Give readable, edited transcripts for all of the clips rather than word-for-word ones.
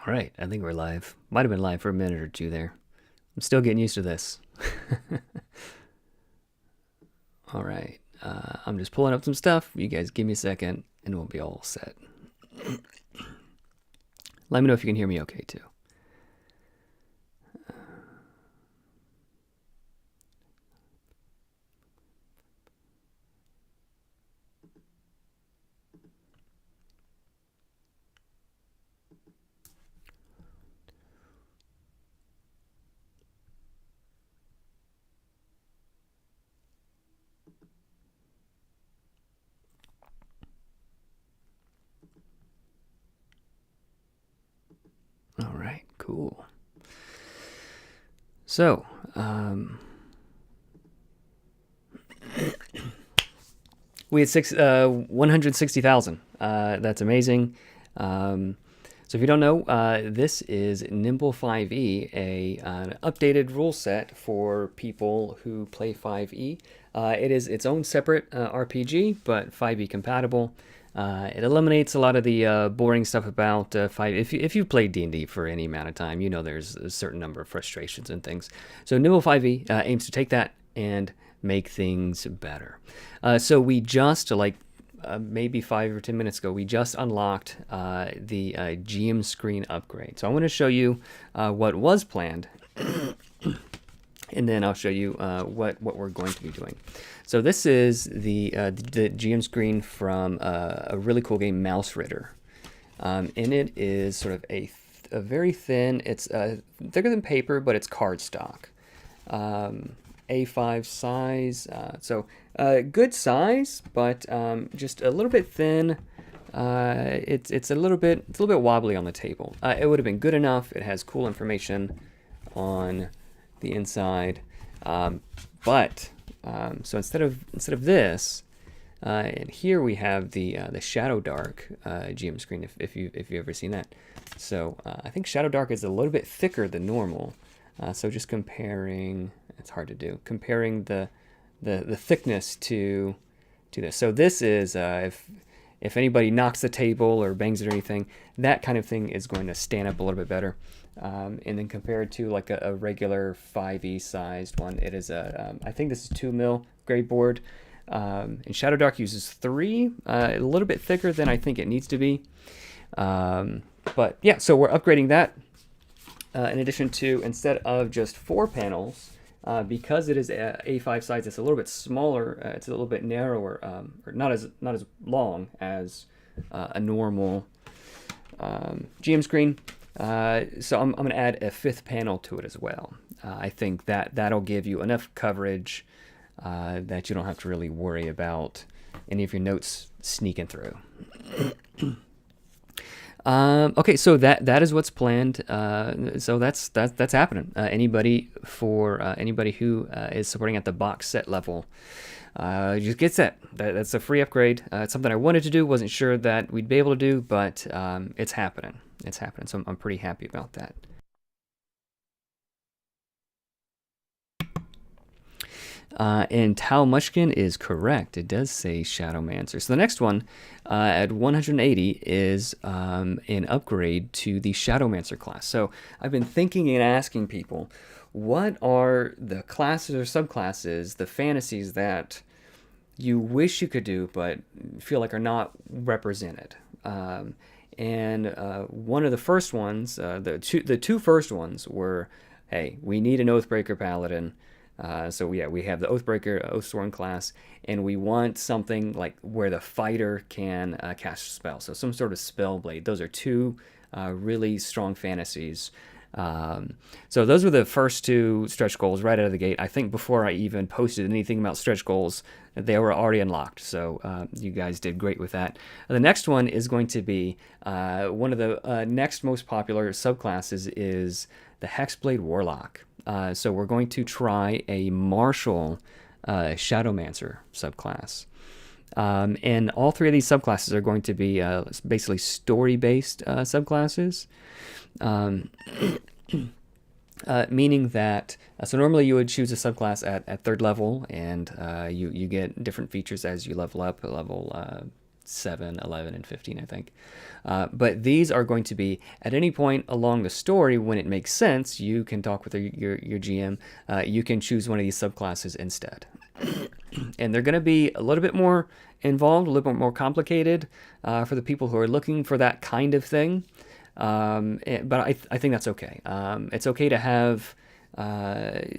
All right, I think we're live. Might have been live for a minute or two there. I'm still getting used to this. All right, I'm just pulling up some stuff. You guys give me a second and we'll be all set. Let me know if you can hear me okay too. All right, cool. So, we had 160,000. That's amazing. So if you don't know, this is Nimble 5e, an updated rule set for people who play 5e. It is its own separate RPG, but 5e compatible. It eliminates a lot of the boring stuff about 5. If you've played D&D for any amount of time, you know there's a certain number of frustrations and things. So Nimble 5e aims to take that and make things better. So we just, maybe 5 or 10 minutes ago, we just unlocked the GM screen upgrade. So I want to show you what was planned, and then I'll show you what we're going to be doing. So this is the GM screen from a really cool game, Mouse Ritter. And it is sort of a very thin, it's thicker than paper, but it's cardstock. A5 size, so good size, but just a little bit thin. It's a little bit wobbly on the table. It would have been good enough. It has cool information on the inside, but so instead of this, and here we have the Shadow Dark GM screen. If you've ever seen that, so I think Shadow Dark is a little bit thicker than normal. So just comparing, it's hard to do, comparing the thickness to this. So this is, if anybody knocks the table or bangs it or anything, that kind of thing is going to stand up a little bit better. And then compared to like a regular 5e sized one, it is I think this is 2 mil grade board. And Shadow Dark uses 3, a little bit thicker than I think it needs to be. But yeah, so we're upgrading that. In addition to, instead of just 4 panels, because it is A5 size, it's a little bit smaller. It's a little bit narrower, or not as long as a normal GM screen. So I'm going to add a 5th panel to it as well. I think that'll give you enough coverage that you don't have to really worry about any of your notes sneaking through. Okay, so that is what's planned. So that's happening. Anybody who is supporting at the box set level, just gets that. That's a free upgrade. It's something I wanted to do, wasn't sure that we'd be able to do, but it's happening. It's happening. So I'm pretty happy about that. And Tao Mushkin is correct. It does say Shadowmancer. So the next one at 180 is an upgrade to the Shadowmancer class. So I've been thinking and asking people, what are the classes or subclasses, the fantasies that you wish you could do but feel like are not represented? And one of the first ones, the two first ones were, hey, we need an Oathbreaker Paladin. So yeah, we have the Oathbreaker, Oathsworn class, and we want something like where the fighter can cast a spell. So some sort of spell blade. Those are two really strong fantasies. So those were the first 2 stretch goals right out of the gate. I think before I even posted anything about stretch goals, they were already unlocked. So you guys did great with that. The next one is going to be one of the next most popular subclasses is the Hexblade Warlock. So we're going to try a martial Shadowmancer subclass. And all 3 of these subclasses are going to be basically story-based subclasses. Meaning that, so normally you would choose a subclass at 3rd level, and you get different features as you level up, level 7, 11, and 15, I think. But these are going to be at any point along the story when it makes sense. You can talk with your GM. You can choose one of these subclasses instead. And they're going to be a little bit more involved, a little bit more complicated for the people who are looking for that kind of thing. But I think that's okay. It's okay to have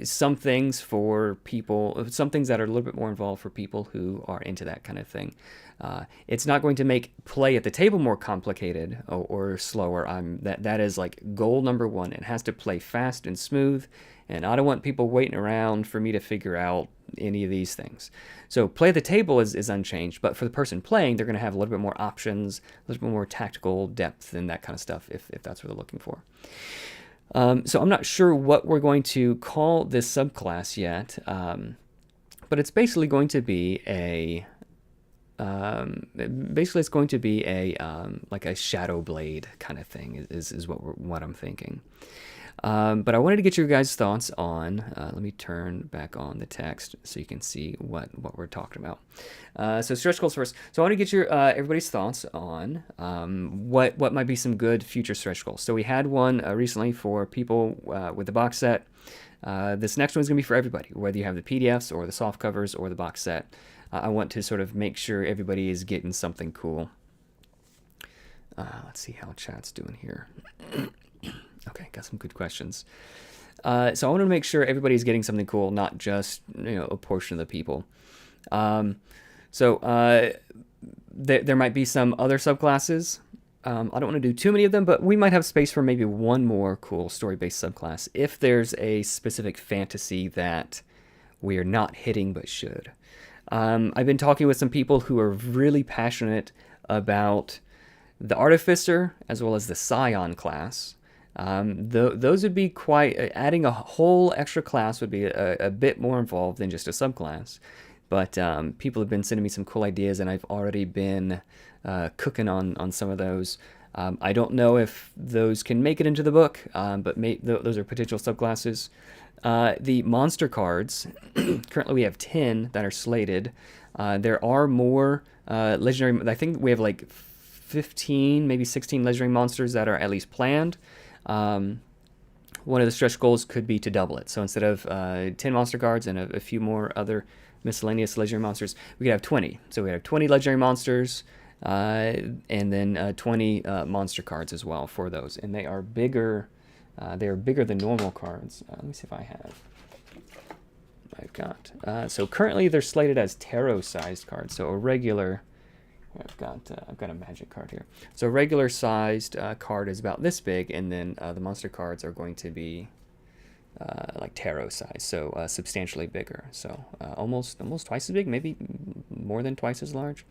some things for people, some things that are a little bit more involved for people who are into that kind of thing. It's not going to make play at the table more complicated or slower. That is like goal number one. It has to play fast and smooth, and I don't want people waiting around for me to figure out any of these things. So play at the table is unchanged, but for the person playing, they're going to have a little bit more options, a little bit more tactical depth and that kind of stuff if that's what they're looking for. So I'm not sure what we're going to call this subclass yet, but it's basically going to be it's going to be like a shadow blade kind of thing is what I'm thinking. But I wanted to get your guys' thoughts on, let me turn back on the text so you can see what we're talking about. So stretch goals first. So I want to get your everybody's thoughts on what might be some good future stretch goals. So we had one recently for people with the box set. This next one's going to be for everybody, whether you have the PDFs or the soft covers or the box set. I want to sort of make sure everybody is getting something cool. Let's see how chat's doing here. Okay, got some good questions. So I want to make sure everybody's getting something cool, not just a portion of the people. There might be some other subclasses. I don't want to do too many of them, but we might have space for maybe one more cool story-based subclass if there's a specific fantasy that we are not hitting but should. I've been talking with some people who are really passionate about the Artificer as well as the Scion class. Those would be quite, adding a whole extra class would be a bit more involved than just a subclass. But people have been sending me some cool ideas, and I've already been cooking on some of those. I don't know if those can make it into the book, but those are potential subclasses. The monster cards, currently we have 10 that are slated. There are more legendary, I think we have like 15, maybe 16 legendary monsters that are at least planned. One of the stretch goals could be to double it. So instead of 10 monster cards and a few more other miscellaneous legendary monsters, we could have 20. So we have 20 legendary monsters, and then 20 monster cards as well for those. And they are bigger. They are bigger than normal cards. Let me see if I have. I've got. So currently they're slated as tarot-sized cards. So a regular. I've got a magic card here. So a regular sized card is about this big, and then the monster cards are going to be like tarot size, so substantially bigger. So almost twice as big, maybe more than twice as large.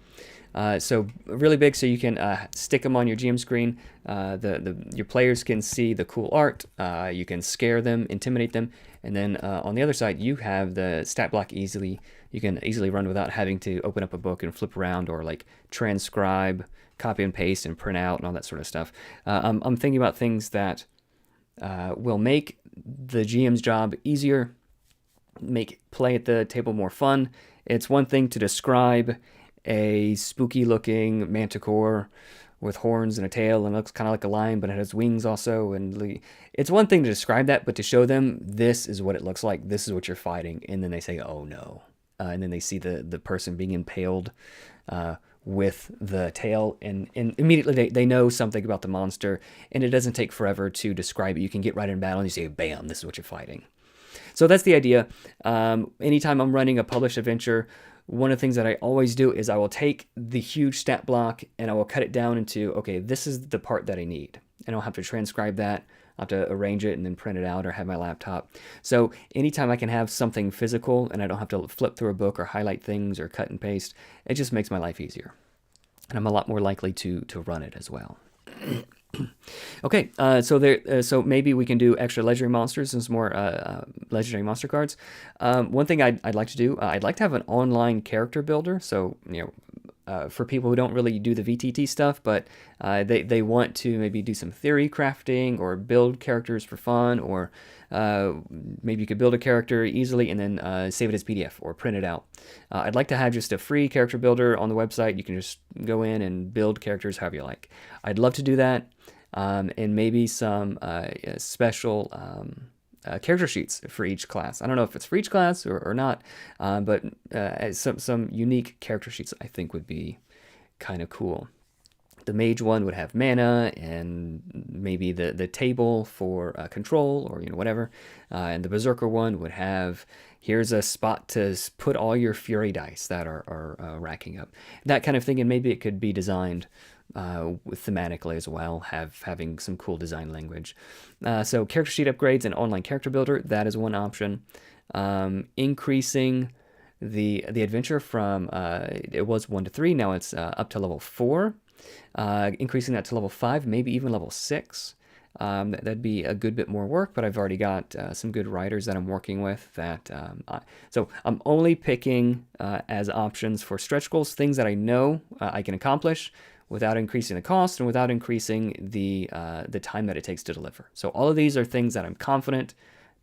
So really big, so you can stick them on your GM screen. Your players can see the cool art. You can scare them, intimidate them, and then on the other side you have the stat block easily. You can easily run without having to open up a book and flip around or like transcribe, copy and paste, and print out and all that sort of stuff. I'm thinking about things that will make the GM's job easier, make play at the table more fun. It's one thing to describe a spooky looking manticore with horns and a tail and looks kind of like a lion, but it has wings also. And it's one thing to describe that, but to show them this is what it looks like, this is what you're fighting, and then they say, oh no. And then they see the person being impaled with the tail, and immediately they know something about the monster, and it doesn't take forever to describe it. You can get right in battle and you say, bam, this is what you're fighting. So that's the idea. Anytime I'm running a published adventure, one of the things that I always do is I will take the huge stat block and I will cut it down into, okay, this is the part that I need. And I'll have to transcribe that. I'll have to arrange it and then print it out or have my laptop. So anytime I can have something physical and I don't have to flip through a book or highlight things or cut and paste, it just makes my life easier. And I'm a lot more likely to run it as well. Okay, so maybe we can do extra legendary monsters and some more legendary monster cards. One thing I'd like to do, I'd like to have an online character builder. So for people who don't really do the VTT stuff, but they want to maybe do some theory crafting or build characters for fun, or maybe you could build a character easily and then save it as PDF or print it out. I'd like to have just a free character builder on the website. You can just go in and build characters however you like. I'd love to do that, and maybe some special character sheets for each class. I don't know if it's for each class or not, but some unique character sheets I think would be kind of cool. The mage one would have mana and maybe the table for control, or whatever, and the berserker one would have, here's a spot to put all your fury dice that are racking up, that kind of thing. And maybe it could be designed thematically as well, having some cool design language. So character sheet upgrades and online character builder, that is one option. Increasing the adventure from it was 1 to 3, now it's up to level 4. Increasing that to level 5, maybe even level 6. That'd be a good bit more work, but I've already got some good writers that I'm working with. So I'm only picking as options for stretch goals things that I know I can accomplish without increasing the cost and without increasing the time that it takes to deliver. So all of these are things that I'm confident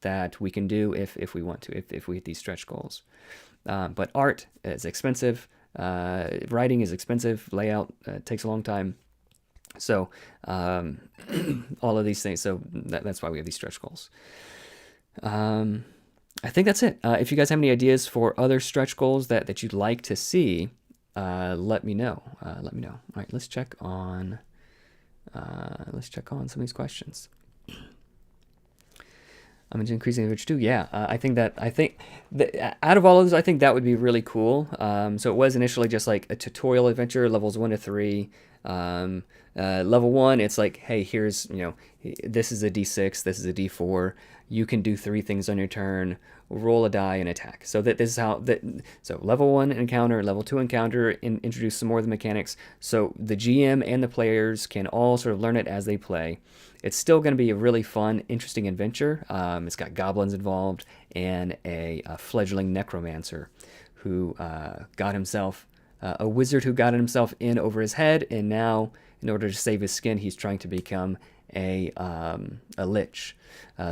that we can do if we want to, if we hit these stretch goals. But art is expensive. Writing is expensive. Layout takes a long time. So all of these things. So that's why we have these stretch goals. I think that's it. If you guys have any ideas for other stretch goals that you'd like to see, let me know. Let me know. All right, let's check on some of these questions. I'm increasing average too. Yeah, I think that out of all of those, I think that would be really cool. So it was initially just like a tutorial adventure, levels 1 to 3. Level 1, it's like, hey, here's, this is a D6, this is a D4. You can do 3 things on your turn. Roll a die and attack. So this is how So level 1 encounter, level 2 encounter, introduce some more of the mechanics. So the GM and the players can all sort of learn it as they play. It's still going to be a really fun, interesting adventure. It's got goblins involved and a fledgling necromancer who got himself, a wizard who got himself in over his head, and now, in order to save his skin, he's trying to become a lich.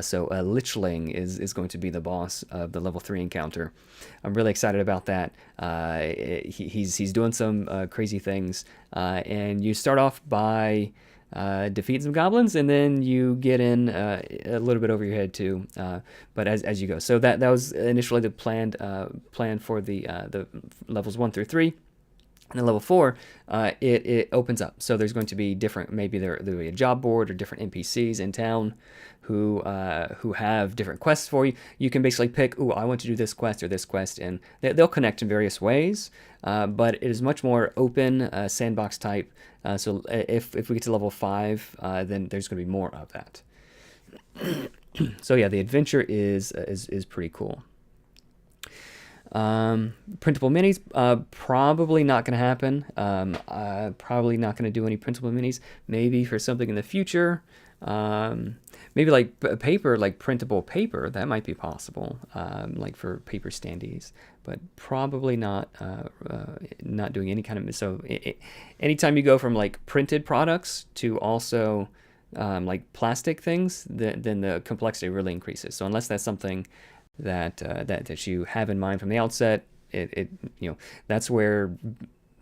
So a lichling is going to be the boss of the level 3 encounter. I'm really excited about that. He's doing some crazy things, and you start off by defeat some goblins, and then you get in a little bit over your head too, but as you go. So that was initially the plan for the levels 1 through 3. And then level 4, it opens up. So there's going to be different, maybe there'll be a job board or different NPCs in town who have different quests for you. You can basically pick, I want to do this quest or this quest, and they'll connect in various ways. But it is much more open, sandbox type. So if we get to level 5, then there's going to be more of that. So yeah, the adventure is pretty cool. Printable minis, probably not going to happen. Probably not going to do any printable minis. Maybe for something in the future. Maybe like paper, like printable paper, that might be possible. Like for paper standees, but probably not doing any kind of. So anytime you go from like printed products to also like plastic things, then the complexity really increases. So unless that's something that you have in mind from the outset, that's where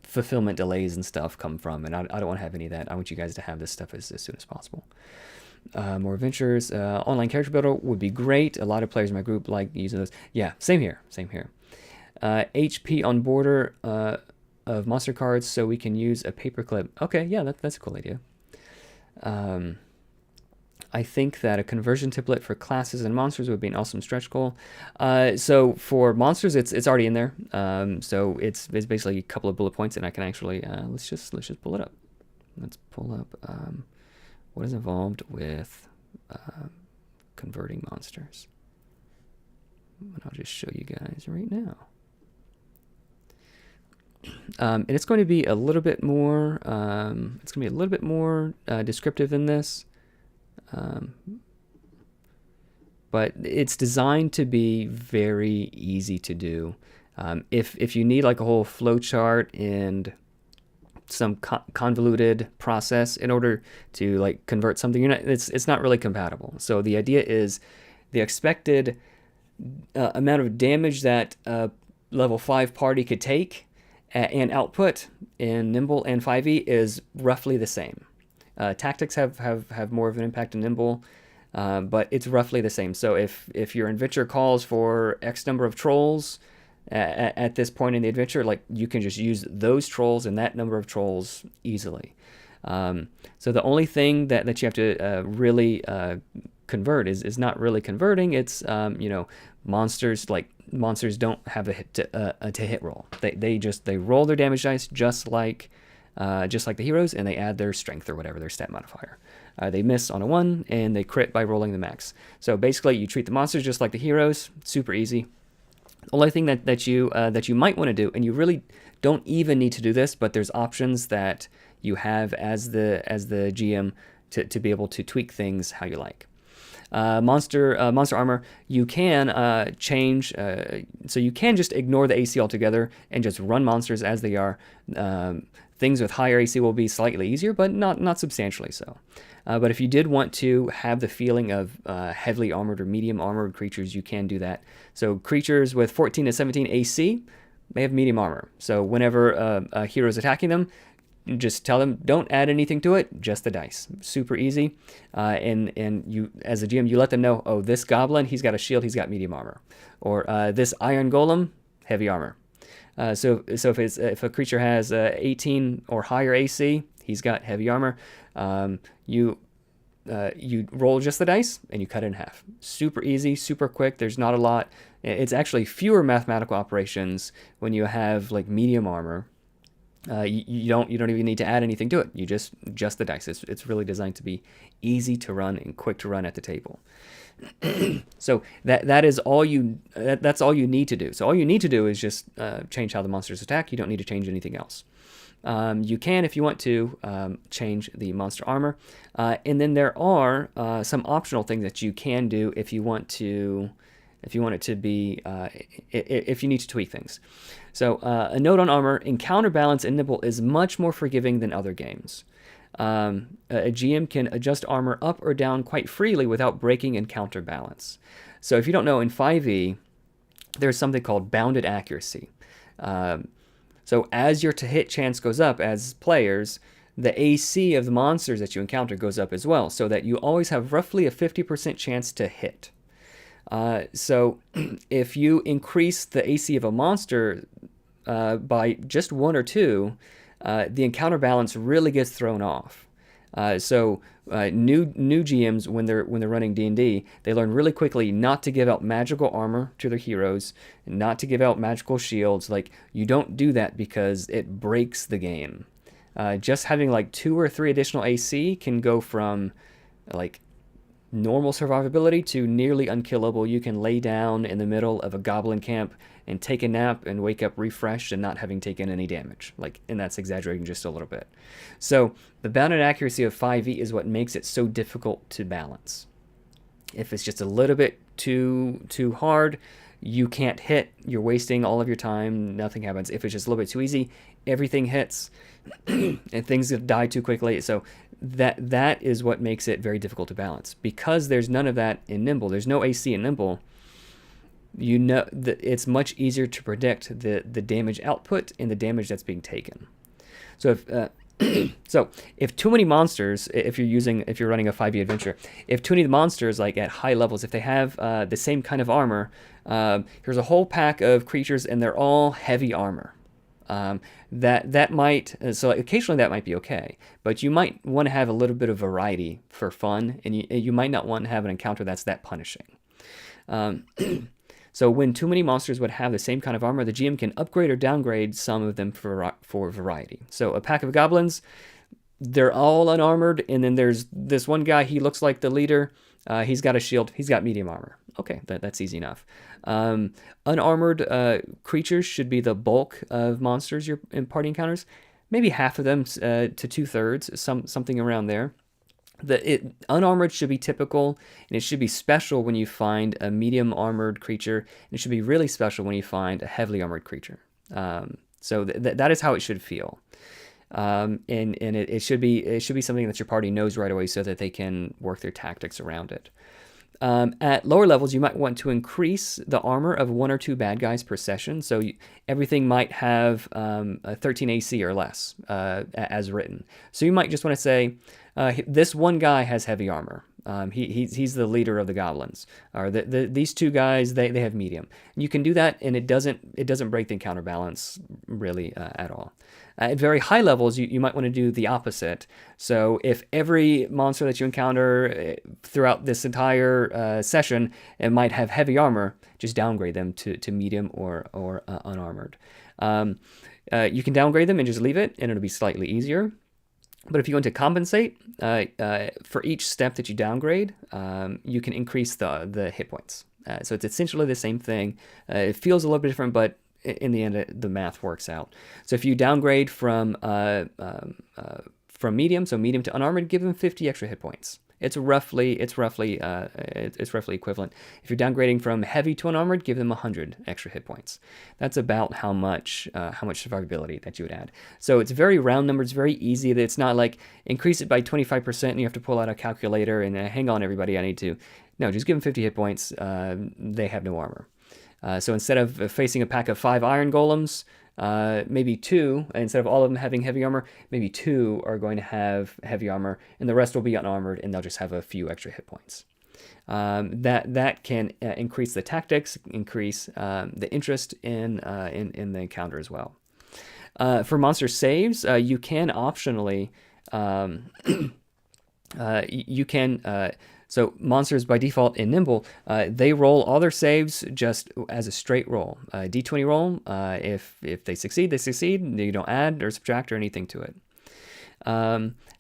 fulfillment delays and stuff come from, and I don't want to have any of that. I want you guys to have this stuff as soon as possible. More adventures. Online character builder would be great. A lot of players in my group like using those. Yeah, same here. HP on border of monster cards, so we can use a paperclip. Okay, yeah, that's a cool idea. I think that a conversion template for classes and monsters would be an awesome stretch goal. So for monsters, it's already in there. So it's basically a couple of bullet points, and I can actually let's just pull it up. Let's pull up what is involved with converting monsters. And I'll just show you guys right now. And it's going to be a little bit more. It's going to be a little bit more descriptive than this. But it's designed to be very easy to do. If you need like a whole flow chart and some convoluted process in order to like convert something. It's not really compatible. So the idea is the expected amount of damage that a level 5 party could take and output in Nimble and 5e is roughly the same. Tactics have more of an impact in Nimble, but it's roughly the same. So if your adventure calls for X number of trolls at this point in the adventure, like you can just use those trolls and that number of trolls easily. So the only thing that you have to really convert is not really converting. It's monsters, like monsters don't have a hit roll. They roll their damage dice just like the heroes, and they add their strength or whatever, their stat modifier. They miss on a 1 and they crit by rolling the max. So basically you treat the monsters just like the heroes. Super easy. The only thing that you might want to do, and you really don't even need to do this, but there's options that you have as the GM to be able to tweak things how you like. Monster armor, you can change, so you can just ignore the AC altogether and just run monsters as they are. Things with higher AC will be slightly easier, but not substantially so. But if you did want to have the feeling of heavily armored or medium armored creatures, you can do that. So creatures with 14 to 17 AC, they have medium armor. So whenever a hero is attacking them, just tell them, don't add anything to it, just the dice. Super easy. And you, as a GM, you let them know, oh, this goblin, he's got a shield, he's got medium armor. Or this iron golem, heavy armor. So if a creature has 18 or higher AC, he's got heavy armor. You roll just the dice and you cut it in half. Super easy, super quick. There's not a lot. It's actually fewer mathematical operations when you have like medium armor. You don't even need to add anything to it. You just the dice. It's really designed to be easy to run and quick to run at the table. So that is all that's all you need to do. So all you need to do is just change how the monsters attack. You don't need to change anything else. You can, if you want to, change the monster armor, and then there are some optional things that you can do if you want it to be, if you need to tweak things. So a note on armor: encounter balance in Nimble is much more forgiving than other games. A GM can adjust armor up or down quite freely without breaking encounter balance. So if you don't know, in 5e, there's something called bounded accuracy. So as your to-hit chance goes up as players, the AC of the monsters that you encounter goes up as well, so that you always have roughly a 50% chance to hit. So if you increase the AC of a monster by just 1 or 2, the encounter balance really gets thrown off. So new GMs, when they're running D&D, they learn really quickly not to give out magical armor to their heroes, not to give out magical shields. Like, you don't do that because it breaks the game. Just having like 2 or 3 additional AC can go from like normal survivability to nearly unkillable. You can lay down in the middle of a goblin camp and take a nap and wake up refreshed and not having taken any damage. And that's exaggerating just a little bit. So the bounded accuracy of 5e is what makes it so difficult to balance. If it's just a little bit too hard, you can't hit. You're wasting all of your time. Nothing happens. If it's just a little bit too easy, everything hits and things die too quickly. So that is what makes it very difficult to balance. Because there's none of that in Nimble, there's no AC in Nimble, you know that it's much easier to predict the damage output and the damage that's being taken. So if too many monsters, if you're running a 5e adventure, if too many monsters, like at high levels, if they have the same kind of armor, here's a whole pack of creatures and they're all heavy armor. That might, so occasionally that might be okay, but you might want to have a little bit of variety for fun, and you might not want to have an encounter that's that punishing. So when too many monsters would have the same kind of armor, the GM can upgrade or downgrade some of them for variety. So a pack of goblins, they're all unarmored, and then there's this one guy, he looks like the leader, he's got a shield, he's got medium armor. Okay, that's easy enough. Unarmored creatures should be the bulk of monsters in party encounters. Maybe half of them to 2/3, something around there. Unarmored should be typical, and it should be special when you find a medium armored creature, and it should be really special when you find a heavily armored creature. So that is how it should feel. And it should be something that your party knows right away so that they can work their tactics around it. At lower levels, you might want to increase the armor of 1 or 2 bad guys per session. So everything might have a 13 AC or less as written. So you might just want to say, this one guy has heavy armor. He's the leader of the goblins. Or these 2 guys, they have medium. You can do that, and it doesn't break the counterbalance really at all. At very high levels, you might want to do the opposite. So if every monster that you encounter throughout this entire session it might have heavy armor, just downgrade them to medium or unarmored. You can downgrade them and just leave it, and it'll be slightly easier. But if you want to compensate for each step that you downgrade, you can increase the hit points. So it's essentially the same thing. It feels a little bit different, but in the end, the math works out. So if you downgrade from medium, so medium to unarmored, give them 50 extra hit points. It's roughly equivalent. If you're downgrading from heavy to unarmored, give them 100 extra hit points. That's about how much survivability that you would add. So it's very round numbers, very easy. It's not like increase it by 25% and you have to pull out a calculator and hang on, everybody, I need to. No, just give them 50 hit points. They have no armor. So instead of facing a pack of 5 iron golems, maybe 2, instead of all of them having heavy armor, maybe 2 are going to have heavy armor, and the rest will be unarmored, and they'll just have a few extra hit points. That can increase the tactics, increase the interest in the encounter as well. For monster saves, you can optionally so monsters by default in Nimble, they roll all their saves just as a straight roll. D20 roll, if they succeed, they succeed. You don't add or subtract or anything to it.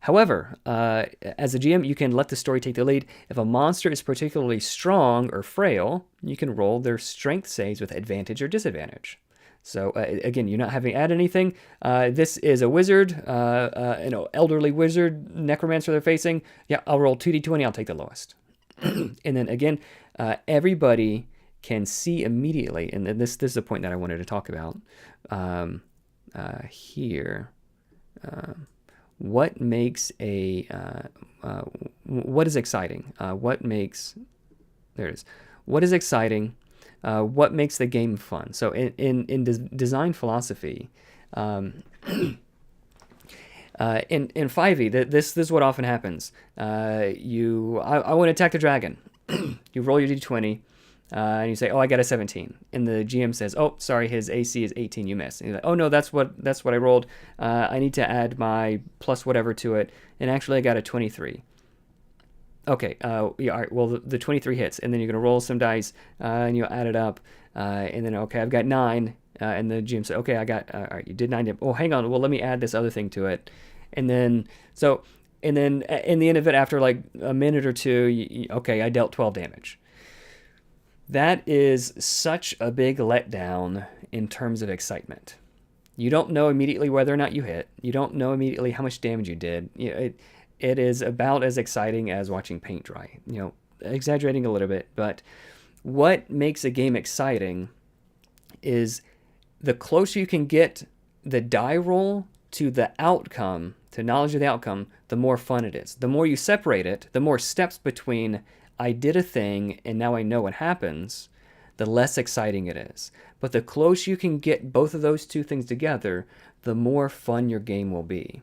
However, as a GM, you can let the story take the lead. If a monster is particularly strong or frail, you can roll their strength saves with advantage or disadvantage. So again, you're not having to add anything. This is a wizard, elderly wizard, necromancer they're facing. Yeah, I'll roll 2d20, I'll take the lowest. And then again, everybody can see immediately, and this is a point that I wanted to talk about here. What makes what is exciting? What is exciting? What makes the game fun? So in design philosophy, in 5e, this is what often happens. I want to attack the dragon. You roll your d20, and you say, oh, I got a 17. And the GM says, oh, sorry, his AC is 18, you missed. And you're like, oh, no, that's what I rolled. I need to add my plus whatever to it. And actually, I got a 23. Okay, yeah, all right, well, the 23 hits, and then you're going to roll some dice, and you'll add it up, and then, okay, I've got 9, and the GM said, okay, I got, all right, you did 9, oh, hang on, well, let me add this other thing to it, and then in the end of it, after like a minute or two, okay, I dealt 12 damage. That is such a big letdown in terms of excitement. You don't know immediately whether or not you hit. You don't know immediately how much damage you did. It is about as exciting as watching paint dry. Exaggerating a little bit, but what makes a game exciting is the closer you can get the die roll to the outcome, to knowledge of the outcome, the more fun it is. The more you separate it, the more steps between I did a thing and now I know what happens, the less exciting it is. But the closer you can get both of those two things together, the more fun your game will be.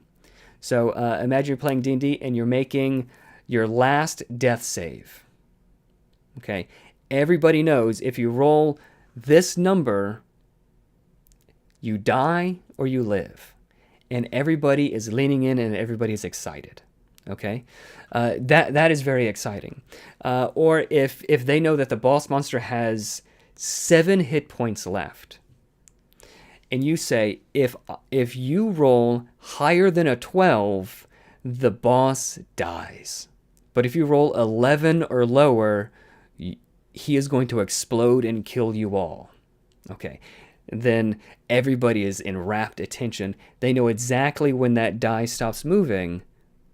So imagine you're playing D&D and you're making your last death save. Okay, everybody knows if you roll this number, you die or you live. And everybody is leaning in and everybody is excited. Okay, that is very exciting. Or if they know that the boss monster has 7 hit points left, and you say, if you roll higher than a 12, the boss dies. But if you roll 11 or lower, he is going to explode and kill you all. Okay, then everybody is in rapt attention. They know exactly when that die stops moving,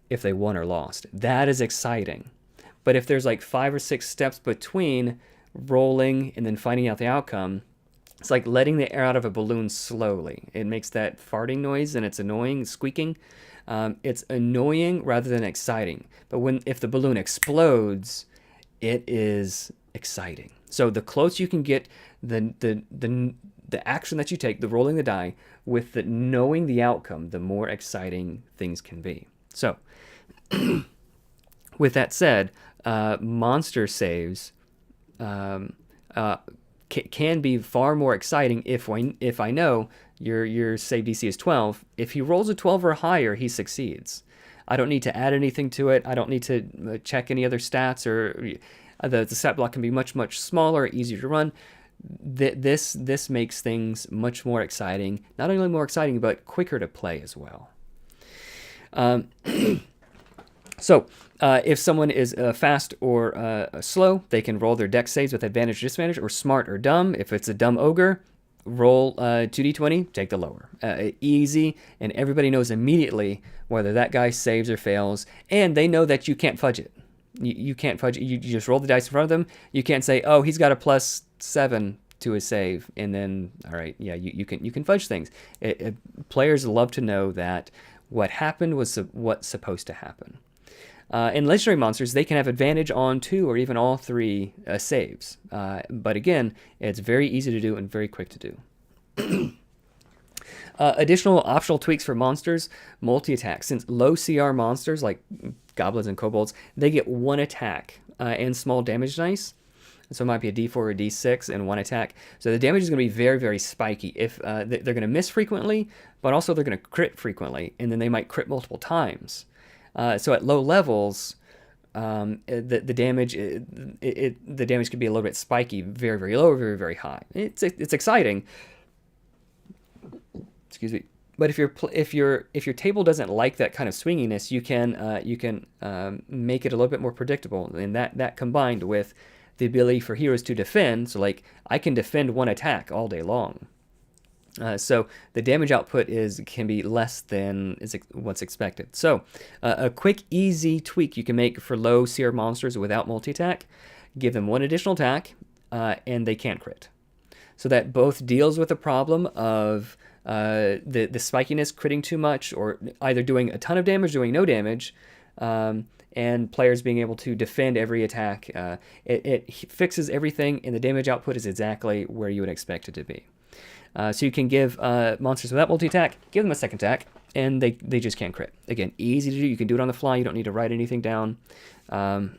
if they won or lost. That is exciting. But if there's like 5 or 6 steps between rolling and then finding out the outcome, It's like letting the air out of a balloon slowly. It makes that farting noise and it's annoying, squeaking. It's annoying rather than exciting. But if the balloon explodes, it is exciting. So the closer you can get the action that you take, the rolling the die, with the knowing the outcome, the more exciting things can be. So, with that said, monster saves can be far more exciting if I know your save DC is 12. If he rolls a 12 or higher, he succeeds. I don't need to add anything to it. I don't need to check any other stats, or the stat block can be much, much smaller, easier to run. This makes things much more exciting. Not only more exciting, but quicker to play as well. So, if someone is fast or slow, they can roll their dex saves with advantage or disadvantage, or smart or dumb. If it's a dumb ogre, roll 2d20, take the lower. Easy, and everybody knows immediately whether that guy saves or fails, and they know that you can't fudge it. You can't fudge it. You just roll the dice in front of them. You can't say, oh, he's got a +7 to his save, and then, all right, yeah, you can fudge things. Players love to know that what happened was what's supposed to happen. In legendary monsters, they can have advantage on 2 or even all 3 saves. But again, it's very easy to do and very quick to do. Additional optional tweaks for monsters: multi-attack. Since low CR monsters like goblins and kobolds, they get 1 attack and small damage dice. So it might be a D4 or a D6 and 1 attack. So the damage is going to be very, very spiky. If they're going to miss frequently, but also they're going to crit frequently, and then they might crit multiple times. So at low levels, the damage could be a little bit spiky, very, very low, or very, very high. It's exciting. Excuse me. But if your table doesn't like that kind of swinginess, you can make it a little bit more predictable, and that combined with the ability for heroes to defend. So like I can defend 1 attack all day long. So the damage output can be less than what's expected. So a quick, easy tweak you can make for low CR monsters without multi-attack: give them 1 additional attack, and they can't crit. So that both deals with the problem of the spikiness critting too much, or either doing a ton of damage, doing no damage, and players being able to defend every attack. It fixes everything, and the damage output is exactly where you would expect it to be. So you can give monsters without multi-attack, give them a 2nd attack, and they just can't crit. Again, easy to do. You can do it on the fly. You don't need to write anything down. And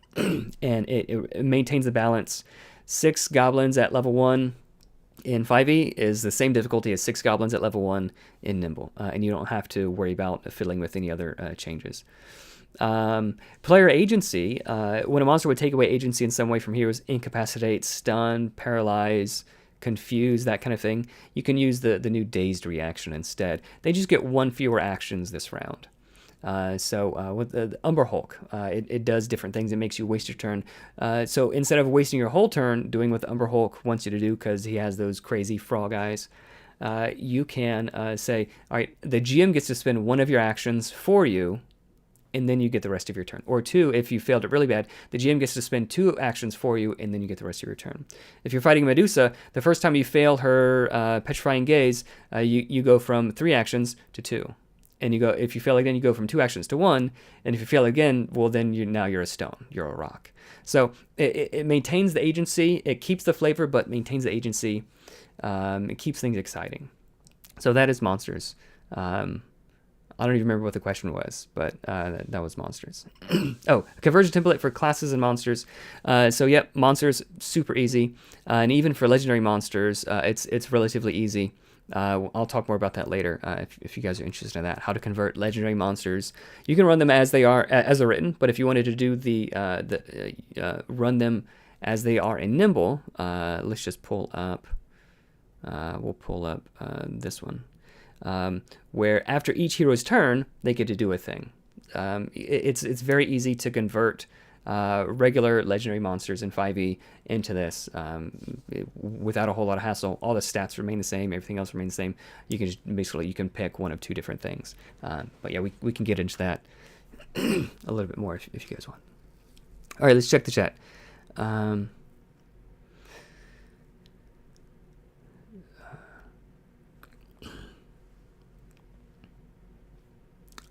it maintains the balance. 6 goblins at level 1 in 5e is the same difficulty as 6 goblins at level 1 in Nimble. And you don't have to worry about fiddling with any other changes. Player agency. When a monster would take away agency in some way from heroes, incapacitate, stun, paralyze, confuse, that kind of thing, you can use the new dazed reaction instead. They just get 1 fewer actions this round. So with the Umber Hulk, it does different things. It makes you waste your turn. So instead of wasting your whole turn doing what the Umber Hulk wants you to do, because he has those crazy frog eyes, you can say, all right, the GM gets to spend 1 of your actions for you, and then you get the rest of your turn. Or 2, if you failed it really bad, the GM gets to spend 2 actions for you, and then you get the rest of your turn. If you're fighting Medusa, the first time you fail her Petrifying Gaze, you go from 3 actions to 2. And if you fail again, you go from 2 actions to 1. And if you fail again, well, then you're a stone. You're a rock. So it maintains the agency. It keeps the flavor, but maintains the agency. It keeps things exciting. So that is monsters. I don't even remember what the question was, but that was monsters. Oh, conversion template for classes and monsters. So yep, monsters, super easy. And even for legendary monsters, it's relatively easy. I'll talk more about that later if you guys are interested in that. How to convert legendary monsters. You can run them as they are, as they're written, but if you wanted to do run them as they are in Nimble, let's just pull up. We'll pull up this one. Where after each hero's turn, they get to do a thing. It's very easy to convert regular legendary monsters in 5e into this without a whole lot of hassle. All the stats remain the same, everything else remains the same. You can you can pick 1 of 2 different things. But yeah, we can get into that a little bit more if you guys want. All right, let's check the chat.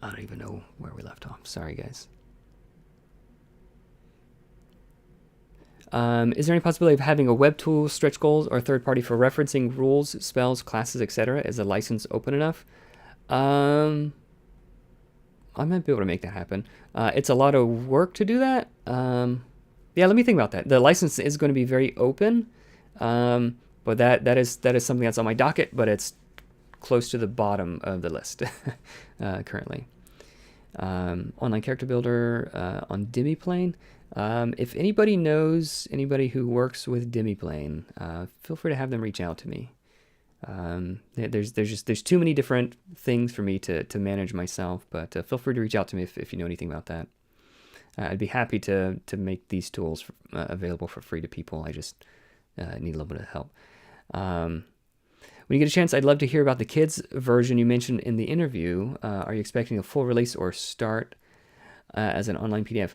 I don't even know where we left off. Sorry, guys. Is there any possibility of having a web tool, stretch goals, or third party for referencing rules, spells, classes, etc.? Is the license open enough? I might be able to make that happen. It's a lot of work to do that. Yeah, let me think about that. The license is going to be very open, but that is something that's on my docket, but it's close to the bottom of the list currently. Online character builder on Demiplane. If anybody knows anybody who works with Demiplane, feel free to have them reach out to me. There's too many different things for me to manage myself, but feel free to reach out to me if you know anything about that. I'd be happy to make these tools available for free to people. I just need a little bit of help. When you get a chance, I'd love to hear about the kids version you mentioned in the interview. Are you expecting a full release or start as an online PDF?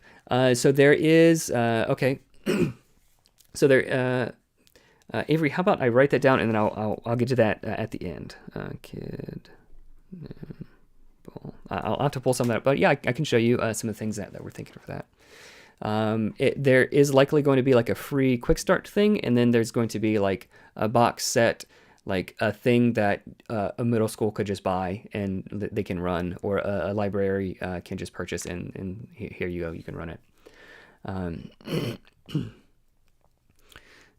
So there is, okay. So there, Avery, how about I write that down and then I'll get to that at the end. Kid. I'll have to pull some of that, but yeah, I can show you some of the things that we're thinking for that. There is likely going to be like a free quick start thing, and then there's going to be like a box set, like a thing that a middle school could just buy and they can run, or a library can just purchase, and here you go, you can run it.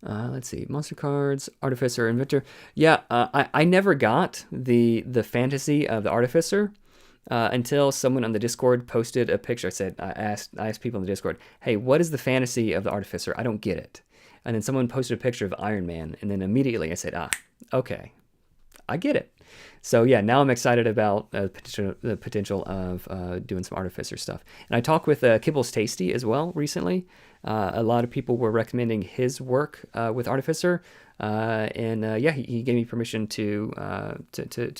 Let's see, monster cards, artificer, inventor. Yeah, I never got the fantasy of the artificer. Until someone on the Discord posted a picture. I asked people in the Discord, hey, what is the fantasy of the artificer? I don't get it. And then someone posted a picture of Iron Man, and then immediately I said, okay, I get it. So yeah, now I'm excited about the potential of doing some artificer stuff. And I talked with Kibbles Tasty as well recently. A lot of people were recommending his work with artificer. Yeah, he gave me permission to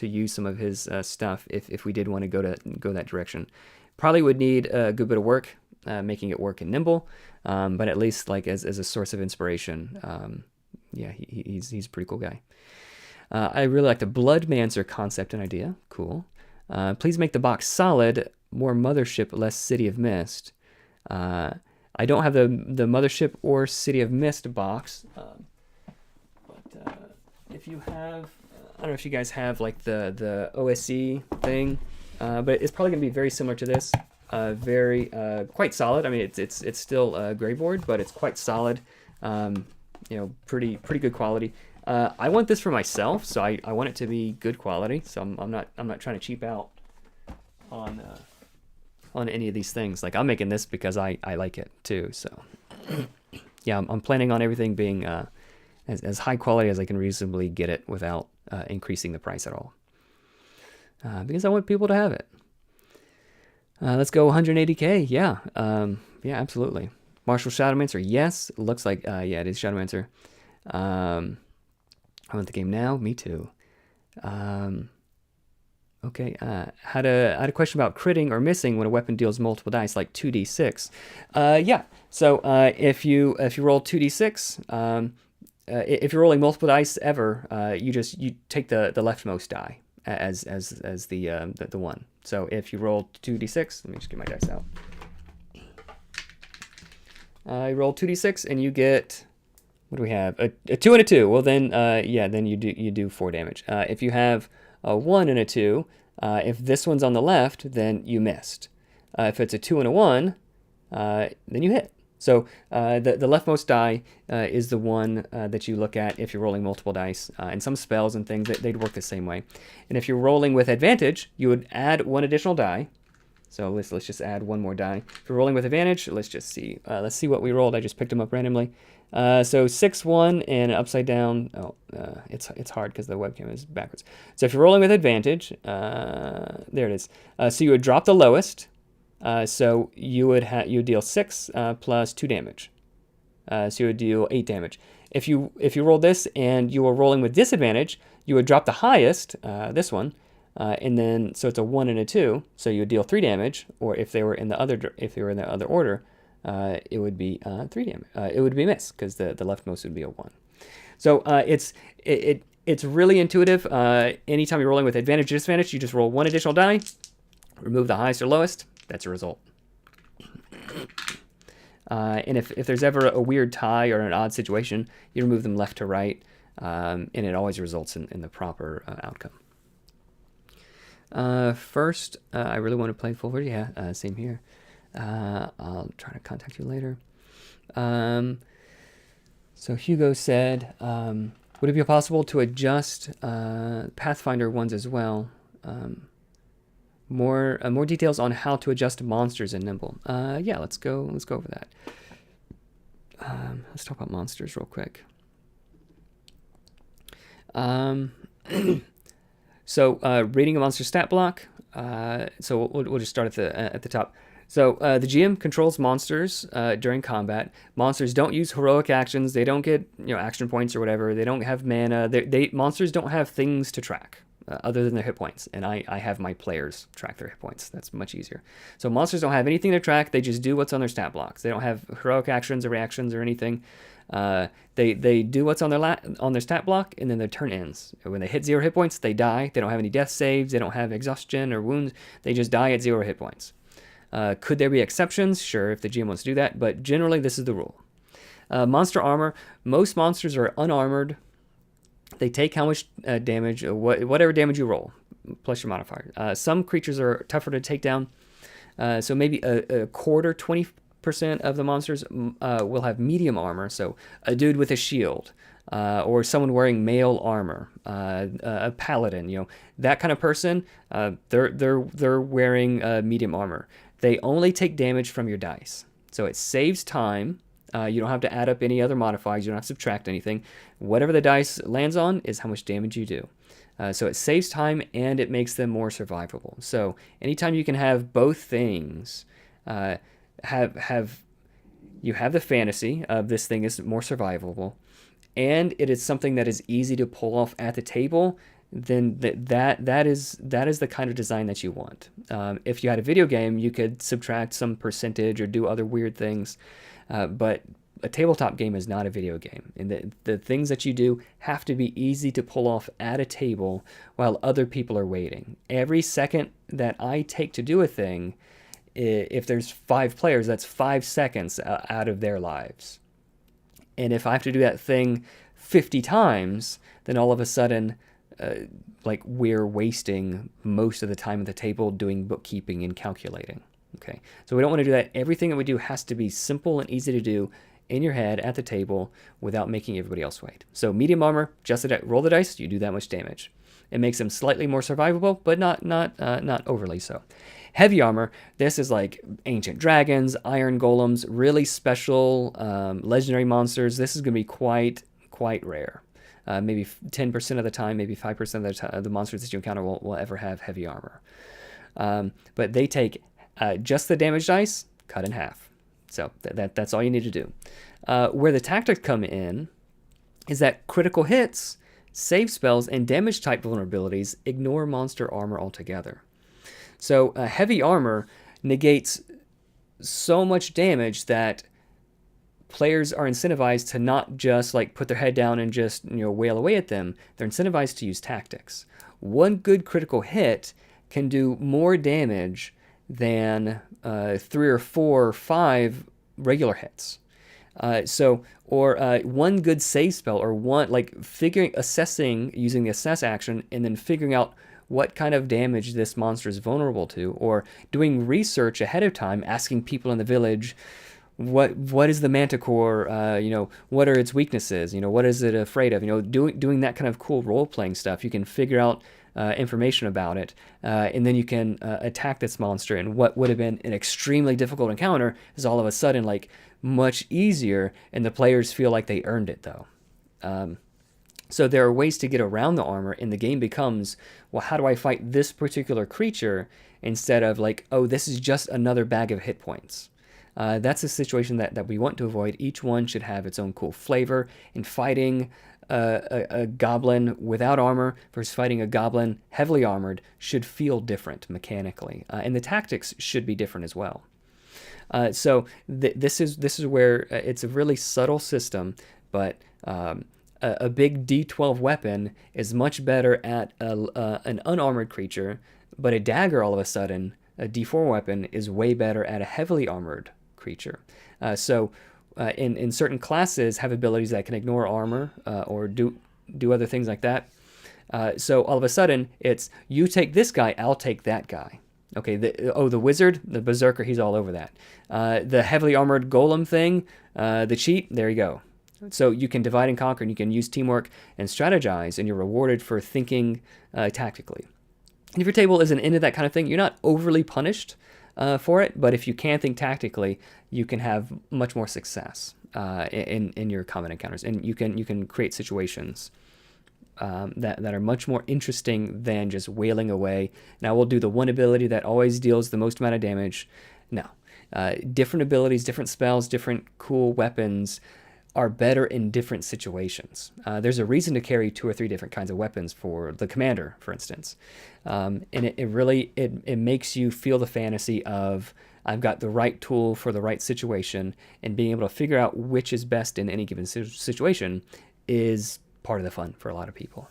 use some of his stuff if we did want to go that direction. Probably would need a good bit of work making it work in Nimble, but at least like as a source of inspiration. Yeah, he's a pretty cool guy. I really like the Bloodmancer concept and idea. Cool. Please make the box solid, more Mothership, less City of Mist. I don't have the Mothership or City of Mist box. If you have, I don't know if you guys have like the OSE thing, but it's probably gonna be very similar to this. Very quite solid. I mean, it's still a gray board, but it's quite solid. Pretty good quality. I want this for myself, so I want it to be good quality. So I'm not trying to cheap out on any of these things. Like, I'm making this because I like it too. So yeah, I'm planning on everything being as high quality as I can reasonably get it without increasing the price at all. Because I want people to have it. Let's go 180K. Yeah. Yeah, absolutely. Martial Shadowmancer. Yes. It looks like, yeah, it is Shadowmancer. I want the game now. Me too. Okay. Had a question about critting or missing when a weapon deals multiple dice, like 2d6. Yeah. So if you roll 2d6, if you're rolling multiple dice ever, you take the leftmost die as the one. So if you roll 2d6, let me just get my dice out. You roll 2d6 and you get, what do we have? A 2 and a 2. Well then, yeah, then you do 4 damage. If you have a 1 and a 2, if this one's on the left, then you missed. If it's a 2 and a 1, then you hit. So the leftmost die is the one that you look at if you're rolling multiple dice. And some spells and things, they'd work the same way. And if you're rolling with advantage, you would add 1 additional die. So let's just add 1 more die. If you're rolling with advantage, let's just see. Let's see what we rolled. I just picked them up randomly. So 6, 1, and upside down. Oh, it's hard because the webcam is backwards. So if you're rolling with advantage, there it is. So you would drop the lowest. So you would deal 6 plus 2 damage. So you would deal 8 damage. If you roll this and you were rolling with disadvantage, you would drop the highest, this one, and then so it's a 1 and a 2. So you would deal 3 damage. Or if they were in the other order, it would be 3 damage. It would be miss because the leftmost would be a 1. So it's really intuitive. Anytime you're rolling with advantage or disadvantage, you just roll 1 additional die. remove the highest or lowest, that's a result. And if there's ever a weird tie or an odd situation, you remove them left to right, and it always results in the proper outcome. First, I really want to play Flavorful. Yeah, same here. I'll try to contact you later. So Hugo said, would it be possible to adjust Pathfinder ones as well? More details on how to adjust monsters in Nimble. Yeah, let's go over that. Let's talk about monsters real quick. So reading a monster stat block. So we'll just start at the top. So the GM controls monsters during combat. Monsters don't use heroic actions. They don't get action points or whatever. They don't have mana. Monsters don't have things to track other than their hit points. And I have my players track their hit points. That's much easier. So monsters don't have anything to track. They just do what's on their stat blocks. They don't have heroic actions or reactions or anything. They do what's on their stat block, and then their turn ends. When they hit 0 hit points, they die. They don't have any death saves. They don't have exhaustion or wounds. They just die at 0 hit points. Could there be exceptions? Sure, if the GM wants to do that, but generally this is the rule. Monster armor. Most monsters are unarmored. They take how much damage, whatever damage you roll, plus your modifier. Some creatures are tougher to take down, so maybe a quarter, 20% of the monsters will have medium armor, so a dude with a shield, or someone wearing mail armor, a paladin, that kind of person, they're wearing medium armor. They only take damage from your dice, so it saves time. You don't have to add up any other modifiers. You don't have to subtract anything. Whatever the dice lands on is how much damage you do. So it saves time and it makes them more survivable. So anytime you can have both things, you have the fantasy of this thing is more survivable, and it is something that is easy to pull off at the table, then that is the kind of design that you want. If you had a video game, you could subtract some percentage or do other weird things, but a tabletop game is not a video game, and the things that you do have to be easy to pull off at a table while other people are waiting. Every second that I take to do a thing, if there's 5 players, that's 5 seconds out of their lives. And if I have to do that thing 50 times, then all of a sudden, we're wasting most of the time at the table doing bookkeeping and calculating. Okay, so we don't want to do that. Everything that we do has to be simple and easy to do in your head at the table without making everybody else wait. So medium armor, just roll the dice, you do that much damage. It makes them slightly more survivable, but not overly so. Heavy armor, this is like ancient dragons, iron golems, really special legendary monsters. This is going to be quite rare. Maybe 10% of the time, maybe 5% of the time, the monsters that you encounter will ever have heavy armor. But they take just the damage dice, cut in half. So that's all you need to do. Where the tactics come in is that critical hits, save spells, and damage type vulnerabilities ignore monster armor altogether. So heavy armor negates so much damage that players are incentivized to not just put their head down and just wail away at them. They're incentivized to use tactics. One good critical hit can do more damage than 3 or 4 or 5 regular hits. One good save spell, or one assessing using the assess action and then figuring out what kind of damage this monster is vulnerable to, or doing research ahead of time, asking people in the village, what is the manticore, what are its weaknesses, what is it afraid of, doing that kind of cool role-playing stuff. You can figure out information about it, and then you can attack this monster, and what would have been an extremely difficult encounter is all of a sudden much easier, and the players feel like they earned it though. So there are ways to get around the armor, and the game becomes, well, how do I fight this particular creature, instead of oh, this is just another bag of hit points. That's a situation that we want to avoid. Each one should have its own cool flavor, and fighting a goblin without armor versus fighting a goblin heavily armored should feel different mechanically, and the tactics should be different as well. So this is where it's a really subtle system, but a big D12 weapon is much better at an unarmored creature, but a dagger all of a sudden a D4 weapon is way better at a heavily armored creature. In certain classes have abilities that can ignore armor or do other things like that. So all of a sudden, it's you take this guy, I'll take that guy. Okay, the wizard, the berserker, he's all over that. The heavily armored golem thing, the cheat, there you go. So you can divide and conquer, and you can use teamwork and strategize, and you're rewarded for thinking tactically. And if your table isn't into that kind of thing, you're not overly punished for it, but if you can think tactically, you can have much more success in your combat encounters, and you can create situations that are much more interesting than just wailing away. Now we'll do the one ability that always deals the most amount of damage. No, different abilities, different spells, different cool weapons are better in different situations. There's a reason to carry 2 or 3 different kinds of weapons for the commander, for instance. And it really makes you feel the fantasy of I've got the right tool for the right situation, and being able to figure out which is best in any given situation is part of the fun for a lot of people.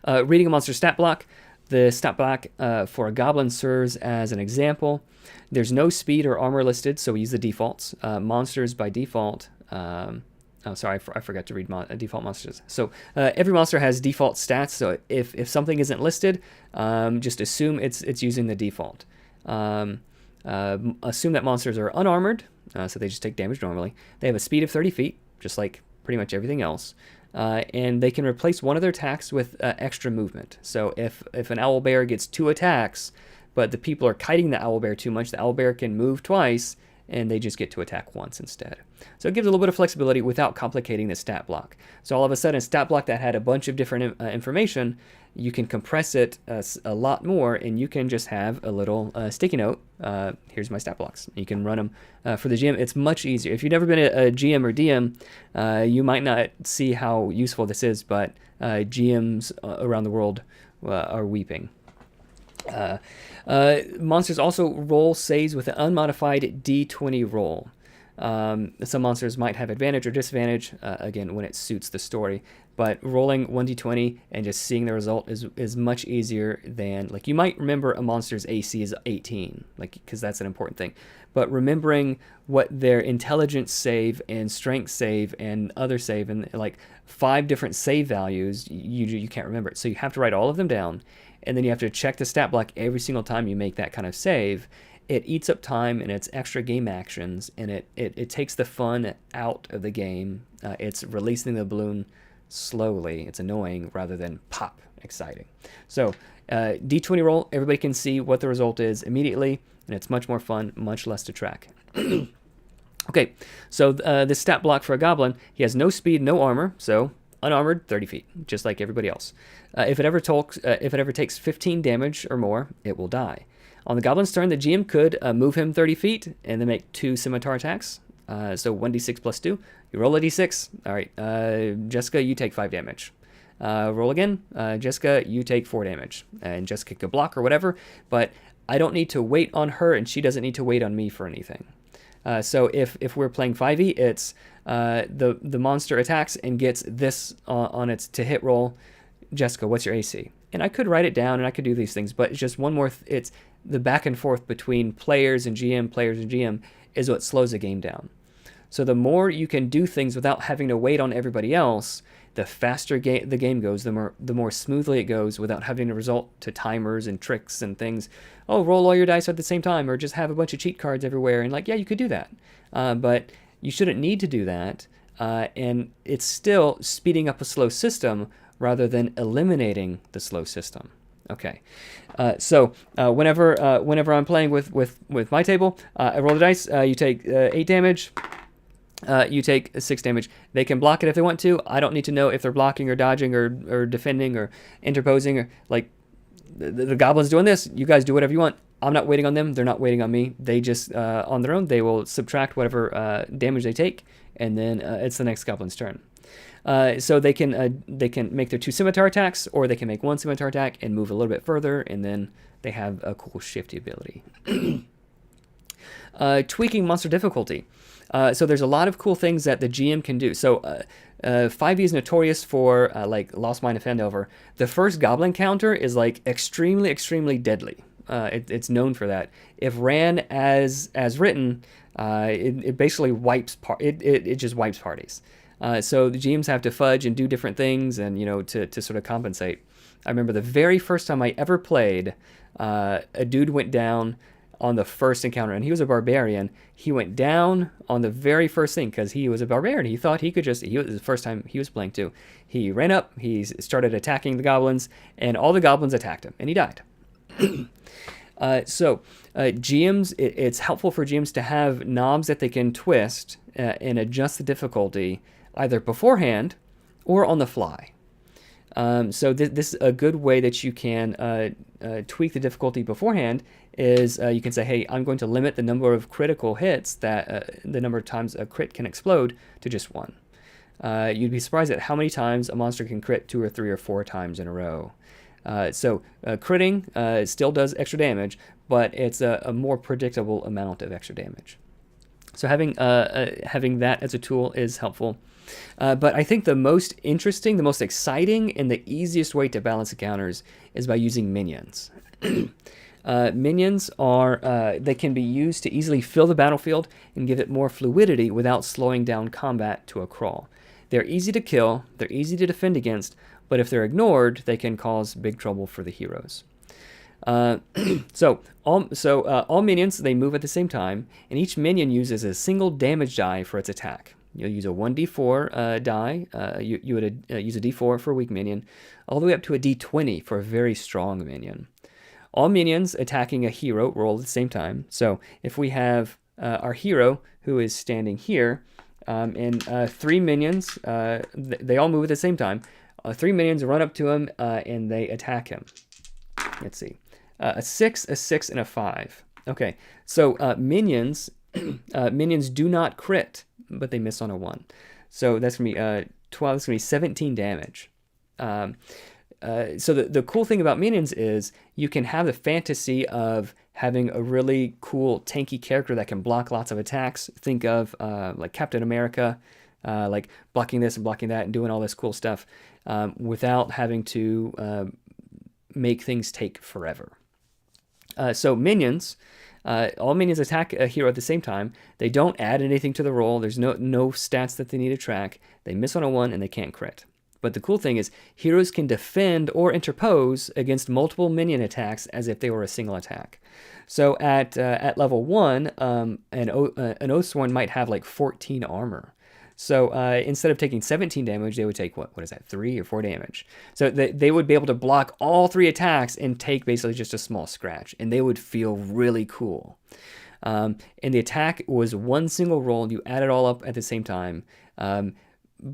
Reading a monster stat block. The stat block for a goblin serves as an example. There's no speed or armor listed, so we use the defaults. Monsters by default. I forgot to read default monsters. So every monster has default stats. So if something isn't listed, just assume it's using the default. Assume that monsters are unarmored, so they just take damage normally. They have a speed of 30 feet, just like pretty much everything else. And they can replace one of their attacks with extra movement. So if an owlbear gets 2 attacks, but the people are kiting the owlbear too much, the owlbear can move twice, and they just get to attack once instead. So it gives a little bit of flexibility without complicating the stat block. So all of a sudden, a stat block that had a bunch of different information, you can compress it a lot more, and you can just have a little sticky note. Here's my stat blocks. You can run them for the GM. It's much easier. If you've never been a GM or DM, you might not see how useful this is, but GMs around the world are weeping. Monsters also roll saves with an unmodified D20 roll. Some monsters might have advantage or disadvantage, again, when it suits the story. But rolling 1d20 and just seeing the result is much easier than, like, you might remember a monster's AC is 18, like, because that's an important thing. But remembering what their intelligence save and strength save and other save and like 5 different save values, you can't remember it. So you have to write all of them down, and then you have to check the stat block every single time you make that kind of save. It eats up time, and it's extra game actions, and it takes the fun out of the game. It's releasing the balloon slowly. It's annoying rather than pop exciting. So D20 roll, everybody can see what the result is immediately, and it's much more fun, much less to track. Okay, so this stat block for a goblin, he has no speed, no armor, so unarmored, 30 feet, just like everybody else. If it ever takes 15 damage or more, it will die. On the goblin's turn, the GM could move him 30 feet and then make 2 scimitar attacks. So 1d6 plus 2. You roll a d6. All right, Jessica, you take 5 damage. Roll again. Jessica, you take 4 damage. And Jessica could block or whatever, but I don't need to wait on her, and she doesn't need to wait on me for anything. So if we're playing 5e, it's the monster attacks and gets this on its to hit roll. Jessica, what's your AC? And I could write it down, and I could do these things, but it's just one more. It's the back and forth between players and GM is what slows the game down. So the more you can do things without having to wait on everybody else, the faster the game goes, the more smoothly it goes without having to resort to timers and tricks and things. Oh, roll all your dice at the same time, or just have a bunch of cheat cards everywhere. And like, yeah, you could do that. But you shouldn't need to do that. And it's still speeding up a slow system rather than eliminating the slow system. Okay, so whenever I'm playing with my table, I roll the dice. You take 8 damage. You take 6 damage. They can block it if they want to. I don't need to know if they're blocking or dodging or defending or interposing or like the goblin's doing this. You guys do whatever you want. I'm not waiting on them. They're not waiting on me. They just on their own. They will subtract whatever damage they take, and then it's the next goblin's turn. So they can make their 2 scimitar attacks, or they can make 1 scimitar attack and move a little bit further, and then they have a cool shifty ability. Tweaking monster difficulty. So there's a lot of cool things that the GM can do. So 5e is notorious for like Lost Mine of Fendover. The first goblin counter is like extremely, extremely deadly. it's known for that. If ran as written, it basically wipes it just wipes parties. So the GMs have to fudge and do different things, and to sort of compensate. I remember the very first time I ever played, a dude went down on the first encounter, and he was a barbarian. He went down on the very first thing because he was a barbarian. He thought he could it was the first time he was playing too. He ran up, he started attacking the goblins, and all the goblins attacked him, and he died. GMs, it's helpful for GMs to have knobs that they can twist and adjust the difficulty either beforehand or on the fly. So this is a good way that you can tweak the difficulty beforehand. Is you can say, hey, I'm going to limit the number of critical hits that the number of times a crit can explode to just 1. You'd be surprised at how many times a monster can crit 2 or 3 or 4 times in a row. Critting still does extra damage, but it's a more predictable amount of extra damage. So having that as a tool is helpful. But I think the most interesting, the most exciting, and the easiest way to balance encounters is by using minions. Minions they can be used to easily fill the battlefield and give it more fluidity without slowing down combat to a crawl. They're easy to kill, they're easy to defend against, but if they're ignored, they can cause big trouble for the heroes. All minions, they move at the same time, and each minion uses a single damage die for its attack. You'll use a 1d4 die. You would use a d4 for a weak minion, all the way up to a d20 for a very strong minion. All minions attacking a hero roll at the same time. So if we have our hero who is standing here, and 3 minions, they all move at the same time. 3 minions run up to him and they attack him. Let's see. A 6, a 6, and a 5. Okay, so minions do not crit, but they miss on a 1. So that's going to be 12, that's going to be 17 damage. So the cool thing about minions is you can have the fantasy of having a really cool tanky character that can block lots of attacks. Think of like Captain America, like blocking this and blocking that and doing all this cool stuff without having to make things take forever. So minions, all minions attack a hero at the same time. They don't add anything to the roll. There's no stats that they need to track. They miss on a 1 and they can't crit. But the cool thing is heroes can defend or interpose against multiple minion attacks as if they were a single attack. So at level 1, an Oathsworn might have like 14 armor. So instead of taking 17 damage, they would take, what is that, 3 or 4 damage. So they would be able to block all 3 attacks and take basically just a small scratch, and they would feel really cool. And the attack was one single roll, you add it all up at the same time.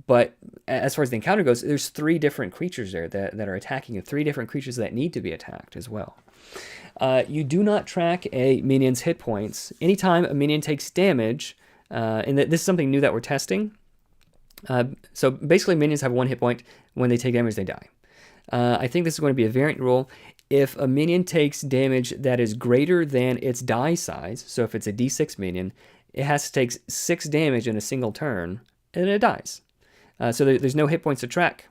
But as far as the encounter goes, there's 3 different creatures there that are attacking, and 3 different creatures that need to be attacked as well. You do not track a minion's hit points. Anytime a minion takes damage, and this is something new that we're testing. So basically minions have 1 hit point. When they take damage, they die. I think this is going to be a variant rule. If a minion takes damage that is greater than its die size, so if it's a d6 minion, it has to take 6 damage in a single turn, and it dies. So there's no hit points to track.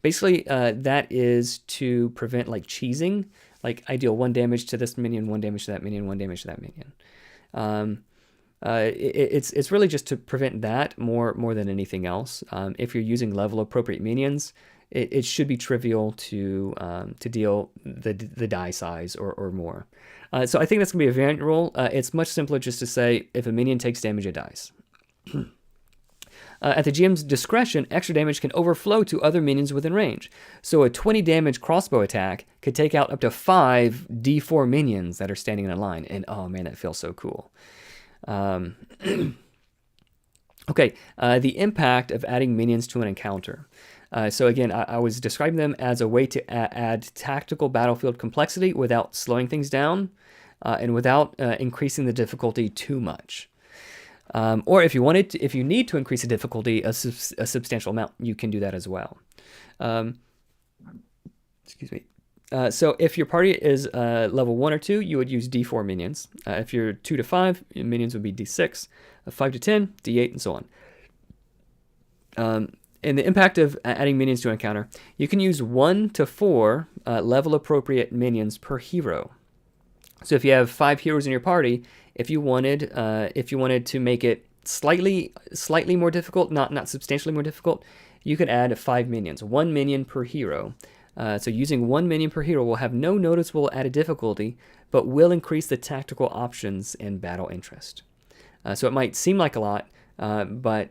Basically, that is to prevent like cheesing. Like I deal 1 damage to this minion, 1 damage to that minion, 1 damage to that minion. It's really just to prevent that more than anything else. If you're using level appropriate minions, it should be trivial to deal the die size or more. So I think that's gonna be a variant rule. It's much simpler just to say if a minion takes damage, it dies. At the GM's discretion, extra damage can overflow to other minions within range. So a 20 damage crossbow attack could take out up to 5 D4 minions that are standing in a line. And oh man, that feels so cool. Okay, the impact of adding minions to an encounter. So again, I was describing them as a way to add tactical battlefield complexity without slowing things down and without increasing the difficulty too much. Or if you need to increase the difficulty a substantial amount, you can do that as well. Excuse me. So if your party is level 1 or 2, you would use D4 minions. If you're 2 to 5, minions would be D6. 5 to 10, D8, and so on. And the impact of adding minions to an encounter, you can use 1 to 4 level appropriate minions per hero. So if you have 5 heroes in your party, if you wanted to make it slightly more difficult, not substantially more difficult, you could add 5 minions, 1 minion per hero. So using 1 minion per hero will have no noticeable added difficulty, but will increase the tactical options and battle interest. So it might seem like a lot, but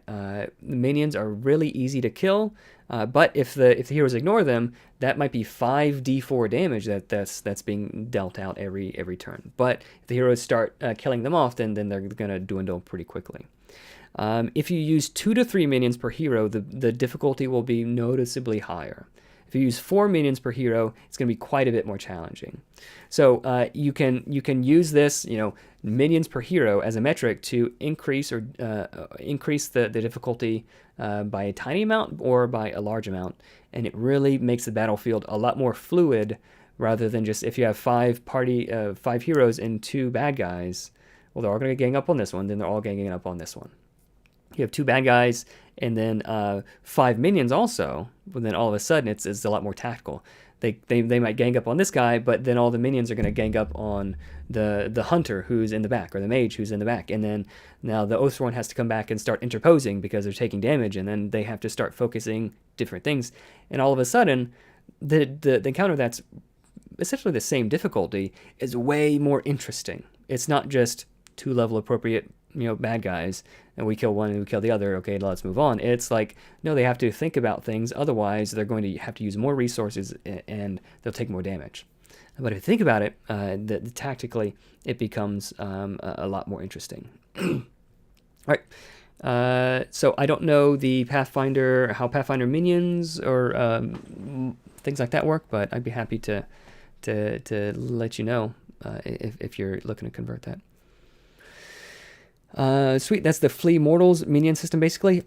minions are really easy to kill. But if the heroes ignore them, that might be 5d4 damage that's being dealt out every turn. But if the heroes start killing them off, then they're going to dwindle pretty quickly. If you use 2 to 3 minions per hero, the difficulty will be noticeably higher. If you use 4 minions per hero, it's going to be quite a bit more challenging. So you can use this, minions per hero as a metric to increase the difficulty by a tiny amount or by a large amount, and it really makes the battlefield a lot more fluid rather than just if you have 5 heroes and 2 bad guys. Well, they're all going to gang up on this one, then they're all ganging up on this one. You have 2 bad guys and then 5 minions also, but then all of a sudden it's a lot more tactical. They might gang up on this guy, but then all the minions are going to gang up on the hunter who's in the back, or the mage who's in the back, and then now the Oathsworn has to come back and start interposing because they're taking damage, and then they have to start focusing different things, and all of a sudden the encounter that's essentially the same difficulty is way more interesting. It's not just 2 level appropriate bad guys, and we kill one and we kill the other, okay, let's move on. It's like, no, they have to think about things, otherwise they're going to have to use more resources and they'll take more damage. But if you think about it, tactically, it becomes a lot more interesting. All right, so I don't know how Pathfinder minions or things like that work, but I'd be happy to let you know if you're looking to convert that. Sweet, that's the Flee Mortals minion system basically.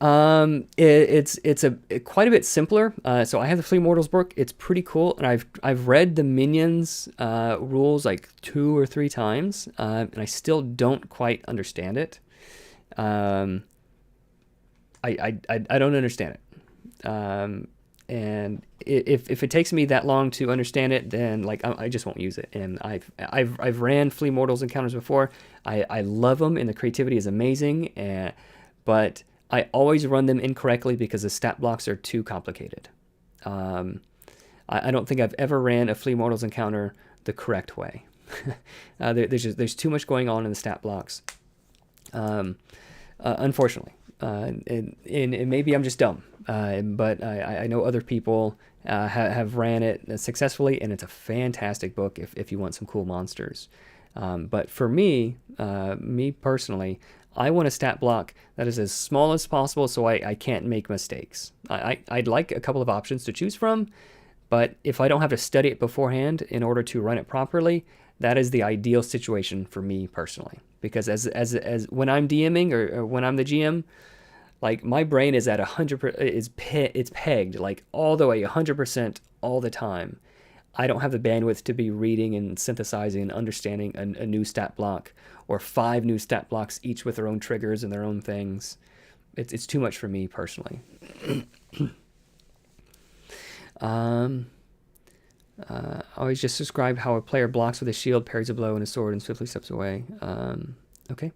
It's quite a bit simpler. So I have the Flee Mortals book. It's pretty cool, and I've read the minions rules like 2 or 3 times, and I still don't quite understand it. I don't understand it. And if it takes me that long to understand it, then I just won't use it. And I've ran Flee Mortals encounters before. I love them, and the creativity is amazing. But I always run them incorrectly because the stat blocks are too complicated. I don't think I've ever ran a Flee Mortals encounter the correct way. There's too much going on in the stat blocks. Unfortunately. And maybe I'm just dumb, but I know other people have ran it successfully, and it's a fantastic book if you want some cool monsters. But for me personally, I want a stat block that is as small as possible so I can't make mistakes. I'd like a couple of options to choose from, but if I don't have to study it beforehand in order to run it properly, that is the ideal situation for me personally. Because as when I'm DMing or when I'm the GM, my brain is at 100%, it's pegged all the way 100% all the time. I don't have the bandwidth to be reading and synthesizing and understanding a new stat block or 5 new stat blocks, each with their own triggers and their own things. It's too much for me personally. Always just describe how a player blocks with a shield, parries a blow and a sword, and swiftly steps away. Okay.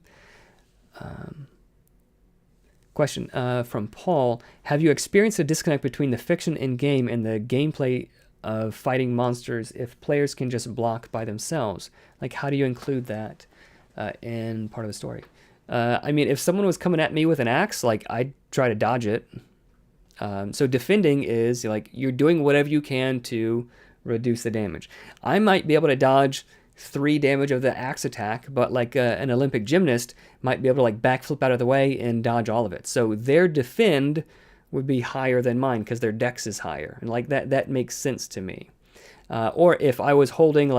Question from Paul. Have you experienced a disconnect between the fiction in game and the gameplay of fighting monsters if players can just block by themselves? How do you include that in part of the story? If someone was coming at me with an axe, I'd try to dodge it. So defending is you're doing whatever you can to reduce the damage. I might be able to dodge 3 damage of the axe attack, but an Olympic gymnast might be able to backflip out of the way and dodge all of it. So their defend would be higher than mine because their dex is higher, and that makes sense to me. Or if I was holding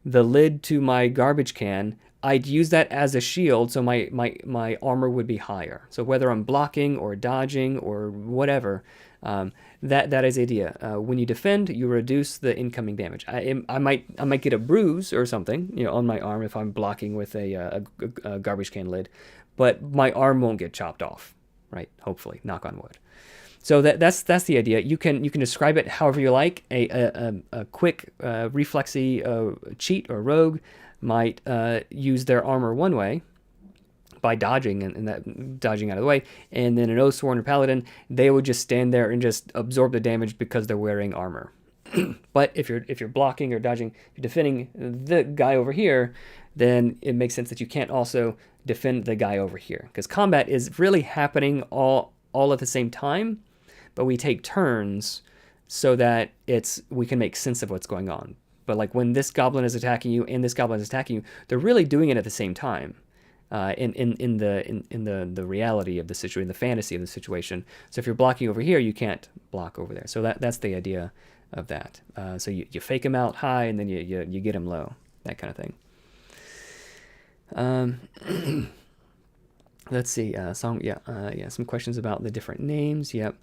the lid to my garbage can, I'd use that as a shield, so my armor would be higher. So whether I'm blocking or dodging or whatever, that is the idea. When you defend, you reduce the incoming damage. I might get a bruise or something, on my arm if I'm blocking with a garbage can lid, but my arm won't get chopped off, right? Hopefully, knock on wood. So that's the idea. You can describe it however you like. A quick reflexy cheat or rogue might use their armor one way by dodging and that dodging out of the way, and then an Oathsworn or Paladin, they would just stand there and just absorb the damage because they're wearing armor. But if you're blocking or dodging, if you're defending the guy over here, then it makes sense that you can't also defend the guy over here, because combat is really happening all at the same time, but we take turns so that we can make sense of what's going on. But like when this goblin is attacking you and this goblin is attacking you, they're really doing it at the same time. In the reality of the situation, the fantasy of the situation. So if you're blocking over here, you can't block over there. So that's the idea of that. So you fake him out high, and then you get him low, that kind of thing. Let's see. Some questions about the different names. Yep.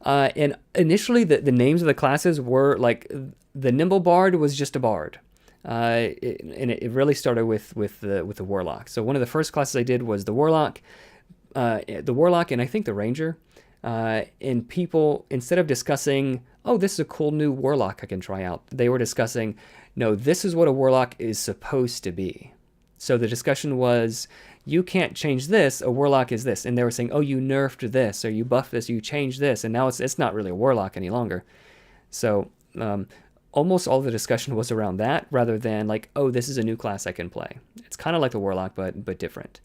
And initially, the names of the classes were like the Nimble Bard was just a bard. It really started with the Warlock. So one of the first classes I did was the Warlock, and I think the Ranger. And people, instead of discussing, oh, this is a cool new Warlock I can try out, they were discussing, no, this is what a Warlock is supposed to be. So the discussion was, you can't change this, a Warlock is this. And they were saying, oh, you nerfed this, or you buffed this, or you changed this, and now it's not really a Warlock any longer. So almost all the discussion was around that, rather than like, oh, this is a new class I can play. It's kind of like the Warlock, but different.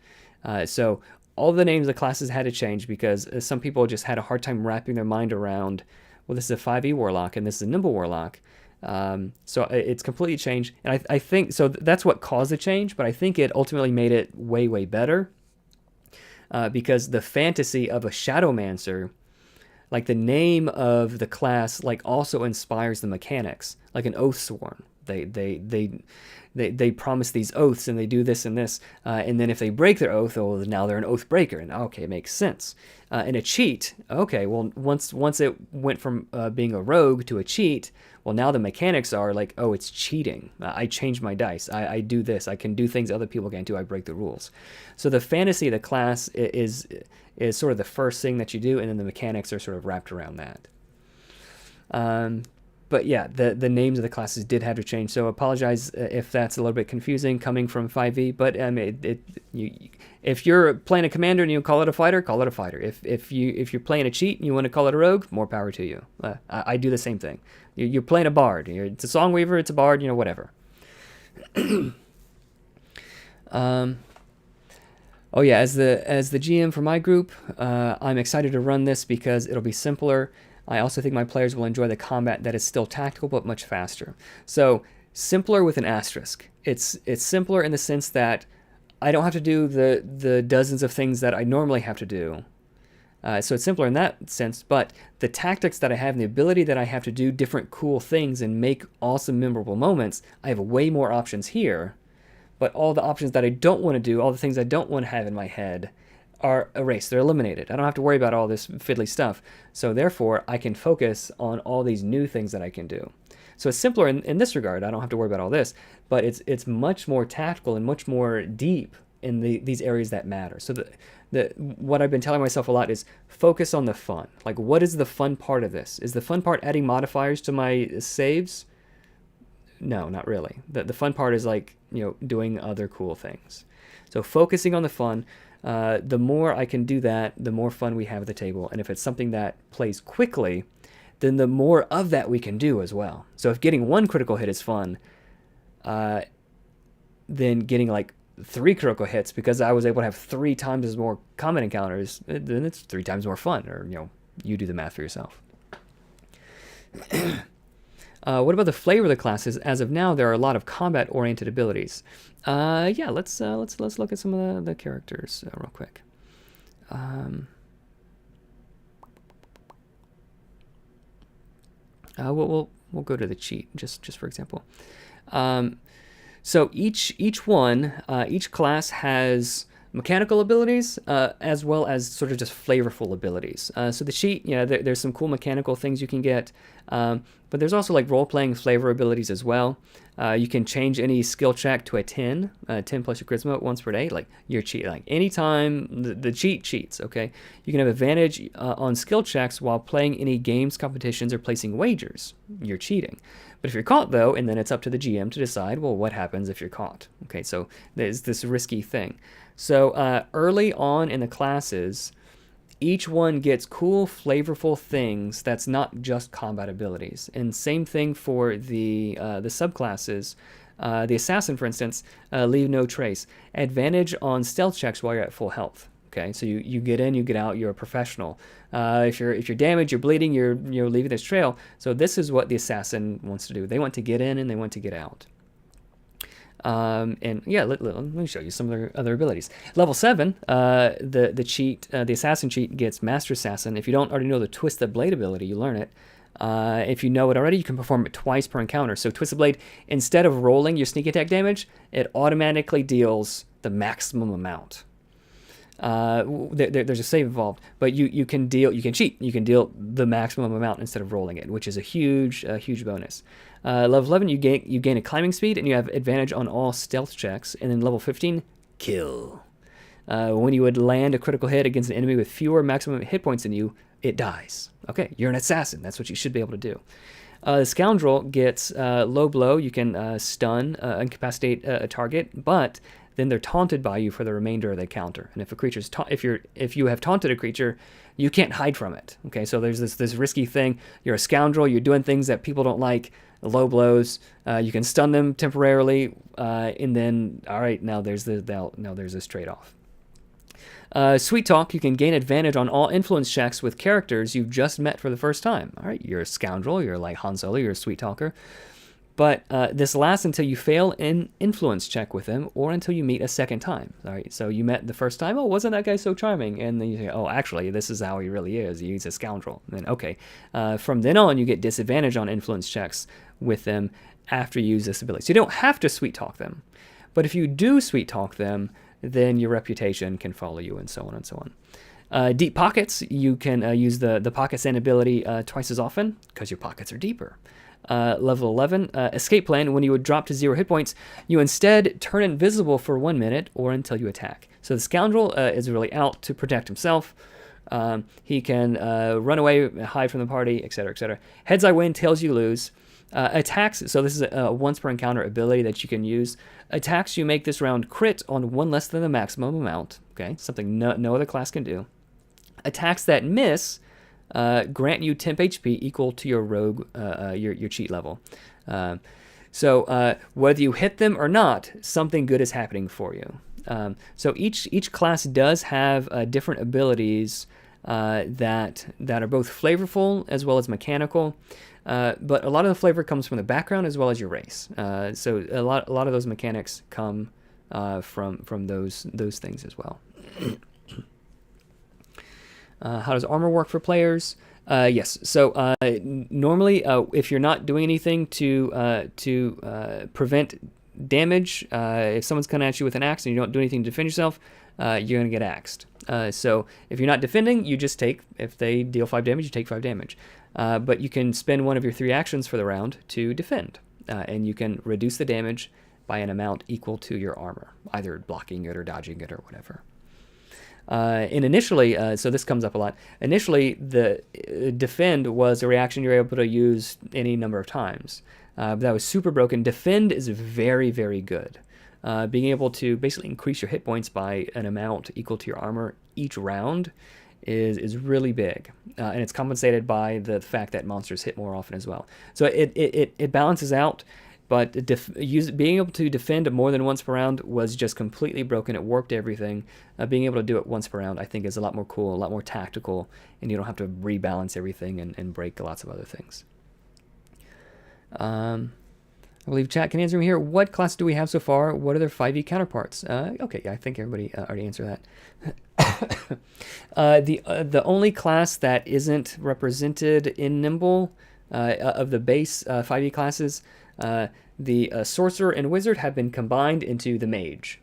So all the names of the classes had to change because some people just had a hard time wrapping their mind around, well, this is a 5e Warlock and this is a Nimble Warlock. So it's completely changed. And I think, so that's what caused the change, but I think it ultimately made it way, way better. Because the fantasy of a Shadowmancer, like the name of the class, like also inspires the mechanics, like an Oathsworn. They promise these oaths and they do this and this, and then if they break their oath, oh, now they're an oath breaker, and okay, it makes sense. And a cheat, okay, well, once it went from being a rogue to a cheat, well, now the mechanics are like, oh, it's cheating. I change my dice. I do this. I can do things other people can't do. I break the rules. So the fantasy of the class is sort of the first thing that you do, and then the mechanics are sort of wrapped around that. But yeah, the names of the classes did have to change. So apologize if that's a little bit confusing coming from 5e. But if you're playing a commander and you call it a fighter, call it a fighter. If you're playing a cheat and you want to call it a rogue, more power to you. I do the same thing. You're playing a bard. It's a songweaver. It's a bard. Whatever. Oh yeah, as the GM for my group, I'm excited to run this because it'll be simpler. I also think my players will enjoy the combat that is still tactical but much faster. So simpler with an asterisk. It's simpler in the sense that I don't have to do the dozens of things that I normally have to do. So it's simpler in that sense, but the tactics that I have and the ability that I have to do different cool things and make awesome memorable moments, I have way more options here. But all the options that I don't want to do, all the things I don't want to have in my head, are erased. They're eliminated. I don't have to worry about all this fiddly stuff. So therefore, I can focus on all these new things that I can do. So it's simpler in this regard. I don't have to worry about all this, but it's much more tactical and much more deep in these areas that matter. So what I've been telling myself a lot is focus on the fun. Like, what is the fun part of this? Is the fun part adding modifiers to my saves? No, not really. The fun part is like, doing other cool things. So focusing on the fun, the more I can do that, the more fun we have at the table. And if it's something that plays quickly, then the more of that we can do as well. So if getting one critical hit is fun, then getting like 3 critical hits because I was able to have 3 times as more combat encounters, then it's 3 times more fun. Or, you do the math for yourself. What about the flavor of the classes? As of now, there are a lot of combat-oriented abilities. Yeah, let's look at some of the characters real quick. We'll go to the cheat just for example. So each class has mechanical abilities as well as sort of just flavorful abilities. So the cheat, there's some cool mechanical things you can get, but there's also like role-playing flavor abilities as well. You can change any skill check to a 10 plus your charisma once per day. Like your cheat, like anytime the cheat cheats. Okay, you can have advantage on skill checks while playing any games, competitions, or placing wagers. You're cheating. But if you're caught, though, and then it's up to the GM to decide, well, what happens if you're caught? Okay, so there's this risky thing. So early on in the classes, each one gets cool, flavorful things that's not just combat abilities. And same thing for the subclasses. The assassin, for instance, leave no trace. Advantage on stealth checks while you're at full health. Okay, so you get in, you get out, you're a professional. If you're damaged, you're bleeding, you're leaving this trail. So this is what the assassin wants to do. They want to get in and they want to get out. And yeah, let me show you some of their other abilities. Level 7, the cheat, the assassin cheat gets Master Assassin. If you don't already know the Twist the Blade ability, you learn it. If you know it already, you can perform it twice per encounter. So Twist the Blade, instead of rolling your sneak attack damage, it automatically deals the maximum amount. There's a save involved, but you can cheat. You can deal the maximum amount instead of rolling it, which is a huge bonus. Level 11, you gain a climbing speed, and you have advantage on all stealth checks. And then level 15, kill. When you would land a critical hit against an enemy with fewer maximum hit points than you, it dies. Okay, you're an assassin. That's what you should be able to do. The Scoundrel gets low blow. You can stun, incapacitate a target, but then they're taunted by you for the remainder of the counter. And if a creature's if you have taunted a creature, you can't hide from it. Okay, so there's this risky thing. You're a scoundrel. You're doing things that people don't like. Low blows. You can stun them temporarily, and then all right, now there's this trade-off. Sweet Talk, you can gain advantage on all influence checks with characters you've just met for the first time. All right, you're a scoundrel. You're like Han Solo. You're a Sweet Talker. But this lasts until you fail an influence check with him or until you meet a second time. All right, so you met the first time. Oh, wasn't that guy so charming? And then you say, oh, actually, this is how he really is. He's a scoundrel. And then, okay. From then on, you get disadvantage on influence checks with them after you use this ability. So you don't have to sweet talk them. But if you do sweet talk them, then your reputation can follow you and so on and so on. Deep Pockets, you can use the Pocket Sand ability twice as often because your pockets are deeper. Level 11, Escape Plan. When you would drop to 0 hit points, you instead turn invisible for 1 minute or until you attack. So the Scoundrel is really out to protect himself. He can run away, hide from the party, etc., etc. Heads I win, tails you lose. Attacks, so this is a once per encounter ability that you can use. Attacks you make this round crit on one less than the maximum amount. Okay, something no other class can do. Attacks that miss grant you temp HP equal to your rogue, your cheat level. So whether you hit them or not, something good is happening for you. So each class does have different abilities that are both flavorful as well as mechanical. But a lot of the flavor comes from the background as well as your race. So a lot of those mechanics come from those things as well. How does armor work for players? Yes. So normally, if you're not doing anything to prevent damage, if someone's coming at you with an axe and you don't do anything to defend yourself, you're going to get axed. So if you're not defending, you just take, if they deal 5 damage, you take 5 damage. But you can spend one of your 3 actions for the round to defend, and you can reduce the damage by an amount equal to your armor, either blocking it or dodging it or whatever. And initially, so this comes up a lot, initially the defend was a reaction you're able to use any number of times. That was super broken. Defend is very, very good. Being able to basically increase your hit points by an amount equal to your armor each round is really big, and it's compensated by the fact that monsters hit more often as well. So it balances out, but being able to defend more than once per round was just completely broken. It warped everything. Being able to do it once per round, I think, is a lot more cool, a lot more tactical, and you don't have to rebalance everything and break lots of other things. I believe chat can answer me here. What class do we have so far? What are their 5e counterparts? Okay, yeah, I think everybody already answered that. The only class that isn't represented in Nimble of the base 5e classes, the Sorcerer and Wizard have been combined into the Mage.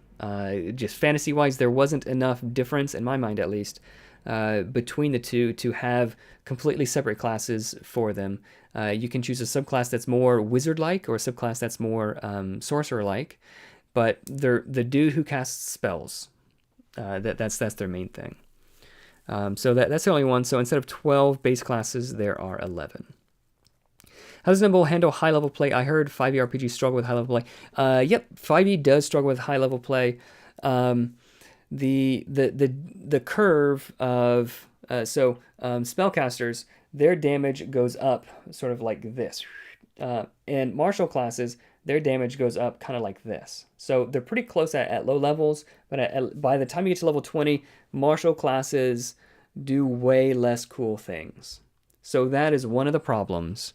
Just fantasy-wise, there wasn't enough difference, in my mind at least, between the two to have completely separate classes for them. You can choose a subclass that's more wizard-like or a subclass that's more sorcerer-like, but they're the dude who casts spells. That's their main thing. So that's the only one. So instead of 12 base classes, there are 11. How does Nimble handle high-level play? I heard 5e RPGs struggle with high-level play. Yep, 5e does struggle with high-level play. The curve of spellcasters, their damage goes up sort of like this, and martial classes, their damage goes up kind of like this. So they're pretty close at low levels, but by the time you get to level 20, martial classes do way less cool things. So that is one of the problems.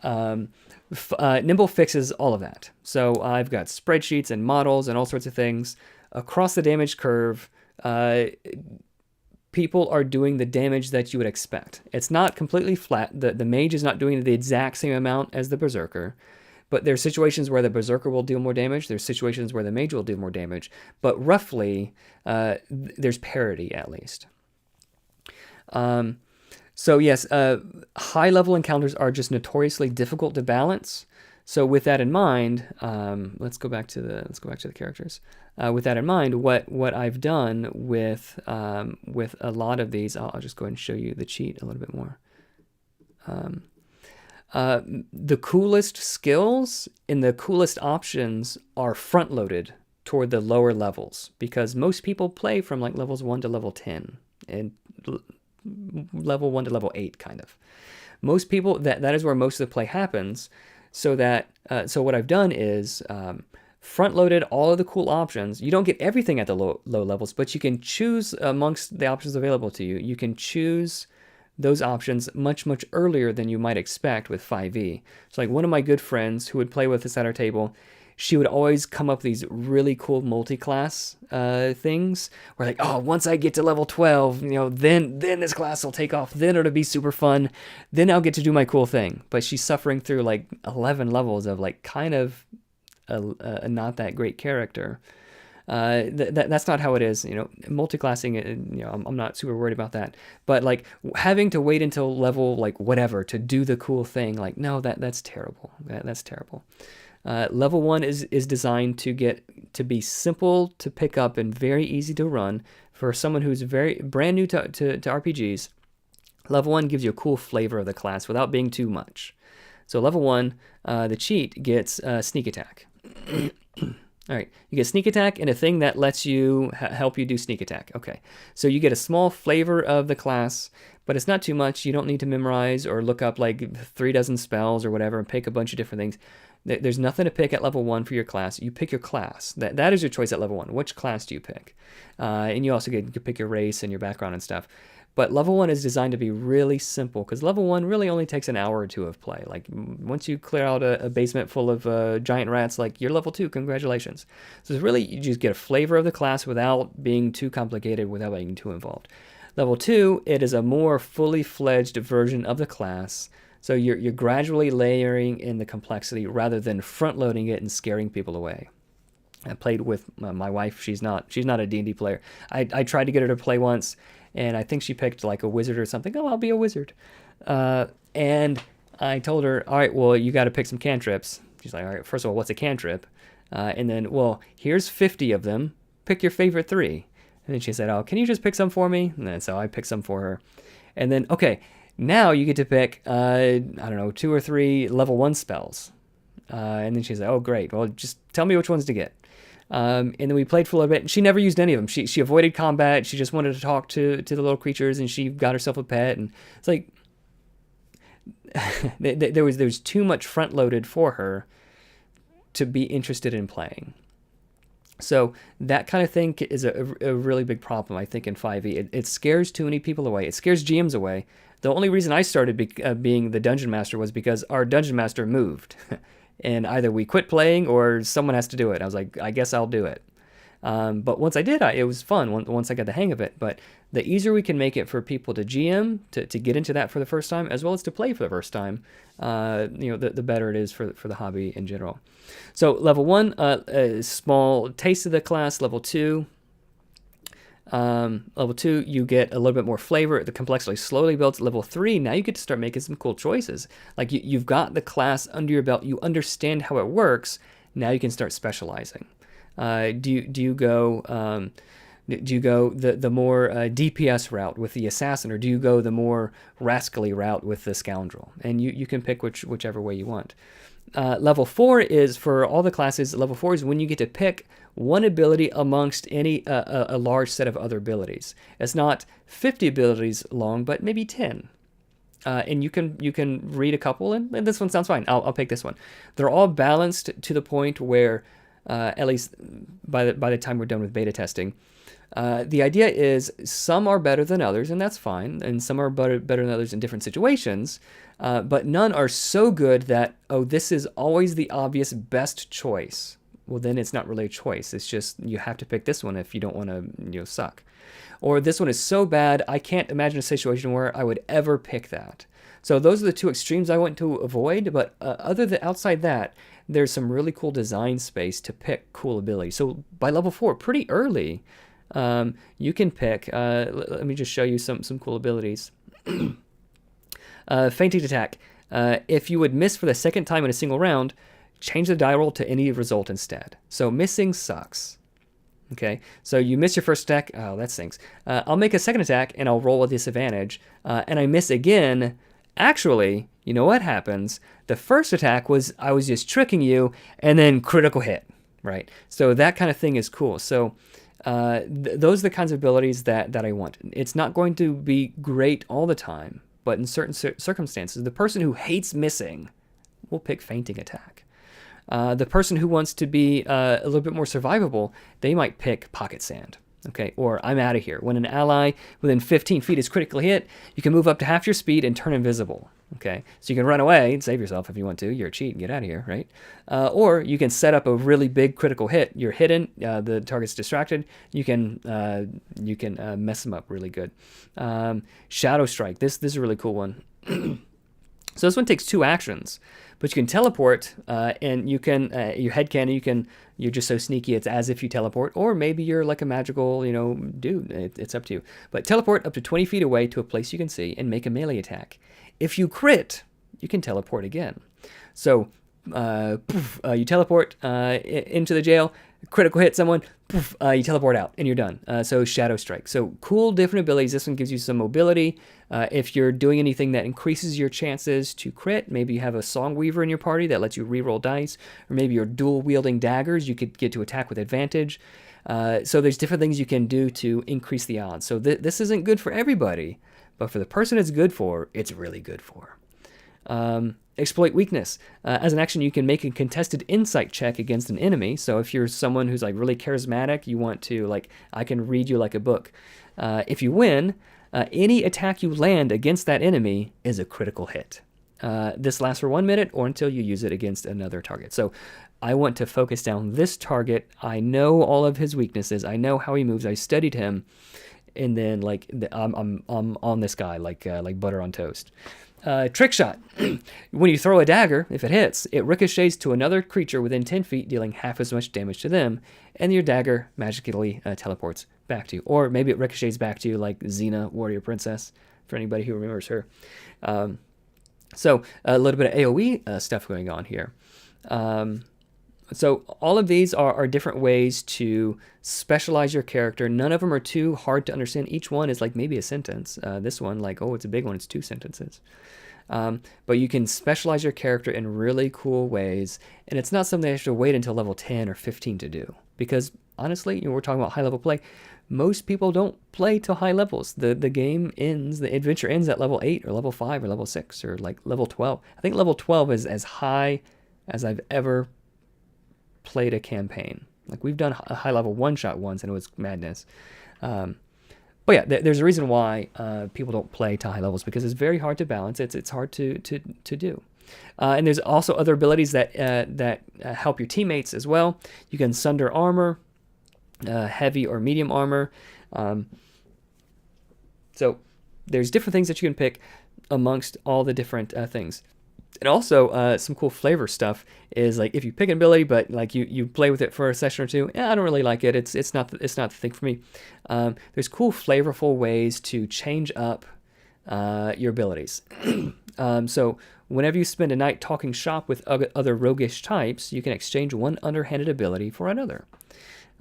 Nimble fixes all of that. So I've got spreadsheets and models and all sorts of things across the damage curve. People are doing the damage that you would expect. It's not completely flat. The mage is not doing the exact same amount as the berserker, but there's situations where the berserker will deal more damage. There's situations where the mage will do more damage, but roughly there's parity at least. So yes, high-level encounters are just notoriously difficult to balance. So with that in mind, let's go back to the characters. With that in mind, what I've done with a lot of these, I'll just go ahead and show you the cheat a little bit more. The coolest skills and the coolest options are front-loaded toward the lower levels because most people play from like levels 1 to level 10 and level 1 to level 8 kind of. Most people, that is where most of the play happens. So what I've done is front-loaded all of the cool options. You don't get everything at the low levels, but you can choose amongst the options available to you. You can choose those options much earlier than you might expect with 5e. So like one of my good friends who would play with us at our table, she would always come up with these really cool multi-class things where like, oh, once I get to level 12, then this class will take off, then it'll be super fun, then I'll get to do my cool thing. But she's suffering through like 11 levels of like kind of a not that great character. That's not how it is, multi-classing, I'm not super worried about that, but like having to wait until level like whatever to do the cool thing, like, no, that's terrible. That's terrible. Level 1 is designed to be simple to pick up and very easy to run for someone who's very brand new to RPGs. Level 1 gives you a cool flavor of the class without being too much. So level 1, the cheat gets sneak attack. All right, you get sneak attack and a thing that lets you help you do sneak attack. Okay, so you get a small flavor of the class, but it's not too much. You don't need to memorize or look up like 3 dozen spells or whatever and pick a bunch of different things. There's nothing to pick at level 1 for your class. You pick your class. That is your choice at level 1. Which class do you pick? And you also get to pick your race and your background and stuff. But level 1 is designed to be really simple because level 1 really only takes an hour or two of play. Like once you clear out a basement full of giant rats, like you're level 2, congratulations. So it's really, you just get a flavor of the class without being too complicated, without being too involved. Level 2, it is a more fully fledged version of the class. So you're gradually layering in the complexity rather than front loading it and scaring people away. I played with my wife. She's not a D&D player. I tried to get her to play once, and I think she picked like a wizard or something. Oh, I'll be a wizard. And I told her, all right, well, you got to pick some cantrips. She's like, all right, first of all, what's a cantrip? And then, well, here's 50 of them. Pick your favorite 3. And then she said, oh, can you just pick some for me? And then so I picked some for her. And then, okay, now you get to pick, 2 or 3 level 1 spells. And then she said, oh, great. Well, just tell me which ones to get. And then we played for a little bit. She never used any of them. She avoided combat. She just wanted to talk to the little creatures, and she got herself a pet. And it's like there was too much front loaded for her to be interested in playing. So that kind of thing is a really big problem, I think, in 5e. It scares too many people away. It scares GMs away. The only reason I started being the dungeon master was because our dungeon master moved. And either we quit playing or someone has to do it. I was like, I guess I'll do it. But once I did, it was fun once I got the hang of it. But the easier we can make it for people to GM, to get into that for the first time, as well as to play for the first time, the better it is for the hobby in general. So level 1, a small taste of the class. Level 2, you get a little bit more flavor. The complexity slowly builds. Level 3, now you get to start making some cool choices. Like you've got the class under your belt. You understand how it works. Now you can start specializing. Do you go Do you go the more DPS route with the assassin, or do you go the more rascally route with the scoundrel? And you can pick whichever way you want. Level 4 is for all the classes. Level 4 is when you get to pick one ability amongst a large set of other abilities. It's not 50 abilities long, but maybe 10. And you can read a couple, and this one sounds fine. I'll pick this one. They're all balanced to the point where, at least by the time we're done with beta testing, the idea is some are better than others, and that's fine, and some are better than others in different situations, but none are so good that, oh, this is always the obvious best choice. Well, then it's not really a choice. It's just you have to pick this one if you don't want to suck. Or this one is so bad, I can't imagine a situation where I would ever pick that. So those are the two extremes I want to avoid, but outside that, there's some really cool design space to pick cool abilities. So by level 4, pretty early, you can pick, let me just show you some cool abilities. Fainting attack. If you would miss for the second time in a single round, change the die roll to any result instead. So missing sucks. Okay, so you miss your first attack. Oh, that stinks. I'll make a second attack, and I'll roll with disadvantage. And I miss again. Actually, you know what happens? The first attack was I was just tricking you, and then critical hit, right? So that kind of thing is cool. So those are the kinds of abilities that I want. It's not going to be great all the time, but in certain circumstances, the person who hates missing will pick fainting attack. The person who wants to be a little bit more survivable, they might pick pocket sand. Okay, or I'm out of here. When an ally within 15 feet is critically hit, you can move up to half your speed and turn invisible. Okay, so you can run away and save yourself if you want to. You're a cheat and get out of here, right? Or you can set up a really big critical hit. You're hidden, the target's distracted. You can mess them up really good. Shadow Strike. This is a really cool one. So this one takes 2 actions, but you can teleport, and you can your headcanon. You're just so sneaky. It's as if you teleport, or maybe you're like a magical, dude. It's up to you. But teleport up to 20 feet away to a place you can see and make a melee attack. If you crit, you can teleport again. So you teleport into the jail, critical hit someone, you teleport out, and you're done. So Shadow Strike. So cool, different abilities. This one gives you some mobility. If you're doing anything that increases your chances to crit, maybe you have a Song Weaver in your party that lets you reroll dice, or maybe you're dual-wielding daggers, you could get to attack with advantage. So there's different things you can do to increase the odds. So this isn't good for everybody, but for the person it's good for, it's really good for. Exploit weakness. As an action, you can make a contested insight check against an enemy. So if you're someone who's like really charismatic, you want to I can read you like a book. If you win, any attack you land against that enemy is a critical hit. This lasts for 1 minute or until you use it against another target. So I want to focus down this target. I know all of his weaknesses. I know how he moves. I studied him, and then I'm on this guy like butter on toast. Trick shot. When you throw a dagger, if it hits, it ricochets to another creature within 10 feet, dealing half as much damage to them, and your dagger magically teleports back to you. Or maybe it ricochets back to you like Xena, Warrior Princess, for anybody who remembers her. So a little bit of AoE stuff going on here. So all of these are different ways to specialize your character. None of them are too hard to understand. Each one is like maybe a sentence. This one, it's a big one. It's 2 sentences. But you can specialize your character in really cool ways. And it's not something you have to wait until level 10 or 15 to do. Because honestly, we're talking about high level play. Most people don't play to high levels. The game ends, the adventure ends at level 8 or level 5 or level 6 or like level 12. I think level 12 is as high as I've ever played a campaign. Like we've done a high level one shot once and it was madness. But yeah, there's a reason why people don't play to high levels, because it's very hard to balance. It's hard to do. And there's also other abilities that help your teammates as well. You can sunder armor, heavy or medium armor. So there's different things that you can pick amongst all the different things. And also, some cool flavor stuff is like if you pick an ability, but like you play with it for a session or two, I don't really like it. It's not the thing for me. There's cool flavorful ways to change up your abilities. So whenever you spend a night talking shop with other roguish types, you can exchange one underhanded ability for another.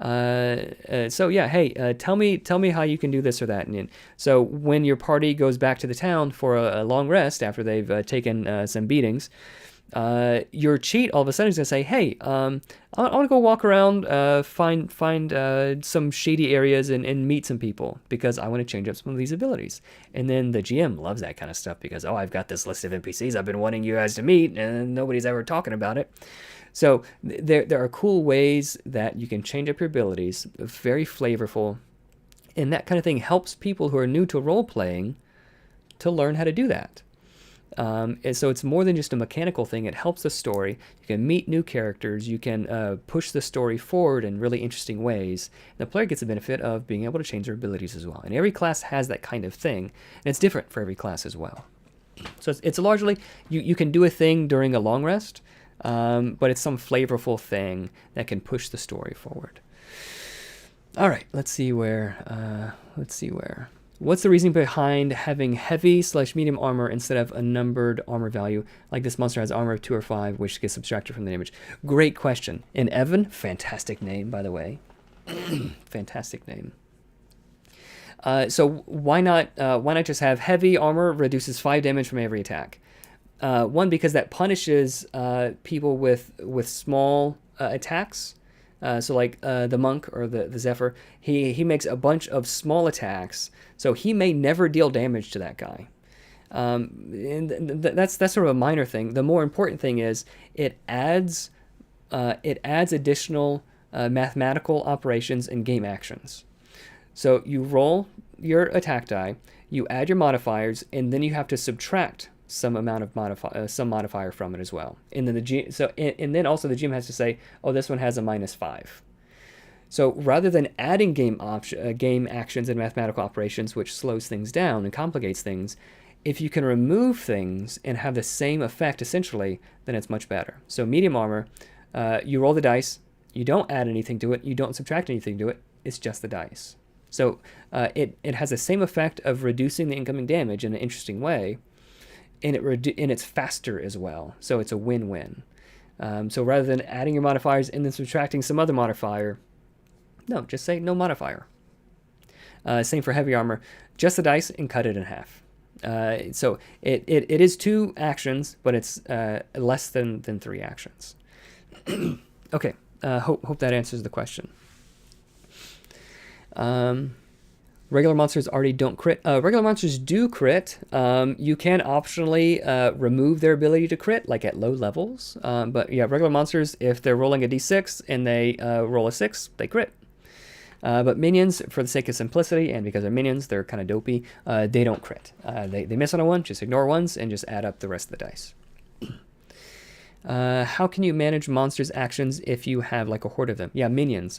So yeah, hey, tell me how you can do this or that. And so when your party goes back to the town for a long rest after they've taken some beatings, your cheat all of a sudden is gonna say, hey, I want to go walk around, find some shady areas and meet some people because I want to change up some of these abilities. And then the GM loves that kind of stuff because, oh, I've got this list of NPCs I've been wanting you guys to meet and nobody's ever talking about it. So there are cool ways that you can change up your abilities, very flavorful, and that kind of thing helps people who are new to role playing to learn how to do that. And so it's more than just a mechanical thing. It helps the story. You can meet new characters. You can push the story forward in really interesting ways. And the player gets the benefit of being able to change their abilities as well. And every class has that kind of thing, and it's different for every class as well. So it's largely, you can do a thing during a long rest, but it's some flavorful thing that can push the story forward. All right, let's see where. What's the reasoning behind having heavy/medium armor instead of a numbered armor value? Like this monster has armor of 2 or 5, which gets subtracted from the damage. Great question. And Evan, fantastic name, by the way. Fantastic name. So why not just have heavy armor reduces 5 damage from every attack? One, because that punishes people with small attacks. So like the monk or the Zephyr, he makes a bunch of small attacks, so he may never deal damage to that guy. And that's sort of a minor thing. The more important thing is it adds additional mathematical operations and game actions. So you roll your attack die, you add your modifiers, and then you have to subtract some amount of some modifier from it as well. And then then also the GM has to say, oh, this one has a -5. So rather than adding game actions and mathematical operations, which slows things down and complicates things, if you can remove things and have the same effect essentially, then it's much better. So medium armor, you roll the dice, you don't add anything to it, you don't subtract anything to it, it's just the dice. So it has the same effect of reducing the incoming damage in an interesting way, and it's faster as well. So it's a win-win. So rather than adding your modifiers and then subtracting some other modifier, no, just say no modifier. Same for heavy armor, just the dice and cut it in half. So it is 2 actions, but it's less than 3 actions. Okay, hope that answers the question. Regular monsters already don't crit. Regular monsters do crit. You can optionally remove their ability to crit, like at low levels. But yeah, regular monsters, if they're rolling a d6 and they roll a 6, they crit. But minions, for the sake of simplicity and because they're minions, they're kind of dopey, they don't crit. They miss on a 1, just ignore ones and just add up the rest of the dice. How can you manage monsters' actions if you have like a horde of them? Yeah, minions.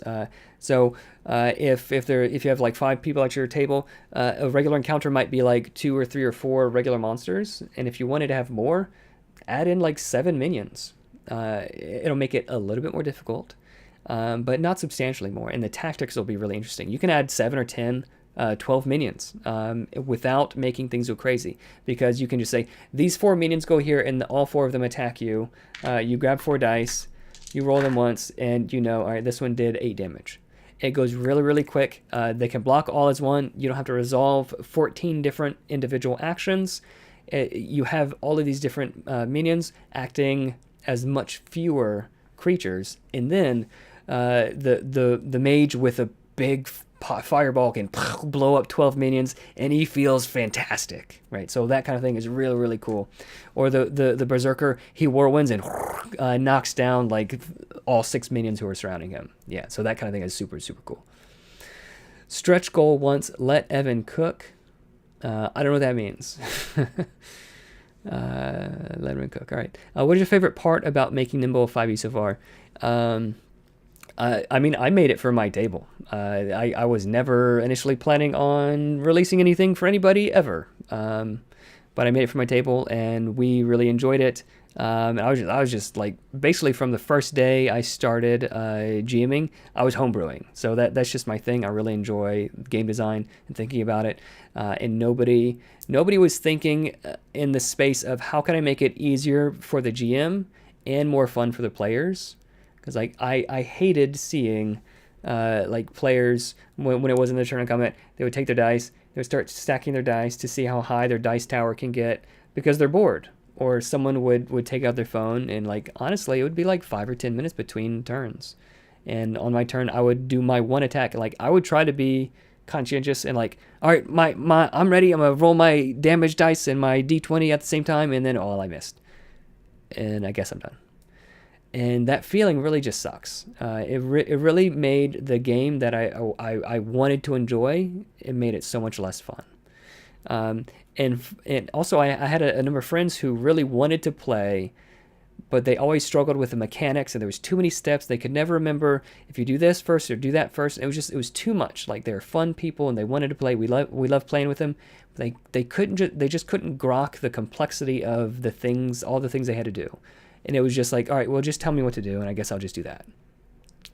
So if you have like 5 people at your table, a regular encounter might be like 2 or 3 or 4 regular monsters, and if you wanted to have more, add in like 7 minions. It'll make it a little bit more difficult, but not substantially more, and the tactics will be really interesting. You can add 7 or 10 12 minions without making things go crazy, because you can just say these 4 minions go here and all 4 of them attack you. You grab 4 dice, you roll them once, and you know, all right, this one did 8 damage. It goes really, really quick. They can block all as one. You don't have to resolve 14 different individual actions. You have all of these different minions acting as much fewer creatures, and then the mage with a big fireball can blow up 12 minions, and he feels fantastic, right? So that kind of thing is really, really cool. Or the berserker, he whirlwinds and knocks down like all 6 minions who are surrounding him. Yeah, so that kind of thing is super, super cool. Stretch goal once, let Evan cook. I don't know what that means. Let Evan cook. All right. What is your favorite part about making Nimble 5e so far? I mean, I made it for my table. I was never initially planning on releasing anything for anybody ever, but I made it for my table, and we really enjoyed it. I was just like, basically from the first day I started GMing, I was homebrewing. So that's just my thing. I really enjoy game design and thinking about it. And nobody was thinking in the space of how can I make it easier for the GM and more fun for the players. Because I hated seeing like players, when it wasn't their turn in combat, they would take their dice, they would start stacking their dice to see how high their dice tower can get because they're bored. Or someone would take out their phone, and like honestly, it would be like 5 or 10 minutes between turns. And on my turn, I would do my one attack. Like I would try to be conscientious and like, all right, my I'm ready. I'm gonna roll my damage dice and my d20 at the same time, and then I missed, and I guess I'm done. And that feeling really just sucks. It really made the game that I wanted to enjoy. It made it so much less fun. And also I had a number of friends who really wanted to play, but they always struggled with the mechanics, and there was too many steps. They could never remember if you do this first or do that first. It was too much. Like they're fun people and they wanted to play. We love playing with them. They just couldn't grok the complexity of all the things they had to do. And it was just like, all right, well, just tell me what to do, and I guess I'll just do that.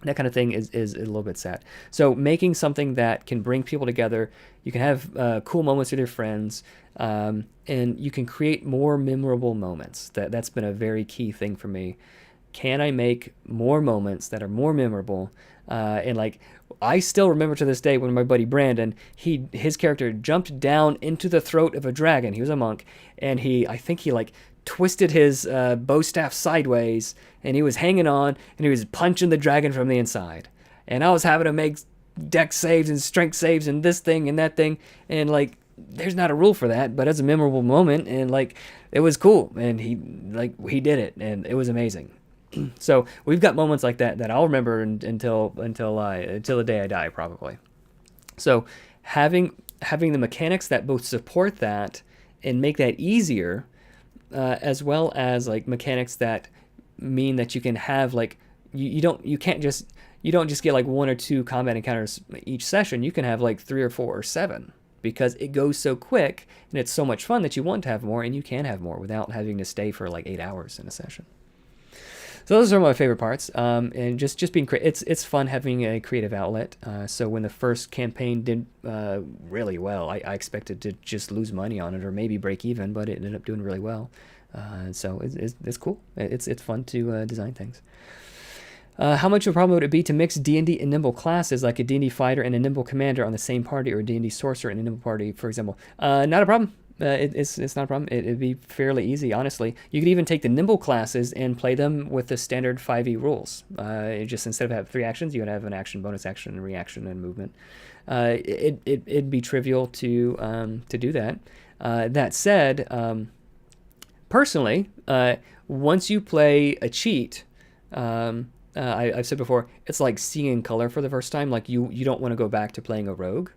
That kind of thing is a little bit sad. So making something that can bring people together, you can have cool moments with your friends, and you can create more memorable moments. That's been a very key thing for me. Can I make more moments that are more memorable? And like, I still remember to this day when my buddy Brandon, his character jumped down into the throat of a dragon. He was a monk, and I think he like twisted his bow staff sideways, and he was hanging on, and he was punching the dragon from the inside. And I was having to make dex saves and strength saves and this thing and that thing, and like there's not a rule for that, but it's a memorable moment, and like it was cool, and he did it, and it was amazing. So we've got moments like that I'll remember until the day I die, probably. So having the mechanics that both support that and make that easier, as well as like mechanics that mean that you can have like you don't just get like 1 or 2 combat encounters each session. You can have like 3 or 4 or 7, because it goes so quick and it's so much fun that you want to have more, and you can have more without having to stay for like 8 hours in a session. So those are my favorite parts, and just being it's fun having a creative outlet. So when the first campaign did really well, I expected to just lose money on it or maybe break even, but it ended up doing really well. So it's cool. It's fun to design things. How much of a problem would it be to mix D&D and Nimble classes, like a D&D fighter and a Nimble commander on the same party, or a D&D sorcerer and a Nimble party, for example? Not a problem. It's not a problem. It'd be fairly easy, honestly. You could even take the Nimble classes and play them with the standard 5e rules. Just instead of having 3 actions, you would have an action, bonus action, reaction, and movement. It'd be trivial to do that. That said, personally, once you play a cheat, I've said before, it's like seeing in color for the first time. Like you don't want to go back to playing a rogue.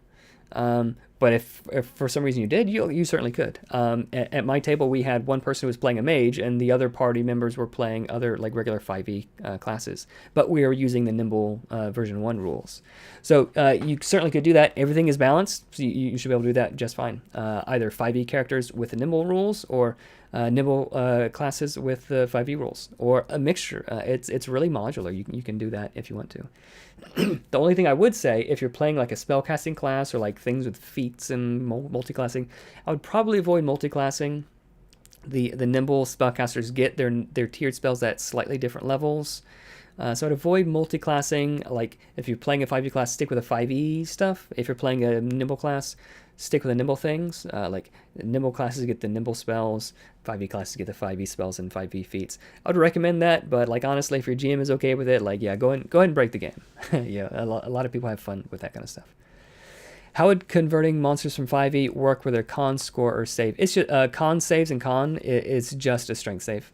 But if for some reason you did, you certainly could. At my table, we had one person who was playing a mage, and the other party members were playing other like regular 5e classes. But we were using the Nimble version 1 rules. So you certainly could do that. Everything is balanced, so you should be able to do that just fine. Either 5e characters with the Nimble rules, or Nimble classes with the 5e rules, or a mixture. It's really modular. You can do that if you want to. The only thing I would say, if you're playing like a spellcasting class or like things with feats and multiclassing, I would probably avoid multiclassing. The Nimble spellcasters get their tiered spells at slightly different levels. So I'd avoid multiclassing. Like if you're playing a 5e class, stick with a 5e stuff. If you're playing a Nimble class, stick with the Nimble things. Like Nimble classes get the Nimble spells, 5e classes get the 5e spells and 5e feats. I would recommend that, but like honestly, if your GM is okay with it, like yeah, go ahead and break the game. Yeah, a lot of people have fun with that kind of stuff. How would converting monsters from 5e work with their con score or save? It's just con saves, and con is just a strength save.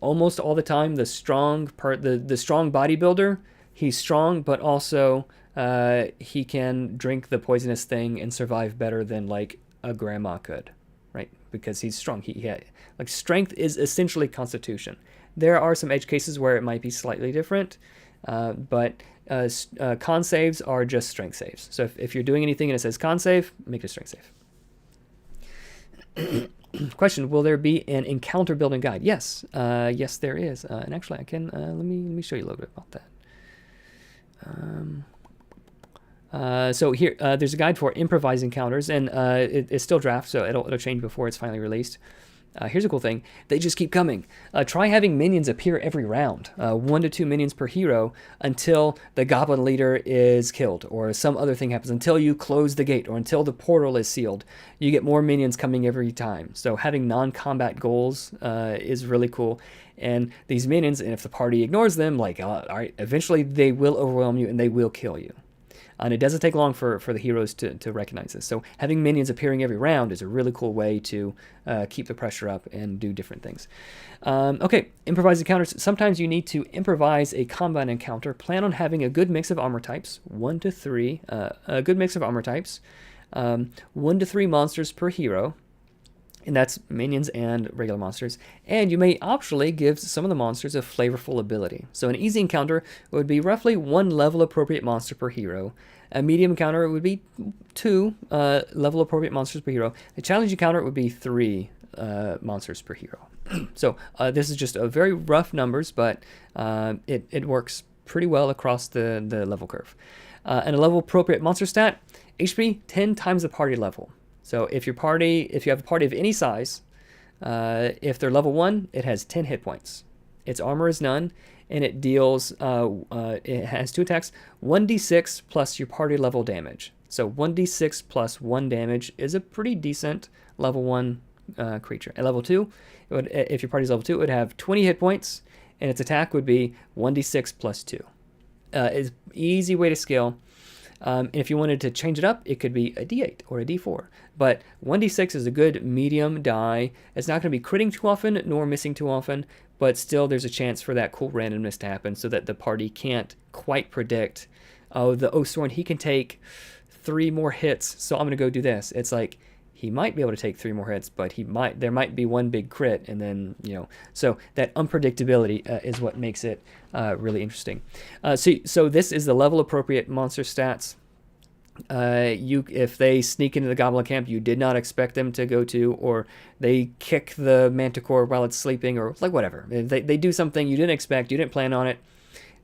Almost all the time, the strong bodybuilder, he's strong, but also he can drink the poisonous thing and survive better than like a grandma could, right? Because he's strong. Like strength is essentially constitution. There are some edge cases where it might be slightly different, but con saves are just strength saves. So if you're doing anything and it says con save, make it a strength save. Question: will there be an encounter building guide? Yes, yes there is. And actually, I can let me show you a little bit about that. So here, there's a guide for improvised encounters, and it's still draft, so it'll change before it's finally released. Here's a cool thing. They just keep coming. Try having minions appear every round. 1 to 2 minions per hero until the goblin leader is killed or some other thing happens, until you close the gate or until the portal is sealed. You get more minions coming every time. So having non-combat goals is really cool. And these minions, and if the party ignores them, like, all right, eventually they will overwhelm you and they will kill you. And it doesn't take long for the heroes to recognize this. So having minions appearing every round is a really cool way to keep the pressure up and do different things. Okay, improvise encounters. Sometimes you need to improvise a combat encounter. Plan on having a good mix of armor types, 1 to 3. A good mix of armor types, 1 to 3 monsters per hero. And that's minions and regular monsters. And you may optionally give some of the monsters a flavorful ability. So an easy encounter would be roughly 1 level appropriate monster per hero. A medium encounter would be 2 level appropriate monsters per hero. A challenge encounter would be 3 monsters per hero. So this is just a very rough numbers, but it works pretty well across the level curve. And a level appropriate monster stat, HP 10 times the party level. So if you have a party of any size, if they're level 1, it has 10 hit points. Its armor is none, and it deals, it has 2 attacks, 1d6 plus your party level damage. So 1d6 plus 1 damage is a pretty decent level 1 creature. At level 2, if your party's level 2, it would have 20 hit points, and its attack would be 1d6 plus 2. It's easy way to scale. And if you wanted to change it up, it could be a D8 or a D4. But 1d6 is a good medium die. It's not going to be critting too often, nor missing too often, but still there's a chance for that cool randomness to happen so that the party can't quite predict, oh, Soren, he can take 3 more hits, so I'm going to go do this. It's like, he might be able to take 3 more hits, but there might be one big crit, and then, so that unpredictability is what makes it really interesting. So this is the level appropriate monster stats. If they sneak into the goblin camp you did not expect them to go to, or they kick the manticore while it's sleeping, or like whatever. They do something you didn't expect, you didn't plan on it.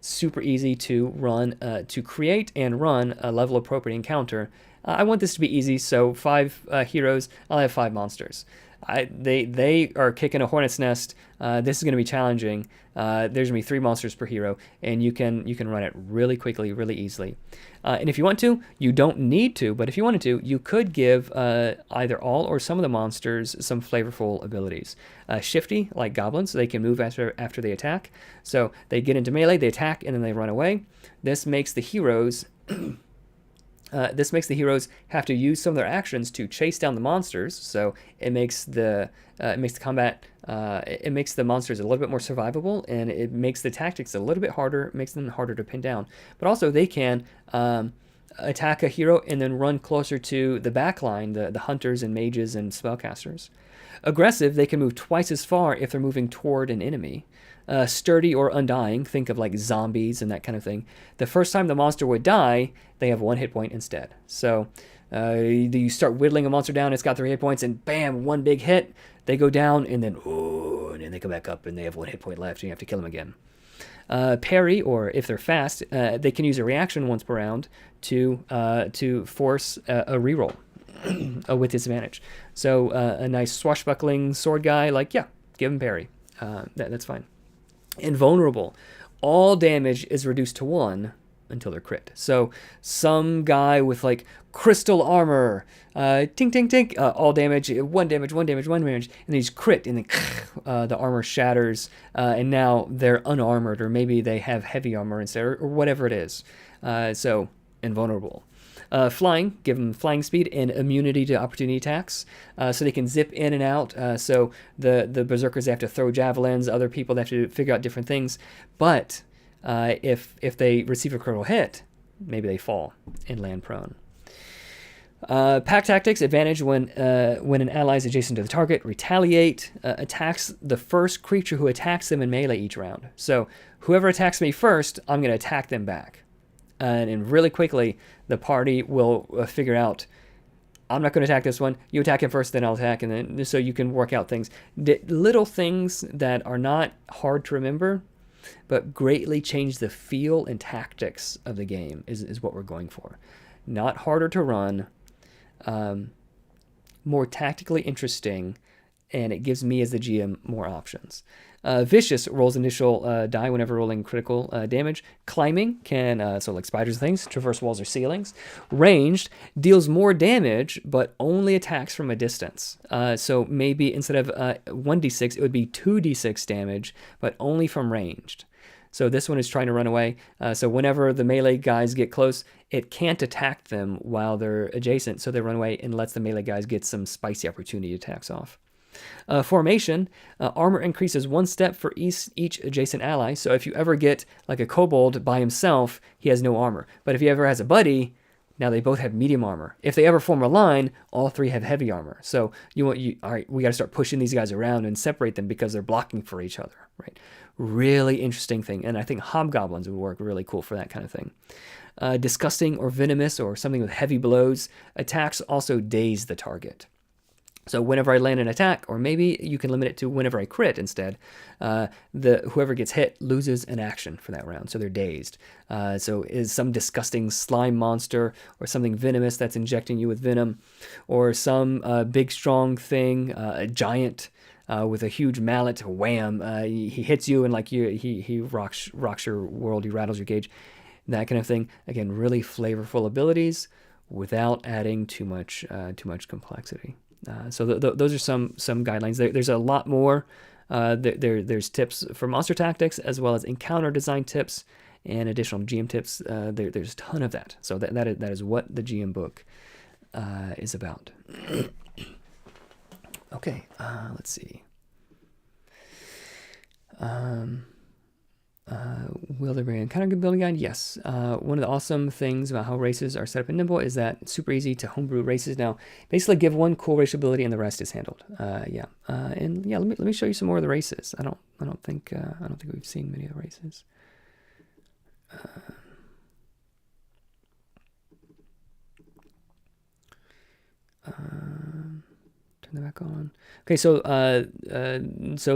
Super easy to run, to create and run a level appropriate encounter. I want this to be easy, so 5 heroes, I'll have 5 monsters. They are kicking a hornet's nest. This is going to be challenging. There's going to be 3 monsters per hero, and you can run it really quickly, really easily. And if you want to, you don't need to, but if you wanted to, you could give either all or some of the monsters some flavorful abilities. Shifty, like goblins, so they can move after they attack. So they get into melee, they attack, and then they run away. This makes the heroes have to use some of their actions to chase down the monsters. So it makes the combat, it makes the monsters a little bit more survivable, and it makes the tactics a little bit harder, makes them harder to pin down. But also they can attack a hero and then run closer to the back line, the hunters and mages and spellcasters. Aggressive, they can move twice as far if they're moving toward an enemy. Sturdy or undying, think of like zombies and that kind of thing. The first time the monster would die, they have 1 hit point instead. So you start whittling a monster down, it's got 3 hit points, and bam, 1 big hit, they go down, and then they come back up, and they have 1 hit point left, and you have to kill them again. Parry, or if they're fast, they can use a reaction once per round to force a reroll with disadvantage. So a nice swashbuckling sword guy, like, yeah, give him parry. That's fine. Invulnerable. All damage is reduced to 1 until they're crit. So some guy with like crystal armor, tink, tink, tink, all damage, 1 damage, 1 damage, 1 damage, and he's crit, and then the armor shatters, and now they're unarmored, or maybe they have heavy armor instead, or whatever it is. So invulnerable. Flying, give them flying speed and immunity to opportunity attacks, so they can zip in and out. So the berserkers, they have to throw javelins, other people, they have to figure out different things. But if they receive a critical hit, maybe they fall and land prone. Pack tactics, advantage when an ally is adjacent to the target. Retaliate, attacks the first creature who attacks them in melee each round. So whoever attacks me first, I'm going to attack them back. And really quickly, the party will figure out, I'm not going to attack this one. You attack him first, then I'll attack, and then so you can work out things. Little things that are not hard to remember, but greatly change the feel and tactics of the game is what we're going for. Not harder to run, more tactically interesting, and it gives me as the GM more options. Vicious rolls initial die whenever rolling critical damage. Climbing can, so like spiders and things, traverse walls or ceilings. Ranged deals more damage, but only attacks from a distance. So maybe instead of 1d6, it would be 2d6 damage, but only from ranged. So this one is trying to run away. So whenever the melee guys get close, it can't attack them while they're adjacent, so they run away and lets the melee guys get some spicy opportunity attacks off. Formation, armor increases 1 step for each adjacent ally. So if you ever get like a kobold by himself, he has no armor. But if he ever has a buddy, now they both have medium armor. If they ever form a line, all 3 have heavy armor. So all right, we got to start pushing these guys around and separate them because they're blocking for each other, right? Really interesting thing, and I think hobgoblins would work really cool for that kind of thing. Disgusting or venomous or something with heavy blows. Attacks also daze the target. So whenever I land an attack, or maybe you can limit it to whenever I crit instead, whoever gets hit loses an action for that round, so they're dazed. So is some disgusting slime monster or something venomous that's injecting you with venom, or some big strong thing, a giant with a huge mallet, wham! He hits you and like he rocks your world, he rattles your cage, that kind of thing. Again, really flavorful abilities without adding too much complexity. So those are some guidelines. There's a lot more. There's tips for monster tactics as well as encounter design tips and additional GM tips. There's a ton of that. So that is what the GM book is about. Okay, let's see. Wildebran kind of good building guide. Yes. One of the awesome things about how races are set up in Nimble is that it's super easy to homebrew races. Now, basically give one cool racial ability and the rest is handled. Let me show you some more of the races. I don't think we've seen many of the races. Turn that back on. Okay, so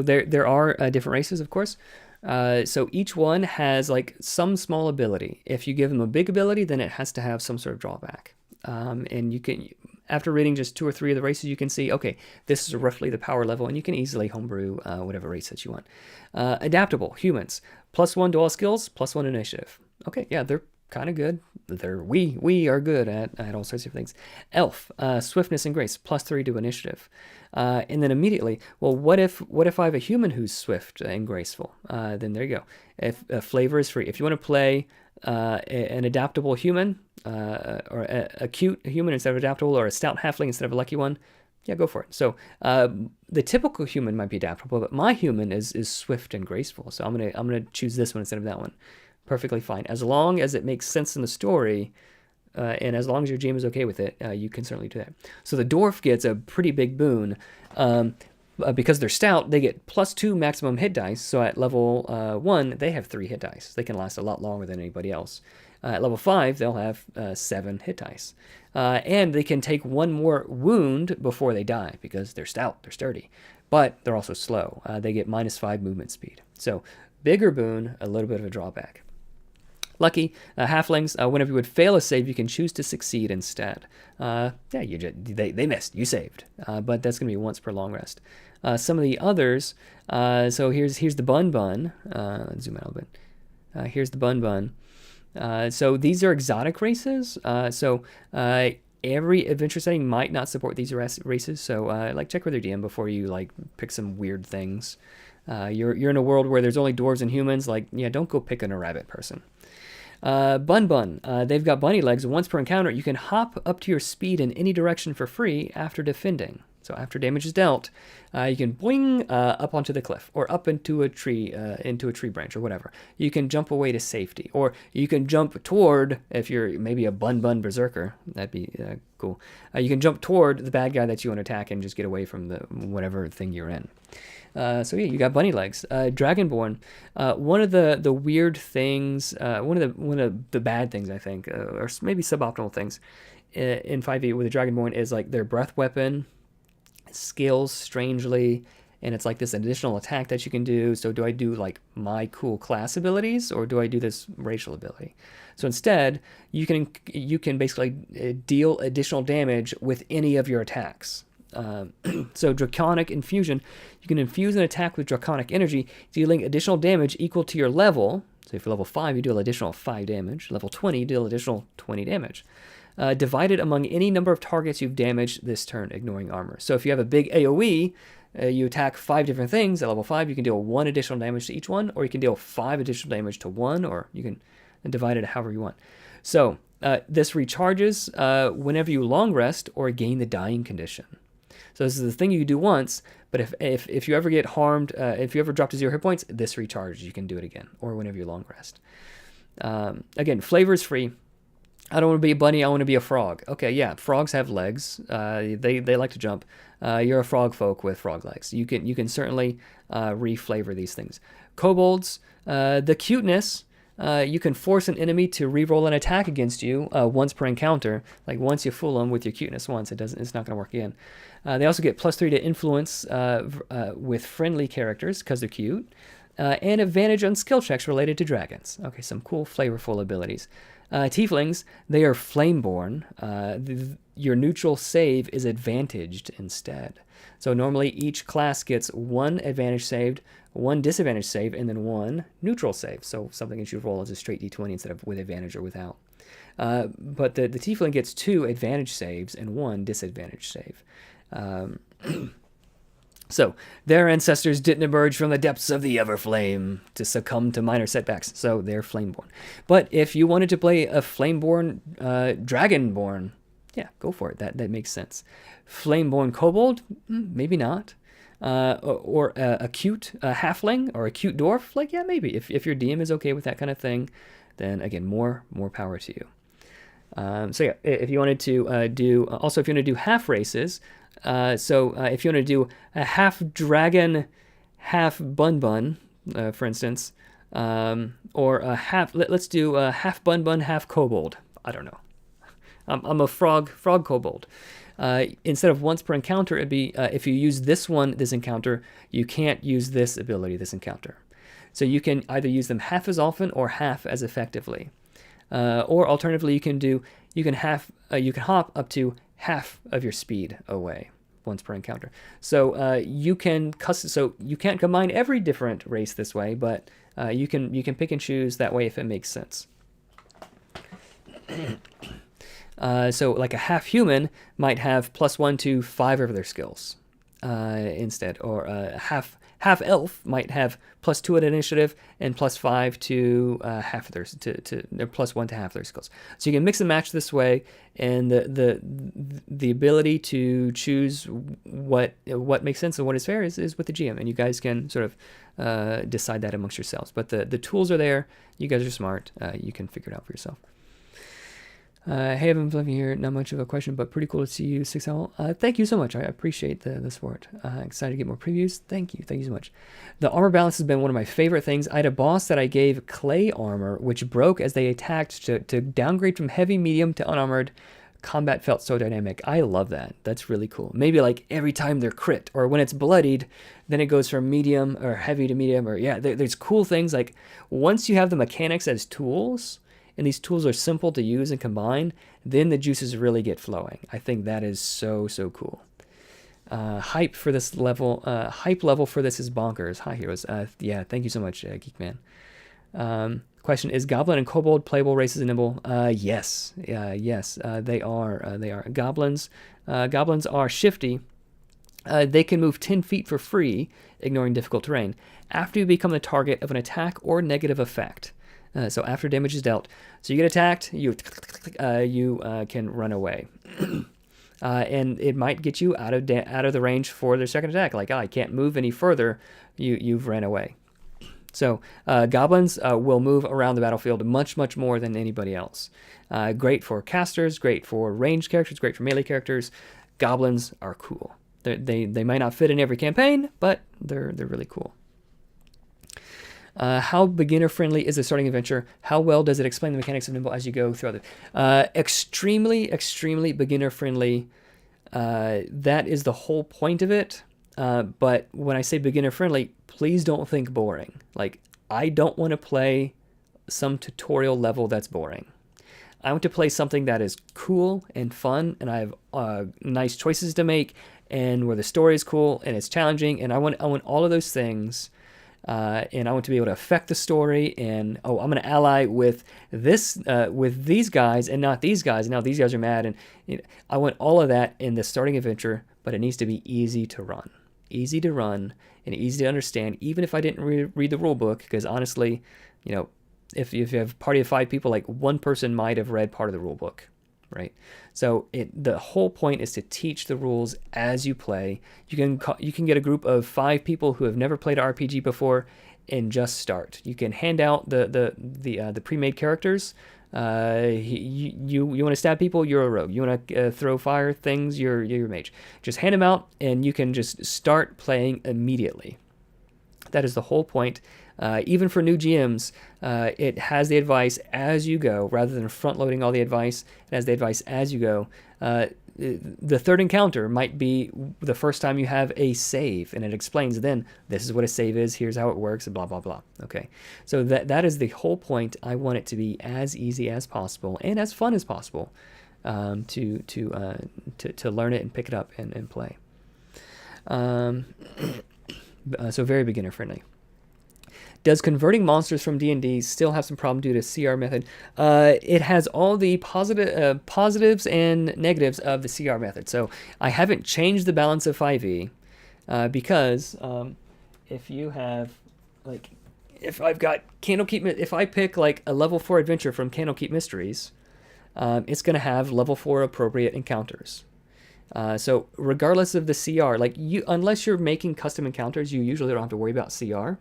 there are different races, of course. So each one has like some small ability. If you give them a big ability, then it has to have some sort of drawback. And you can, after reading just 2 or 3 of the races, you can see, okay, this is roughly the power level, and you can easily homebrew whatever race that you want. Adaptable, humans, +1 to all skills, +1 initiative. Okay, yeah, they're kind of good. We are good at all sorts of things. Elf, swiftness and grace, +3 to initiative. And then immediately, well, what if I have a human who's swift and graceful? Then there you go. If flavor is free, if you want to play an adaptable human, or a cute human instead of adaptable, or a stout halfling instead of a lucky one, yeah, go for it. So the typical human might be adaptable, but my human is swift and graceful. So I'm gonna choose this one instead of that one. Perfectly fine, as long as it makes sense in the story, and as long as your GM is okay with it, you can certainly do that. So the dwarf gets a pretty big boon. Because they're stout, they get +2 maximum hit dice. So at level 1, they have 3 hit dice. They can last a lot longer than anybody else. At level 5, they'll have 7 hit dice. And they can take 1 more wound before they die because they're stout, they're sturdy. But they're also slow. They get -5 movement speed. So bigger boon, a little bit of a drawback. Lucky, halflings, whenever you would fail a save, you can choose to succeed instead. They missed, you saved, but that's going to be once per long rest. Some of the others, so here's the bun. Let's zoom out a little bit. Here's the bun. So these are exotic races. Every adventure setting might not support these races. So check with your DM before you pick some weird things. You're in a world where there's only dwarves and humans. Don't go picking a rabbit person. Bun. They've got bunny legs. Once per encounter, you can hop up to your speed in any direction for free after defending. So after damage is dealt, you can boing up onto the cliff or up into a tree branch or whatever. You can jump away to safety, or you can jump toward, if you're maybe a bun berserker, that'd be cool. You can jump toward the bad guy that you want to attack and just get away from the whatever thing you're in. You got bunny legs. Dragonborn. One of the weird things, one of the bad things I think, or maybe suboptimal things, in 5e with the Dragonborn is their breath weapon skills strangely, and it's this additional attack that you can do. So do I do my cool class abilities, or do I do this racial ability? So instead, you can basically deal additional damage with any of your attacks. So Draconic Infusion, you can infuse an attack with Draconic energy, dealing additional damage equal to your level. So if you're level 5, you deal additional 5 damage. Level 20, you deal additional 20 damage. Divided among any number of targets you've damaged this turn, ignoring armor. So if you have a big AoE, you attack 5 different things. At level 5, you can deal 1 additional damage to each one, or you can deal 5 additional damage to one, or you can divide it however you want. So this recharges whenever you long rest or gain the dying condition. So this is the thing you do once, but if you ever get harmed, if you ever drop to 0 hit points, this recharges. You can do it again, or whenever you long rest. Again, flavor is free. I don't want to be a bunny, I want to be a frog. Okay, yeah, frogs have legs. They like to jump. You're a frog folk with frog legs. You can certainly reflavor these things. Kobolds, the cuteness. You can force an enemy to re-roll an attack against you once per encounter. Like once you fool them with your cuteness once, it's not going to work again. They also get +3 to influence with friendly characters because they're cute, and advantage on skill checks related to dragons. Okay, some cool flavorful abilities. Tieflings, they are flameborn. Your neutral save is advantaged instead. So normally each class gets 1 advantage saved, 1 disadvantage save, and then 1 neutral save. So something that you roll as a straight d20 instead of with advantage or without. But the Tiefling gets 2 advantage saves and 1 disadvantage save. So their ancestors didn't emerge from the depths of the Everflame to succumb to minor setbacks, so they're flameborn. But if you wanted to play a flameborn dragonborn, yeah, go for it. That makes sense. Flameborn kobold, maybe not. Or a cute halfling or a cute dwarf, like yeah, maybe. If your DM is okay with that kind of thing, then again, more power to you. So yeah, if you wanted to do also if you want to do half races. So if you want to do a half dragon, half bun, for instance, or a half, let's do a half bun, half kobold. I don't know. I'm a frog kobold. Instead of once per encounter, it'd be if you use this encounter, you can't use this ability this encounter. So you can either use them half as often or half as effectively. Or alternatively, you can hop up to half of your speed away once per encounter. So you can't combine every different race this way, but you can pick and choose that way if it makes sense. So like a half human might have +1 to 5 of their skills instead, or a half elf might have +2 at initiative and +5 to half of their +1 to half their skills. So you can mix and match this way, and the ability to choose what makes sense and what is fair is with the GM, and you guys can sort of decide that amongst yourselves. But the tools are there. You guys are smart. You can figure it out for yourself. Hey, I've been here. Not much of a question, but pretty cool to see you, 6L. Thank you so much. I appreciate the support. Excited to get more previews. Thank you so much. The armor balance has been one of my favorite things. I had a boss that I gave clay armor, which broke as they attacked to downgrade from heavy, medium to unarmored. Combat felt so dynamic. I love that. That's really cool. Maybe like every time they're crit, or when it's bloodied, then it goes from medium or heavy to medium, or yeah, there's cool things. Like once you have the mechanics as tools, and these tools are simple to use and combine, then the juices really get flowing. I think that is so cool. Hype level for this is bonkers. Hi, heroes. Yeah, thank you so much, Geekman. Question, is Goblin and Kobold playable races in Nimble? Yes. Yes, they are. Goblins are shifty. They can move 10 feet for free, ignoring difficult terrain, after you become the target of an attack or negative effect. So after damage is dealt, so you get attacked, you can run away, and it might get you out of the range for their second attack. Like, I can't move any further. You've ran away. So goblins will move around the battlefield much more than anybody else. Great for casters, great for ranged characters, great for melee characters. Goblins are cool. They might not fit in every campaign, but they're really cool. How beginner-friendly is the starting adventure? How well does it explain the mechanics of Nimble as you go throughout it? Extremely beginner-friendly. That is the whole point of it. But when I say beginner-friendly, please don't think boring. Like, I don't want to play some tutorial level that's boring. I want to play something that is cool and fun, and I have nice choices to make, and where the story is cool and it's challenging, and I want all of those things. And I want to be able to affect the story, and I'm going to ally with with these guys and not these guys, and now these guys are mad, and I want all of that in the starting adventure, but it needs to be easy to run and easy to understand, even if I didn't read the rule book, because honestly, if you have a party of 5 people, like one person might have read part of the rule book, right? So the whole point is to teach the rules as you play. You can get a group of 5 people who have never played an RPG before and just start. You can hand out the pre-made characters. You want to stab people, you're a rogue. You want to throw fire things, you're a mage. Just hand them out, and you can just start playing immediately. That is the whole point. Even for new GMs, it has the advice as you go, rather than front-loading all the advice. It has the advice as you go. The third encounter might be the first time you have a save, and it explains then, this is what a save is, here's how it works, and blah, blah, blah. Okay, so that is the whole point. I want it to be as easy as possible and as fun as possible to learn it and pick it up and play. So very beginner-friendly. Does converting monsters from D&D still have some problem due to CR method? It has all the positives and negatives of the CR method. So I haven't changed the balance of 5e because if you have, like, if I've got Candlekeep, if I pick like a level 4 adventure from Candlekeep Mysteries, it's going to have level 4 appropriate encounters. So regardless of the CR, like unless you're making custom encounters, you usually don't have to worry about CR.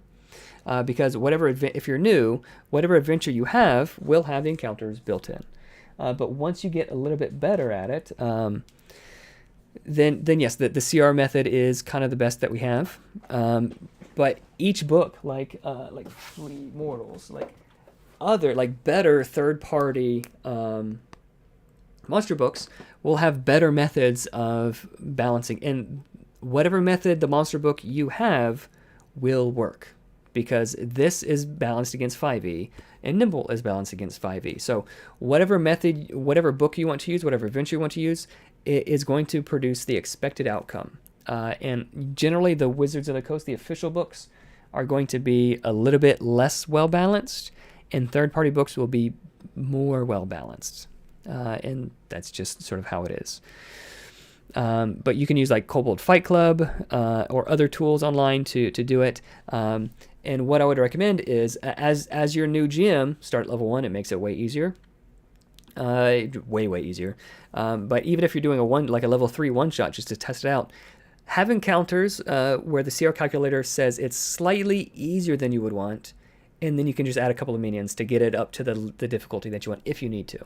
Because if you're new, whatever adventure you have will have the encounters built in. But once you get a little bit better at it, then yes, the CR method is kind of the best that we have. But each book, like Fleet Mortals, like better third-party monster books, will have better methods of balancing, and whatever method the monster book you have will work. Because this is balanced against 5e, and Nimble is balanced against 5e. So whatever method, whatever book you want to use, whatever adventure you want to use, it is going to produce the expected outcome. And generally, the Wizards of the Coast, the official books, are going to be a little bit less well-balanced, and third-party books will be more well-balanced. And that's just sort of how it is. But you can use like Kobold Fight Club or other tools online to do it. And what I would recommend is, as your new GM, start at level 1. It makes it way easier, way easier. But even if you're doing a level 3 one-shot just to test it out, have encounters where the CR calculator says it's slightly easier than you would want, and then you can just add a couple of minions to get it up to the difficulty that you want if you need to.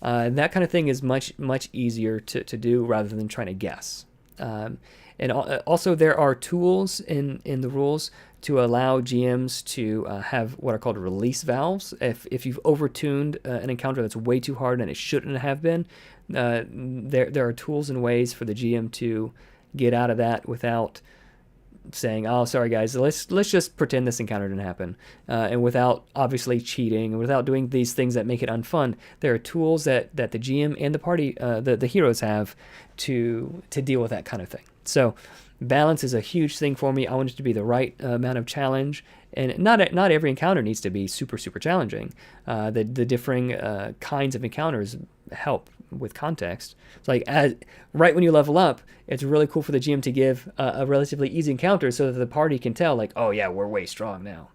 That kind of thing is much easier to do rather than trying to guess. And also there are tools in the rules to allow GMs to have what are called release valves. If you've overtuned an encounter that's way too hard and it shouldn't have been, there are tools and ways for the GM to get out of that without saying, oh, sorry guys, let's just pretend this encounter didn't happen, and without obviously cheating and without doing these things that make it unfun. There are tools that the GM and the party, the heroes have to deal with that kind of thing. So balance is a huge thing for me. I want it to be the right amount of challenge, and not every encounter needs to be super challenging. The differing kinds of encounters help with context. It's like right when you level up, it's really cool for the GM to give a relatively easy encounter so that the party can tell, like, oh yeah, we're way strong now.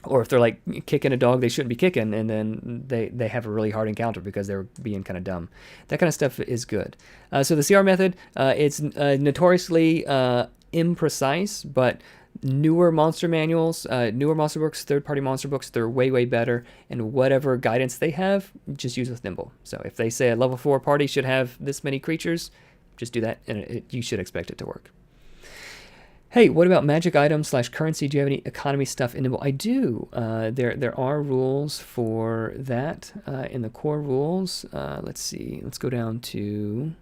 Or if they're like kicking a dog they shouldn't be kicking, and then they have a really hard encounter because they're being kind of dumb. That kind of stuff is good. So the CR method, it's notoriously imprecise, but newer monster manuals, newer monster books, third-party monster books, they're way better. And whatever guidance they have, just use with Nimble. So if they say a level 4 party should have this many creatures, just do that, and you should expect it to work. Hey, what about magic items / currency? Do you have any economy stuff in Nimble? I do. There are rules for that in the core rules. Let's see. Let's go down to...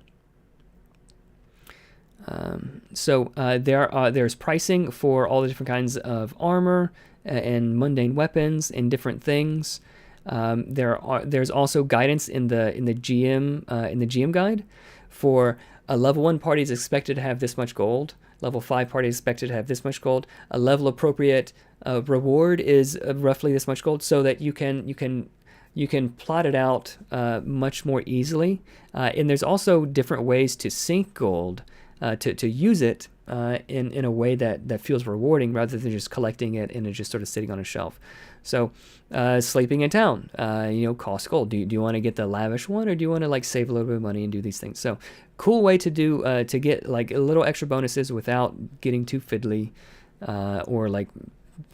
there's pricing for all the different kinds of armor and mundane weapons and different things. There's also guidance in the GM guide for a level 1 party is expected to have this much gold. Level 5 party is expected to have this much gold. A level appropriate reward is roughly this much gold, so that you can plot it out much more easily. And there's also different ways to sink gold to use it in a way that feels rewarding, rather than just collecting it and it just sort of sitting on a shelf. So sleeping in town, costs gold. Do you want to get the lavish one, or do you want to like save a little bit of money and do these things? So cool way to do to get like a little extra bonuses without getting too fiddly, or like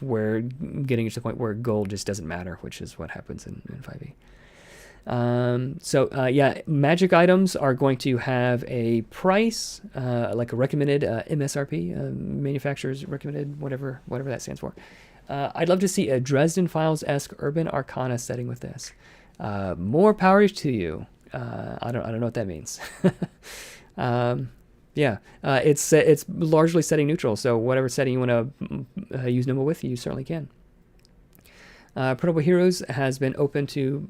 where getting to the point where gold just doesn't matter, which is what happens in 5e. Magic items are going to have a price, like a recommended MSRP, manufacturer's recommended, whatever that stands for. I'd love to see a Dresden Files-esque Urban Arcana setting with this. More power to you. I don't know what that means. It's largely setting neutral, so whatever setting you want to use Nimble with, you certainly can. Portable Heroes has been open to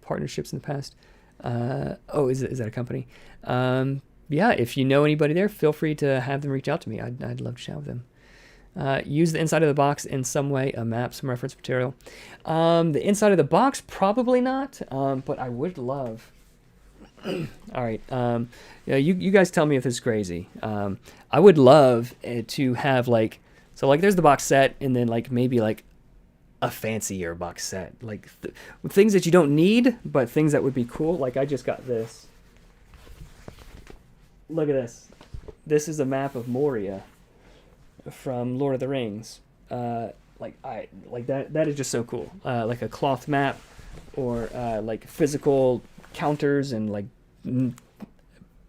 partnerships in the past. Is that a company? If you know anybody there, feel free to have them reach out to me. I'd love to chat with them. Use the inside of the box in some way, a map, some reference material. The inside of the box, probably not, but I would love... All right, you guys tell me if this is crazy. I would love to have there's the box set, and then maybe a fancier box set, things that you don't need, but things that would be cool. Like I just got this. Look at this. This is a map of Moria from Lord of the Rings. That is just so cool. Like a cloth map, or physical counters and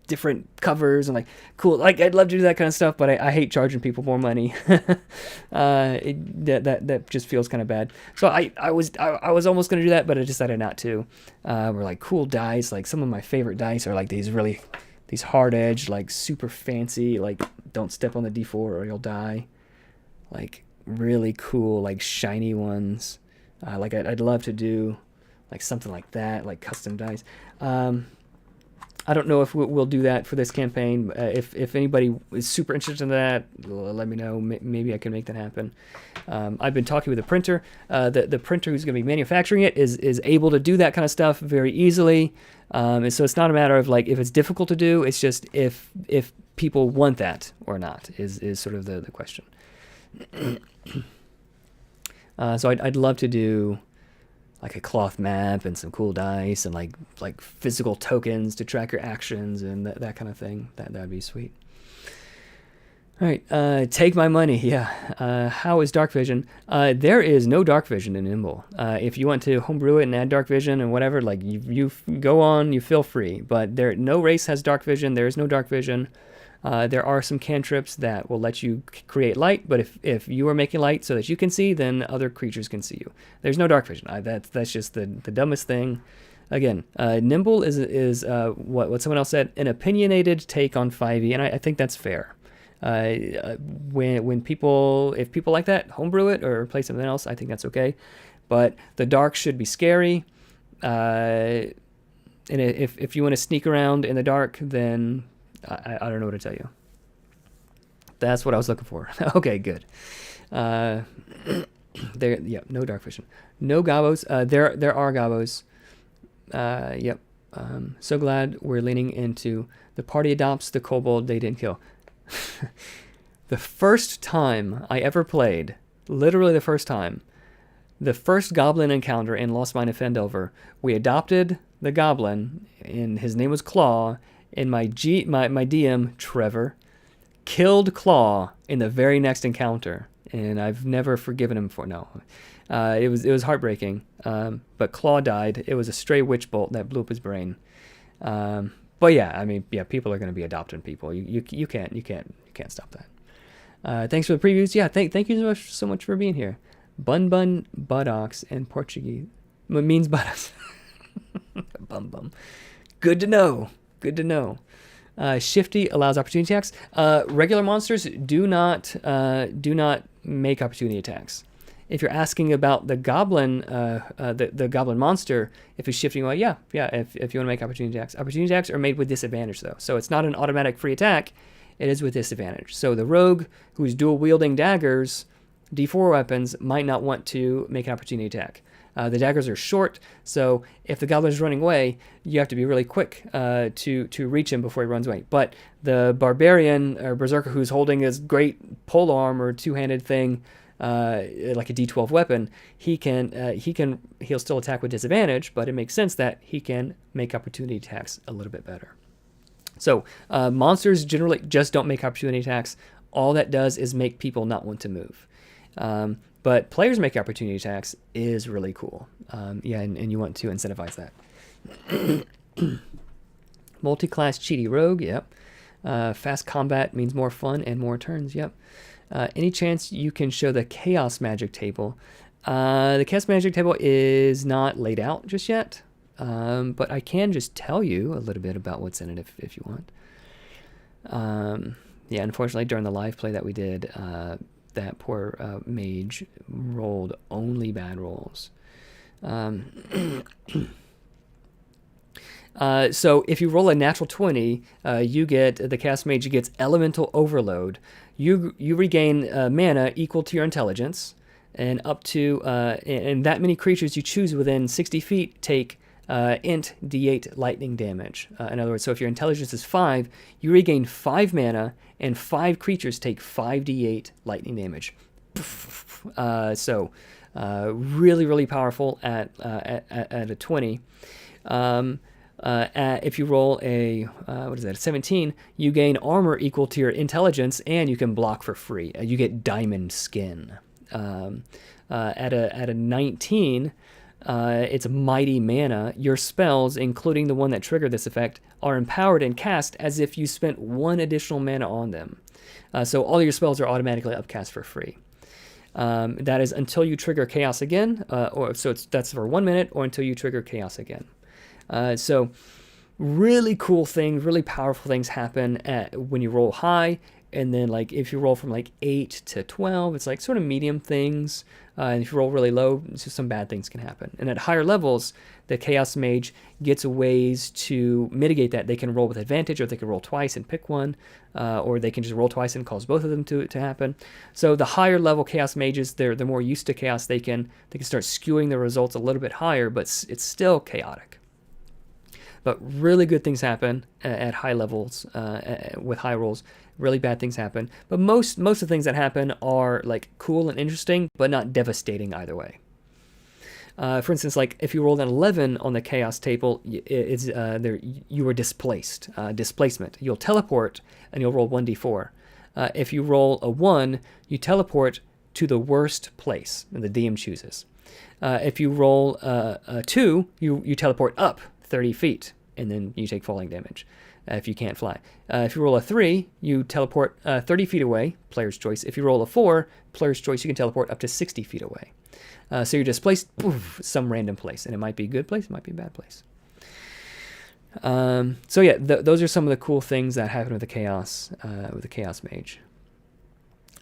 different covers and cool. I'd love to do that kind of stuff, but I hate charging people more money. That just feels kind of bad. So I was almost gonna do that, but I decided not to. We're cool dice. Some of my favorite dice are these hard edge, super fancy, don't step on the D4 or you'll die. Really cool, shiny ones. I'd love to do something like that, custom dice. I don't know if we'll do that for this campaign. If anybody is super interested in that, let me know. Maybe I can make that happen. I've been talking with the printer. The printer who's going to be manufacturing it is able to do that kind of stuff very easily. And so it's not a matter of if it's difficult to do. It's just if people want that or not is sort of the question. So I'd love to do a cloth map and some cool dice and like physical tokens to track your actions and that kind of thing. That'd be sweet. All right, take my money. Yeah. How is dark vision? There is no dark vision in Nimble. If you want to homebrew it and add dark vision and whatever, you go on, you feel free. But no race has dark vision. There is no dark vision. There are some cantrips that will let you create light, but if you are making light so that you can see, then other creatures can see you. There's no dark vision. That's just the dumbest thing. Again, Nimble is what someone else said, an opinionated take on 5e, and I think that's fair. If people like that, homebrew it or play something else, I think that's okay. But the dark should be scary. And if you want to sneak around in the dark, then I don't know what to tell you. That's what I was looking for. Okay, good. No dark vision. No gobos. There are gobos. Yep. So glad we're leaning into the party adopts the kobold they didn't kill. The first time I ever played, literally the first time, the first goblin encounter in Lost Mine of Fendelver, we adopted the goblin, and his name was Claw. And my DM, Trevor, killed Claw in the very next encounter, and I've never forgiven him for no. It was heartbreaking. But Claw died. It was a stray witch bolt that blew up his brain. But yeah, people are going to be adopting people. You can't stop that. Thanks for the previews. Yeah, thank you so much for being here. Bun buttocks in Portuguese means buttocks. Bum. Good to know. Good to know. Shifty allows opportunity attacks. Regular monsters do not make opportunity attacks. if you're asking about the goblin, the goblin monster, if he's shifting away, yeah. If you want to make opportunity attacks are made with disadvantage though, so it's not an automatic free attack. It is with disadvantage. So the rogue who's dual wielding daggers, D4 weapons, might not want to make an opportunity attack. The daggers are short, so if the goblin is running away, you have to be really quick to reach him before he runs away. But the barbarian or berserker who's holding his great polearm or two-handed thing, like a D12 weapon, he'll still attack with disadvantage, but it makes sense that he can make opportunity attacks a little bit better. So monsters generally just don't make opportunity attacks. All that does is make people not want to move. But players make opportunity attacks is really cool. Yeah, and you want to incentivize that. Multi-class cheaty rogue, yep. Fast combat means more fun and more turns, yep. Any chance you can show the chaos magic table? The chaos magic table is not laid out just yet. But I can just tell you a little bit about what's in it if you want. Yeah, unfortunately, during the live play that we did, that poor mage rolled only bad rolls. So if you roll a natural 20, the Chaos Mage gets Elemental Overload. You regain mana equal to your intelligence, and up to and that many creatures you choose within 60 feet take int d8 lightning damage. In other words, so if your intelligence is 5, you regain 5 mana, and 5 creatures take 5d8 lightning damage. So really powerful at a 20. If you roll a 17, you gain armor equal to your intelligence, and you can block for free. You get diamond skin. At a 19, it's mighty mana. Your spells, including the one that triggered this effect, are empowered and cast as if you spent 1 additional mana on them. So all your spells are automatically upcast for free. That is until you trigger chaos again, that's for 1 minute, or until you trigger chaos again. So really cool things, really powerful things happen when you roll high, and then like if you roll from like 8 to 12, it's like sort of medium things. And if you roll really low, just some bad things can happen. And at higher levels, the Chaos Mage gets ways to mitigate that. They can roll with advantage, or they can roll twice and pick one, or they can just roll twice and cause both of them to happen. So the higher level Chaos Mages, they're more used to chaos. They can start skewing the results a little bit higher, but it's still chaotic. But really good things happen at high levels with high rolls. Really bad things happen. But most of the things that happen are like cool and interesting, but not devastating either way. For instance, like if you roll an 11 on the chaos table, you are displaced. Displacement. You'll teleport and you'll roll 1d4. If you roll a 1, you teleport to the worst place that the DM chooses. If you roll a 2, you teleport up 30 feet, and then you take falling damage if you can't fly. If you roll a 3, you teleport 30 feet away, player's choice. If you roll a 4, player's choice, you can teleport up to 60 feet away. So you're displaced some random place, and it might be a good place, it might be a bad place. So yeah, those are some of the cool things that happen with the Chaos Mage.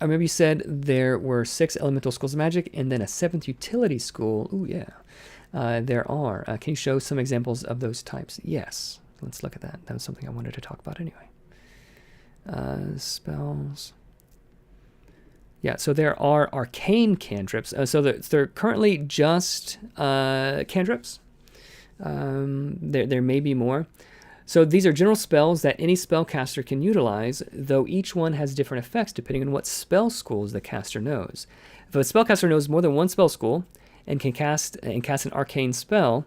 I remember you said there were 6 elemental schools of magic, and then a 7th utility school. Ooh, yeah. There are. Can you show some examples of those types? Yes. Let's look at that. That was something I wanted to talk about anyway. Spells. Yeah, so there are arcane cantrips. So they're currently just cantrips. There may be more. So these are general spells that any spellcaster can utilize, though each one has different effects depending on what spell schools the caster knows. If a spellcaster knows more than one spell school and can cast an arcane spell,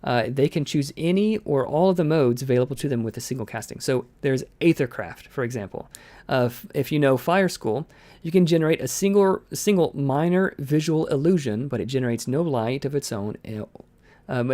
they can choose any or all of the modes available to them with a single casting. So there's Aethercraft, for example. If you know Fire School, you can generate a single minor visual illusion, but it generates no light of its own. So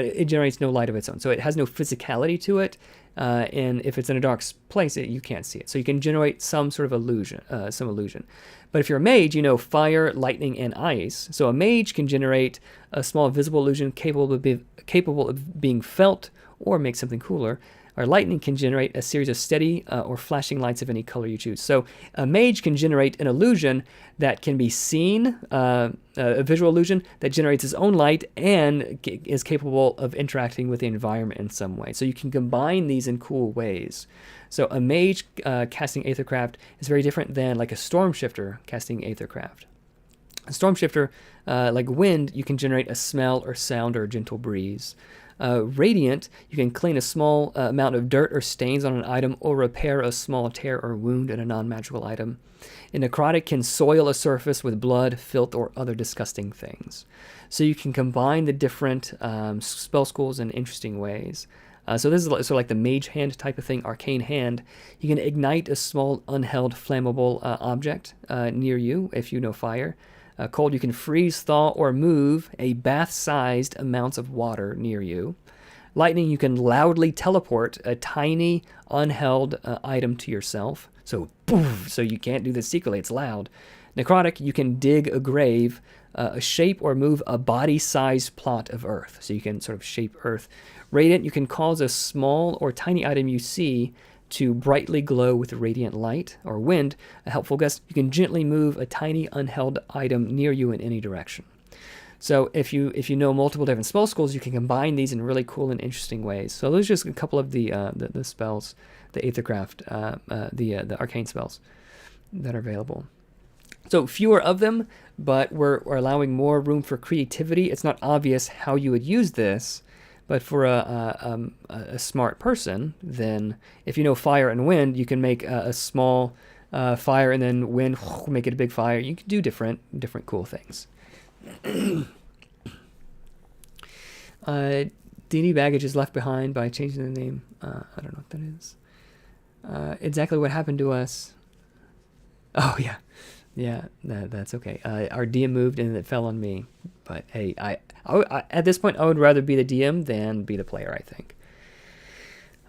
it has no physicality to it, and if it's in a dark place, you can't see it. So you can generate some sort of illusion, But if you're a mage, you know fire, lightning, and ice. So a mage can generate a small visible illusion capable of being felt or make something cooler. or lightning can generate a series of steady or flashing lights of any color you choose. So a mage can generate an illusion that can be seen, a visual illusion that generates its own light and is capable of interacting with the environment in some way. So you can combine these in cool ways. So a mage casting Aethercraft is very different than like a storm shifter casting Aethercraft. A storm shifter, like wind, you can generate a smell or sound or a gentle breeze. Radiant, you can clean a small amount of dirt or stains on an item or repair a small tear or wound in a non-magical item. And necrotic can soil a surface with blood, filth, or other disgusting things. So you can combine the different spell schools in interesting ways. So this is sort of like the mage hand type of thing, arcane hand. You can ignite a small unheld flammable object near you if you know fire. Cold, you can freeze, thaw, or move a bath-sized amounts of water near you. Lightning, you can loudly teleport a tiny, unheld item to yourself. So, poof, so you can't do this secretly, it's loud. Necrotic, you can dig a grave, a shape, or move a body-sized plot of earth. So you can sort of shape earth. Radiant, you can cause a small or tiny item you see to brightly glow with radiant light. Or wind, a helpful guess, you can gently move a tiny unheld item near you in any direction. So if you know multiple different spell schools, you can combine these in really cool and interesting ways. So those are just a couple of the spells, the Aethercraft, the arcane spells that are available. So fewer of them, but we're allowing more room for creativity. It's not obvious how you would use this, but for a smart person, then if you know fire and wind, you can make a small fire and then wind, make it a big fire. You can do different cool things. D&D baggage is left behind by changing the name. I don't know what that is. Exactly what happened to us. Oh, yeah. Yeah, that's okay. Our DM moved and it fell on me. But hey, I at this point, I would rather be the DM than be the player, I think.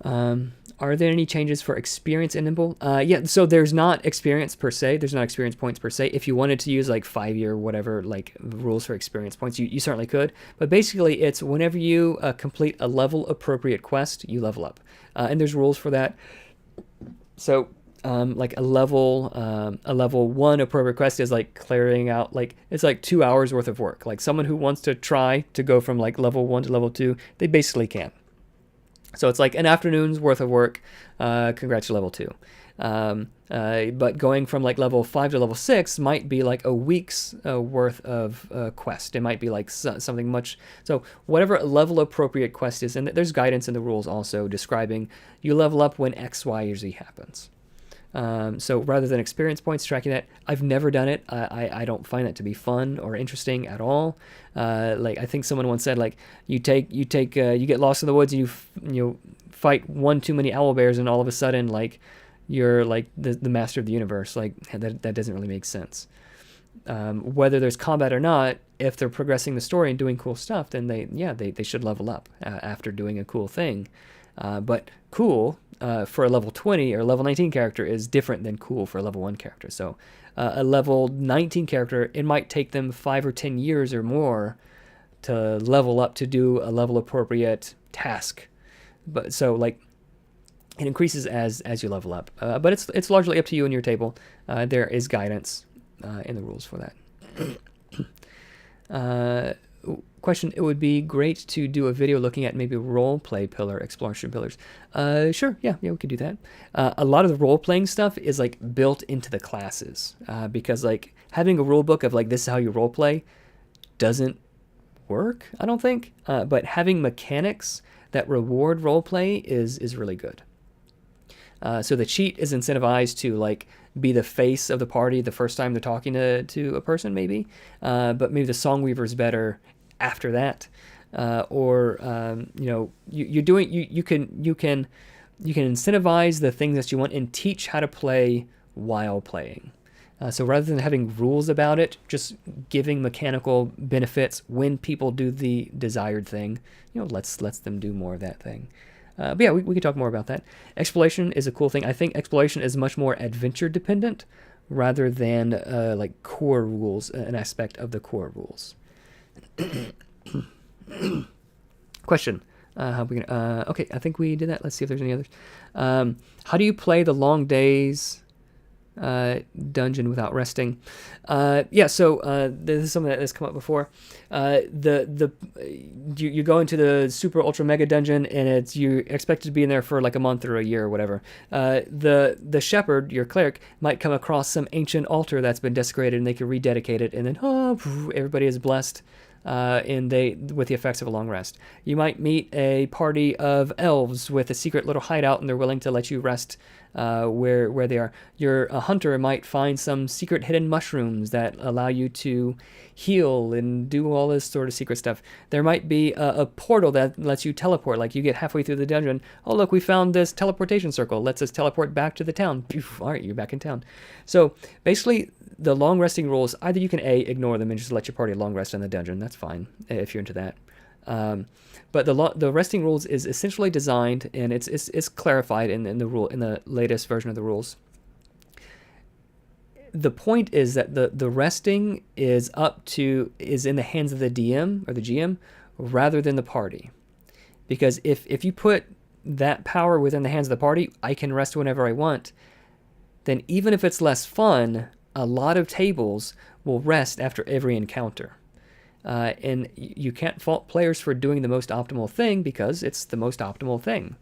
Are there any changes for experience in Nimble? Yeah, so there's not experience per se. There's not experience points per se. If you wanted to use like 5-year whatever, like rules for experience points, you certainly could. But basically, it's whenever you complete a level appropriate quest, you level up. And there's rules for that. So like a level 1 appropriate quest is like clearing out, like it's like 2 hours worth of work. Like someone who wants to try to go from like level 1 to level 2, they basically can. So it's like an afternoon's worth of work. Congrats to level 2. But going from like level 5 to level 6 might be like a week's worth of quest. It might be like something much. So whatever level appropriate quest is, and there's guidance in the rules also describing you level up when X, Y, or Z happens. So rather than experience points tracking that, I've never done it. I don't find it to be fun or interesting at all. Like I think someone once said, like you get lost in the woods and you fight one too many owl bears and all of a sudden like you're like the master of the universe. Like that doesn't really make sense. Whether there's combat or not, if they're progressing the story and doing cool stuff, then they should level up after doing a cool thing. But cool for a level 20 or level 19 character is different than cool for a level 1 character. So a level 19 character, it might take them 5 or 10 years or more to level up to do a level appropriate task. But so like it increases as you level up. But it's largely up to you and your table. There is guidance in the rules for that. Question, it would be great to do a video looking at maybe role-play pillar, exploration pillars. Sure, yeah, we could do that. A lot of the role-playing stuff is like built into the classes because like having a rule book of like this is how you role-play doesn't work, I don't think. But having mechanics that reward role-play is really good. So the cheat is incentivized to like be the face of the party the first time they're talking to a person maybe, but maybe the Songweaver is better after that, or you can incentivize the things that you want and teach how to play while playing. So rather than having rules about it, just giving mechanical benefits when people do the desired thing, lets them do more of that thing. But yeah, we could talk more about that. Exploration is a cool thing. I think exploration is much more adventure dependent rather than like core rules, an aspect of the core rules. Question. How we gonna? Okay, I think we did that. Let's see if there's any others. How do you play the long days dungeon without resting? Yeah, so this is something that has come up before. You go into the super ultra mega dungeon, and you're expected to be in there for like a month or a year or whatever. The shepherd, your cleric, might come across some ancient altar that's been desecrated, and they can rededicate it, and then everybody is blessed. With the effects of a long rest. You might meet a party of elves with a secret little hideout, and they're willing to let you rest where they are. A hunter might find some secret hidden mushrooms that allow you to heal and do all this sort of secret stuff. There might be a portal that lets you teleport, like you get halfway through the dungeon. Oh, look, we found this teleportation circle. Lets us teleport back to the town. All right, you're back in town. So basically, the long resting rules, either you can ignore them and just let your party long rest in the dungeon. That's fine if you're into that. But the resting rules is essentially designed, and it's clarified in the latest version of the rules. The point is that the resting is in the hands of the DM or the GM rather than the party, because if you put that power within the hands of the party, I can rest whenever I want. Then even if it's less fun, a lot of tables will rest after every encounter. And you can't fault players for doing the most optimal thing because it's the most optimal thing.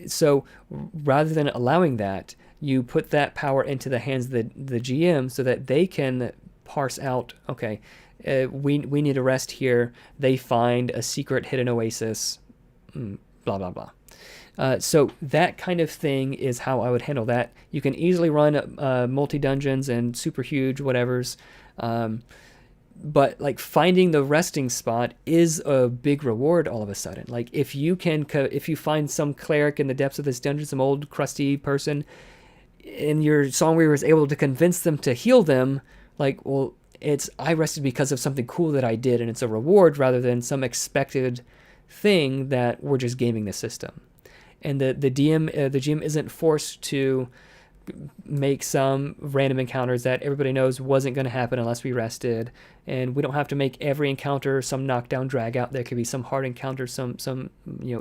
So rather than allowing that, you put that power into the hands of the GM so that they can parse out, okay, we need a rest here. They find a secret hidden oasis, blah, blah, blah. So that kind of thing is how I would handle that. You can easily run multi-dungeons and super huge whatevers. But like finding the resting spot is a big reward all of a sudden. Like if you find some cleric in the depths of this dungeon, some old crusty person, and your song weaver is able to convince them to heal them, like, well, I rested because of something cool that I did, and it's a reward rather than some expected thing that we're just gaming the system. And the GM isn't forced to make some random encounters that everybody knows wasn't going to happen unless we rested, and we don't have to make every encounter some knockdown drag out. There could be some hard encounters, some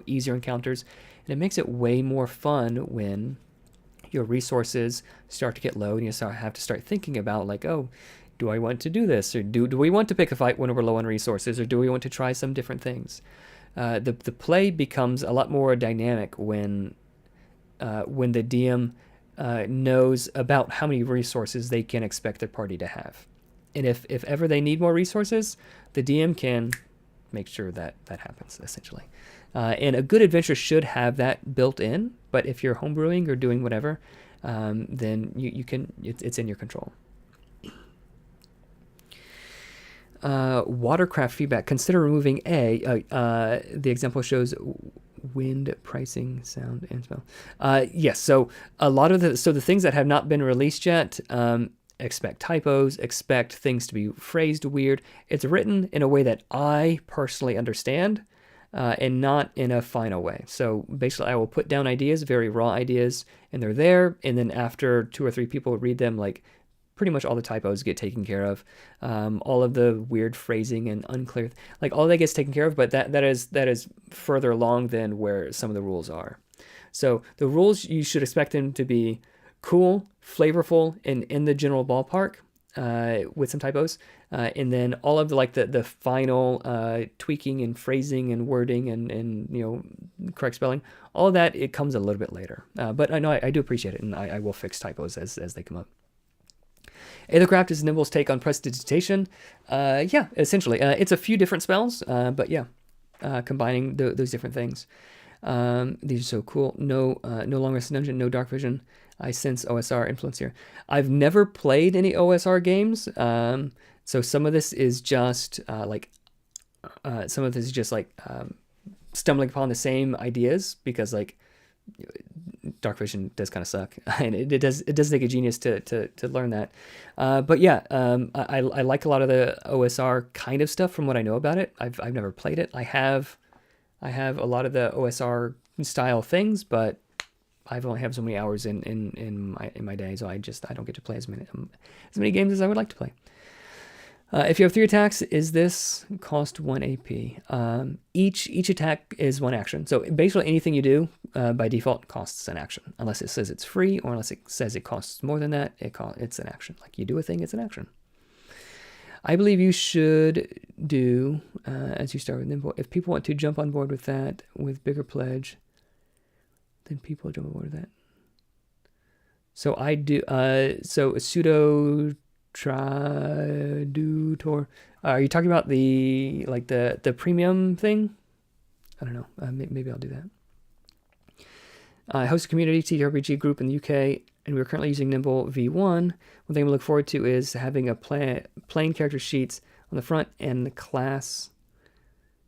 easier encounters, and it makes it way more fun when your resources start to get low and you have to start thinking about, like, oh, do I want to do this, or do we want to pick a fight when we're low on resources, or do we want to try some different things? The play becomes a lot more dynamic when the DM knows about how many resources they can expect their party to have. And if ever they need more resources, the DM can make sure that happens, essentially. And a good adventure should have that built in, but if you're homebrewing or doing whatever, then you can, it's in your control. Watercraft feedback. Consider removing the example shows wind, pricing, sound, and smell. Yes, so a lot of the things that have not been released yet, expect typos, expect things to be phrased weird. It's written in a way that I personally understand, and not in a final way. So basically I will put down ideas, very raw ideas, and they're there, and then after 2 or 3 people read them, like, pretty much all the typos get taken care of. All of the weird phrasing and unclear, like, all that gets taken care of, but that is further along than where some of the rules are. So the rules, you should expect them to be cool, flavorful, and in the general ballpark, with some typos. And then all of the final tweaking and phrasing and wording and correct spelling, all of that, it comes a little bit later. But I know I do appreciate it, and I will fix typos as they come up. Aethercraft is Nimble's take on prestidigitation. Yeah, essentially. It's a few different spells, but yeah, combining those different things. These are so cool. No long rest dungeon, no dark vision. I sense OSR influence here. I've never played any OSR games, so some of this is just stumbling upon the same ideas, because like dark vision does kind of suck, and it does take a genius to learn that. But yeah, I like a lot of the OSR kind of stuff from what I know about it. I've never played it. I have a lot of the OSR style things, but I've only have so many hours in my day, so I don't get to play as many games as I would like to play. If you have 3 attacks, is this cost 1 AP? Each attack is 1 action. So basically anything you do by default costs an action, unless it says it's free or unless it says it costs more than that. It's an action. Like you do a thing, it's an action. I believe you should do as you start with Nimble. If people want to jump on board with that with bigger pledge, then people jump on board with that. So I do. So pseudo. Tradutor. Are you talking about the premium thing? I don't know. Maybe I'll do that. I host a community TTRPG group in the UK, and we're currently using Nimble V1. One thing we look forward to is having a plain character sheets on the front and the class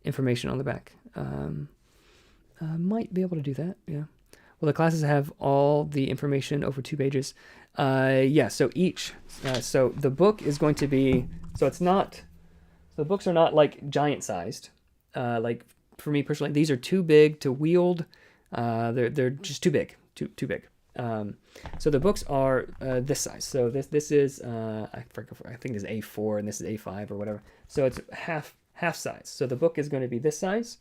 information on the back. Might be able to do that. Yeah. Well, the classes have all the information over 2 pages. Yeah, so so the book is going to be, so the books are not like giant sized. Like for me personally, these are too big to wield. They're just too big, too big. So the books are this size. So this is I think this is A4 and this is A5 or whatever. So it's half size. So the book is going to be this size.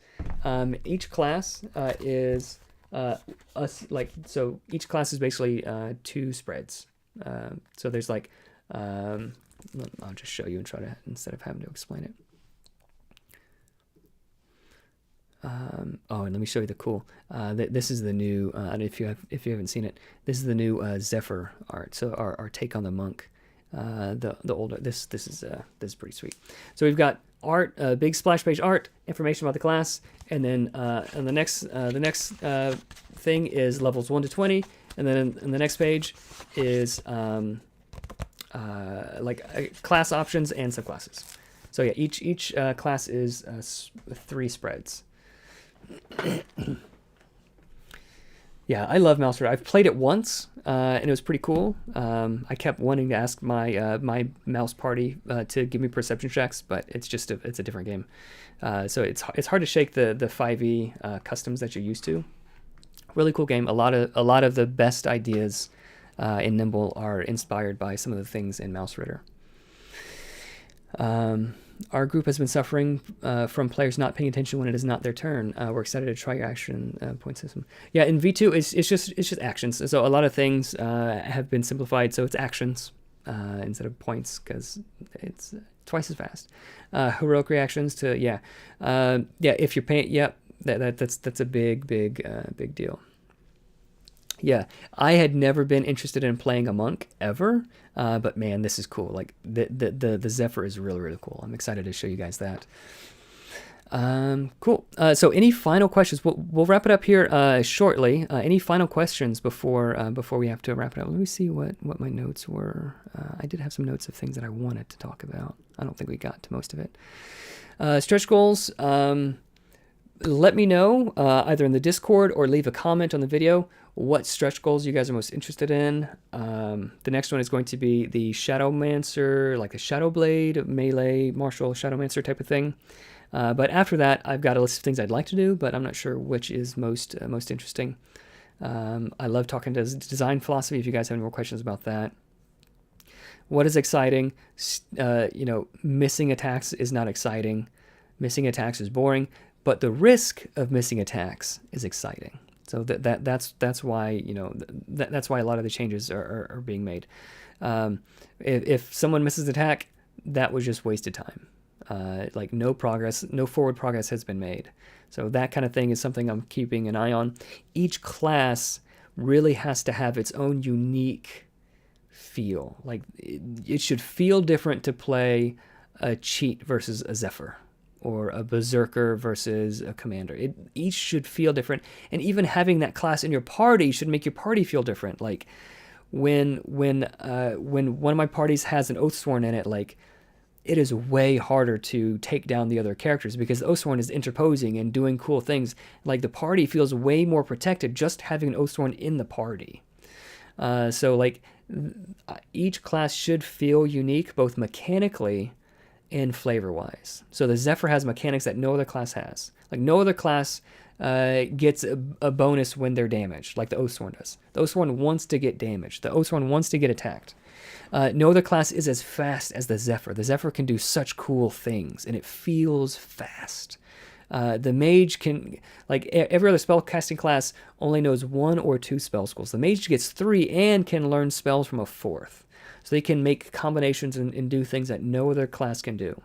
Each class is so each class is basically 2 spreads. So there's like I'll just show you and try to, instead of having to explain it. And let me show you the cool. This is the new. I don't know if you haven't seen it. This is the new Zephyr art. So our take on the monk. The older. This is pretty sweet. So we've got art, big splash page art, information about the class, and then and the next thing is levels 1 to 20, and then in the next page is class options and subclasses. So yeah, each class is 3 spreads. Yeah, I love Mouse Rider. I've played it once, and it was pretty cool. I kept wanting to ask my my mouse party to give me perception checks, but it's a different game. So it's hard to shake the 5e customs that you're used to. Really cool game. A lot of the best ideas in Nimble are inspired by some of the things in Mouse Rider. Our group has been suffering from players not paying attention when it is not their turn. We're excited to try your action point system. Yeah, in V2 it's just actions. So a lot of things have been simplified. So it's actions instead of points because it's twice as fast. Heroic reactions to if you're paying. Yep, that's a big deal. Yeah, I had never been interested in playing a monk ever, but man, this is cool. Like the Zephyr is really cool. I'm excited to show you guys that. Cool. So any final questions? We'll wrap it up here shortly. Any final questions before we have to wrap it up? Let me see what my notes were. I did have some notes of things that I wanted to talk about. I don't think we got to most of it. Stretch goals. Let me know either in the Discord or leave a comment on the video what stretch goals you guys are most interested in. The next one is going to be the Shadowmancer, like the Shadow Blade, melee, martial, Shadowmancer type of thing. But after that, I've got a list of things I'd like to do, but I'm not sure which is most interesting. I love talking to design philosophy if you guys have any more questions about that. What is exciting? Missing attacks is not exciting. Missing attacks is boring. But the risk of missing attacks is exciting. So that's why that's why a lot of the changes are being made. If someone misses an attack, that was just wasted time. Like no forward progress has been made. So that kind of thing is something I'm keeping an eye on. Each class really has to have its own unique feel. Like it should feel different to play a cheat versus a Zephyr, or a berserker versus a commander. Each should feel different, and even having that class in your party should make your party feel different. Like when one of my parties has an Oathsworn in it, like it is way harder to take down the other characters because the Oathsworn is interposing and doing cool things. Like the party feels way more protected just having an Oathsworn in the party. So like each class should feel unique, both mechanically and flavor-wise. So the Zephyr has mechanics that no other class has. Like no other class gets a bonus when they're damaged, like the Oathsworn does. The Oathsworn wants to get damaged. The Oathsworn wants to get attacked. No other class is as fast as the Zephyr. The Zephyr can do such cool things, and it feels fast. The mage can, like every other spellcasting class, only knows 1 or 2 spell schools. The mage gets 3 and can learn spells from a 4th. So they can make combinations and do things that no other class can do.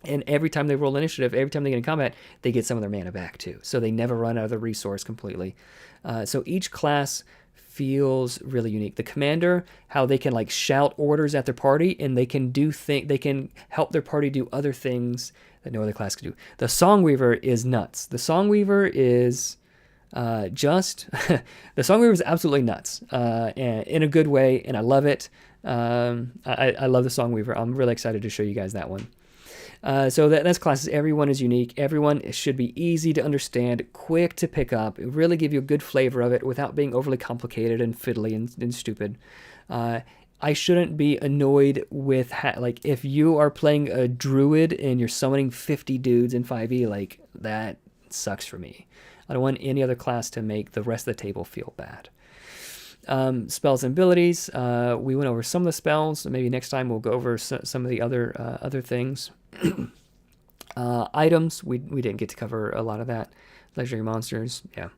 And every time they roll initiative, every time they get in combat, they get some of their mana back too. So they never run out of the resource completely. So each class feels really unique. The commander, how they can like shout orders at their party, and they can they can help their party do other things that no other class can do. The Songweaver is nuts. The Songweaver is just the Songweaver is absolutely nuts, and in a good way, and I love it. I love the Songweaver. I'm really excited to show you guys that one. So that's classes. Everyone is unique. Everyone should be easy to understand, quick to pick up, really give you a good flavor of it without being overly complicated and fiddly and stupid. I shouldn't be annoyed with, like, if you are playing a druid and you're summoning 50 dudes in 5e, like, that sucks for me. I don't want any other class to make the rest of the table feel bad. Spells and abilities. We went over some of the spells. Maybe next time we'll go over some of the other things. Items. We didn't get to cover a lot of that. Legendary monsters. Yeah.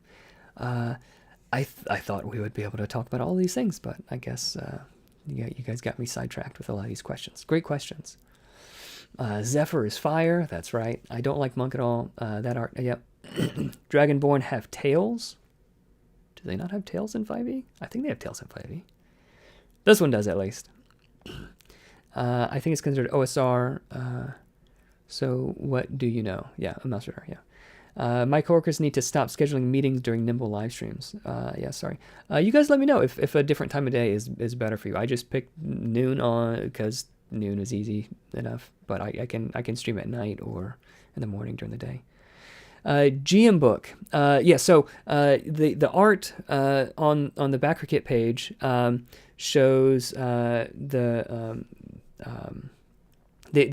I thought we would be able to talk about all these things, but I guess you guys got me sidetracked with a lot of these questions. Great questions. Zephyr is fire. That's right. I don't like monk at all. That art. Yep. Dragonborn have tails. Do they not have tails in 5e? I think they have tails in 5e. This one does, at least. I think it's considered OSR. So what do you know? Yeah, I'm not sure. Yeah. My coworkers need to stop scheduling meetings during Nimble live streams. Yeah, sorry. You guys let me know if a different time of day is better for you. I just picked noon on because noon is easy enough, but I can stream at night or in the morning during the day. GM book. Yeah, so the art on the backer kit page shows the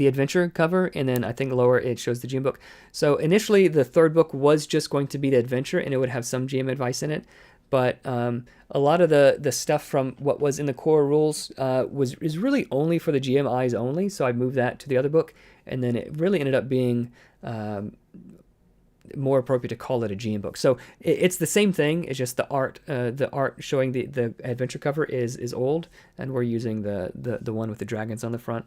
adventure cover, and then I think lower it shows the GM book. So initially the third book was just going to be the adventure, and it would have some GM advice in it. But a lot of the stuff from what was in the core rules is really only for the GM eyes only. So I moved that to the other book, and then it really ended up being more appropriate to call it a GM book. So it's the same thing. It's just the art showing the adventure cover is old, and we're using the one with the dragons on the front.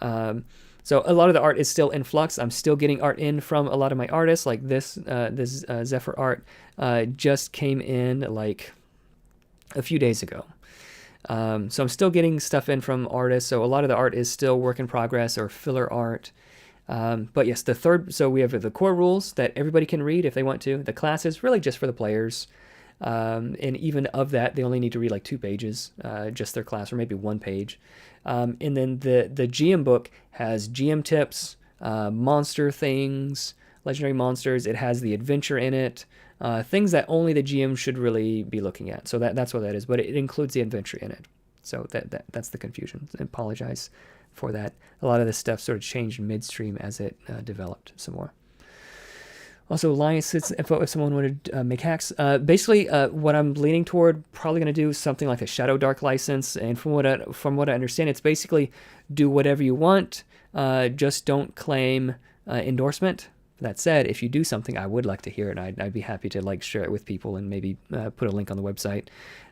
So a lot of the art is still in flux. I'm still getting art in from a lot of my artists. Like this Zephyr art just came in like a few days ago. So I'm still getting stuff in from artists. So a lot of the art is still work in progress or filler art. But yes, the third, so we have the core rules that everybody can read if they want to. The class is really just for the players. And even of that, they only need to read like 2 pages, just their class, or maybe 1 page. And then the GM book has GM tips, monster things, legendary monsters. It has the adventure in it, things that only the GM should really be looking at. So that's what that is, but it includes the adventure in it. So that's the confusion. I apologize for that. A lot of this stuff sort of changed midstream as it developed some more. Also, alliances info if someone wanted to make hacks. Basically, what I'm leaning toward, probably going to do something like a Shadow Dark license. And from what I understand, it's basically do whatever you want, just don't claim endorsement. That said, if you do something, I would like to hear it. And I'd be happy to like share it with people and maybe put a link on the website.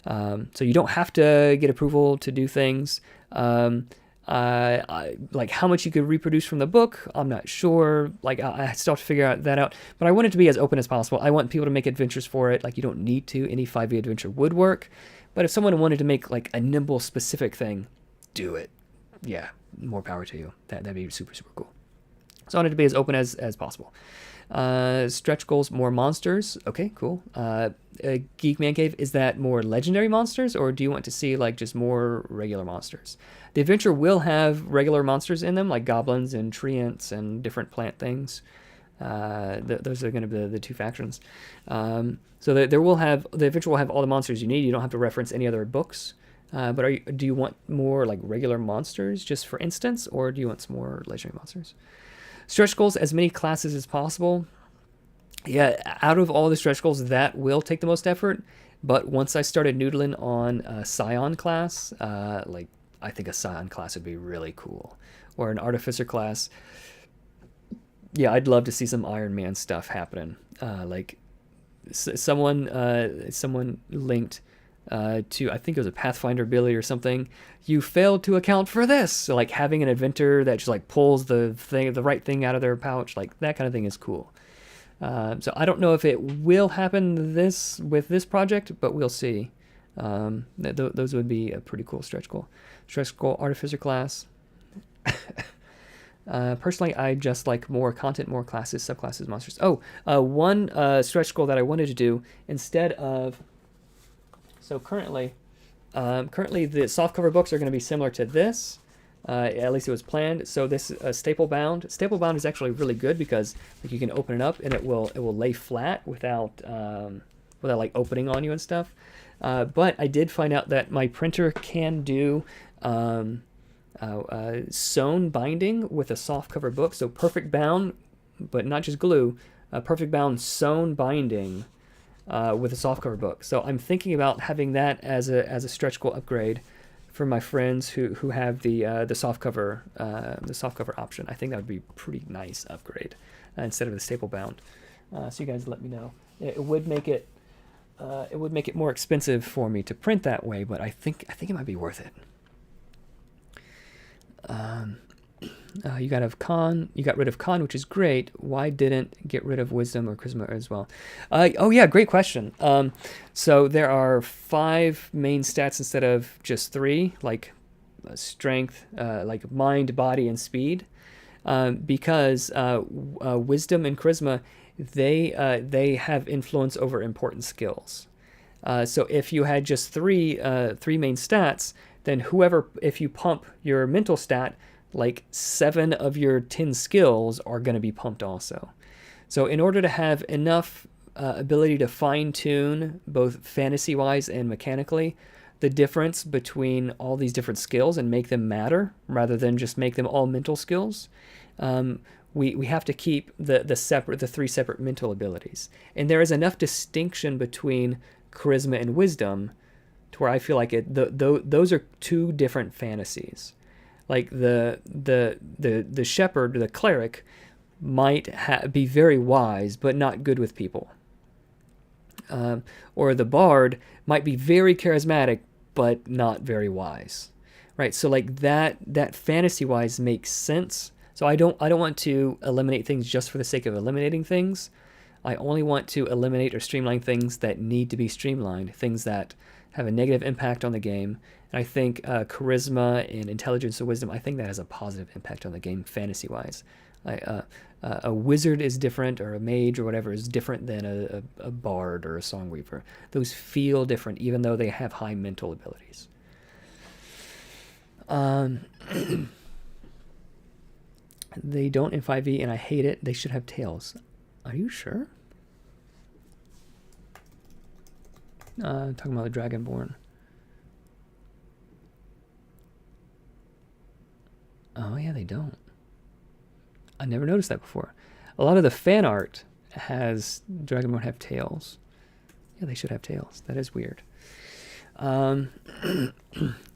So you don't have to get approval to do things. Like how much you could reproduce from the book, I'm not sure. Like I still have to figure that out. But I want it to be as open as possible. I want people to make adventures for it. Like you don't need to. Any 5e adventure would work. But if someone wanted to make like a Nimble specific thing, do it. Yeah, more power to you. That'd be super, super cool. So I want it to be as open as possible. Stretch goals, more monsters. Okay, cool. Geek Man Cave, is that more legendary monsters, or do you want to see like just more regular monsters? The adventure will have regular monsters in them, like goblins and treants and different plant things. Those are going to be the 2 factions. So the adventure will have all the monsters you need. You don't have to reference any other books. But do you want more like regular monsters, just for instance, or do you want some more legendary monsters? Stretch goals, as many classes as possible. Yeah, out of all the stretch goals, that will take the most effort. But once I started noodling on a Scion class, like I think a Scion class would be really cool, or an Artificer class. Yeah, I'd love to see some Iron Man stuff happening. Like someone linked to, I think it was a Pathfinder Billy or something. You failed to account for this. So like having an inventor that just like pulls the right thing out of their pouch, like that kind of thing is cool. So I don't know if it will happen with this project, but we'll see. Those would be a pretty cool stretch goal. Stretch goal, Artificer class. Personally, I just like more content, more classes, subclasses, monsters. One stretch goal that I wanted to do instead of... So currently the softcover books are going to be similar to this. At least it was planned. So this staple bound. Staple bound is actually really good because like you can open it up and it will lay flat without like opening on you and stuff. But I did find out that my printer can do sewn binding with a softcover book. So perfect bound, but not just glue. Perfect bound sewn binding with a softcover book. So I'm thinking about having that as a stretch goal upgrade for my friends who have the softcover option. I think that would be a pretty nice upgrade instead of the staple bound. So you guys let me know. It would make it more expensive for me to print that way, but I think it might be worth it. You got rid of con, which is great. Why didn't get rid of wisdom or charisma as well? Oh yeah, great question. So there are 5 main stats instead of just 3, like strength, like mind, body, and speed, because wisdom and charisma, they have influence over important skills. So if you had just three main stats, then if you pump your mental stat, like 7 of your 10 skills are going to be pumped also. So in order to have enough ability to fine-tune both fantasy-wise and mechanically the difference between all these different skills and make them matter rather than just make them all mental skills, we have to keep the 3 separate mental abilities. And there is enough distinction between charisma and wisdom to where I feel like those are 2 different fantasies. Like the shepherd, the cleric, might be very wise but not good with people, or the bard might be very charismatic but not very wise, right? So like that fantasy wise makes sense. So I don't want to eliminate things just for the sake of eliminating things. I only want to eliminate or streamline things that need to be streamlined, things that have a negative impact on the game. And I think charisma and intelligence and wisdom, I think that has a positive impact on the game fantasy-wise. A wizard is different, or a mage or whatever is different than a bard or a songweaver. Those feel different, even though they have high mental abilities. They don't in 5e, and I hate it. They should have tails. Are you sure? Talking about the Dragonborn. Oh yeah, they don't. I never noticed that before. A lot of the fan art has Dragonborn have tails. Yeah, they should have tails. That is weird.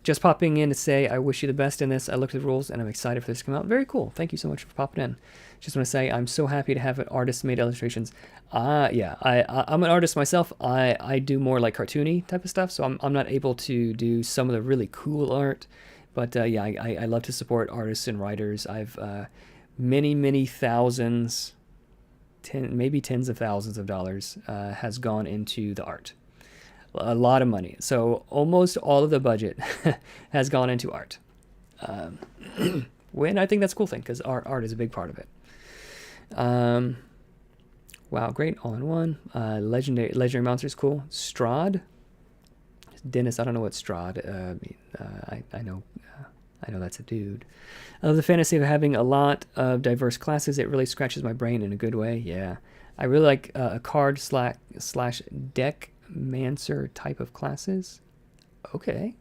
Just popping in to say I wish you the best in this. I looked at the rules and I'm excited for this to come out. Very cool. Thank you so much for popping in. Just want to say I'm so happy to have an artist made illustrations. Yeah, I'm an artist myself. I do more like cartoony type of stuff, so I'm not able to do some of the really cool art. But yeah, I love to support artists and writers. I've many thousands, maybe tens of thousands of dollars has gone into the art. A lot of money. So almost all of the budget has gone into art. When I think that's a cool thing because art is a big part of it. Wow, great, all in one. Legendary monsters, cool. Strahd, Dennis. I don't know what Strahd. I know that's a dude. I love the fantasy of having a lot of diverse classes. It really scratches my brain in a good way. Yeah, I really like a card slash deck mancer type of classes. Okay.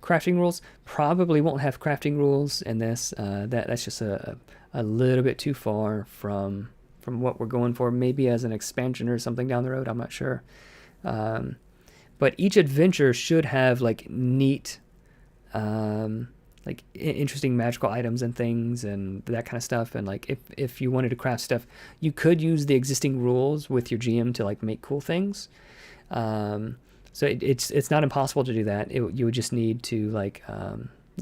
Crafting rules probably won't have crafting rules in this. That's just a little bit too far from what we're going for. Maybe as an expansion or something down the road. I'm not sure. But each adventure should have like neat like interesting magical items and things and that kind of stuff. And like if you wanted to craft stuff, you could use the existing rules with your GM to like make cool things. So it's not impossible to do that. You would just need to like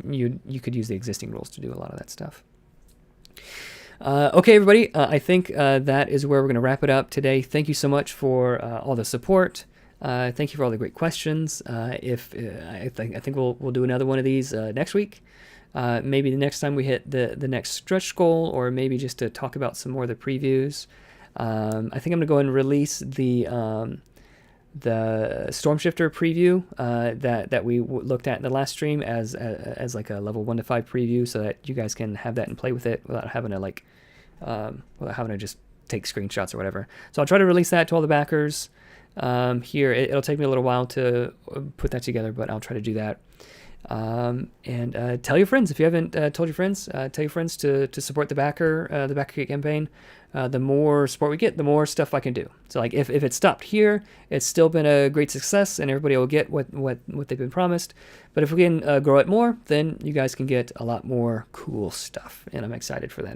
you could use the existing rules to do a lot of that stuff. Okay, everybody, I think that is where we're going to wrap it up today. Thank you so much for all the support. Thank you for all the great questions. I think we'll do another one of these next week. Maybe the next time we hit the next stretch goal, or maybe just to talk about some more of the previews. I think I'm gonna go ahead and release the Stormshifter preview that we looked at in the last stream as like a level 1 to 5 preview, so that you guys can have that and play with it without having to just take screenshots or whatever. So I'll try to release that to all the backers. Here it'll take me a little while to put that together, but I'll try to do that. And tell your friends if you haven't told your friends. Tell your friends to support the backer kit campaign. The more support we get, the more stuff I can do. So like if it stopped here, it's still been a great success, and everybody will get what they've been promised. But if we can grow it more, then you guys can get a lot more cool stuff, and I'm excited for that.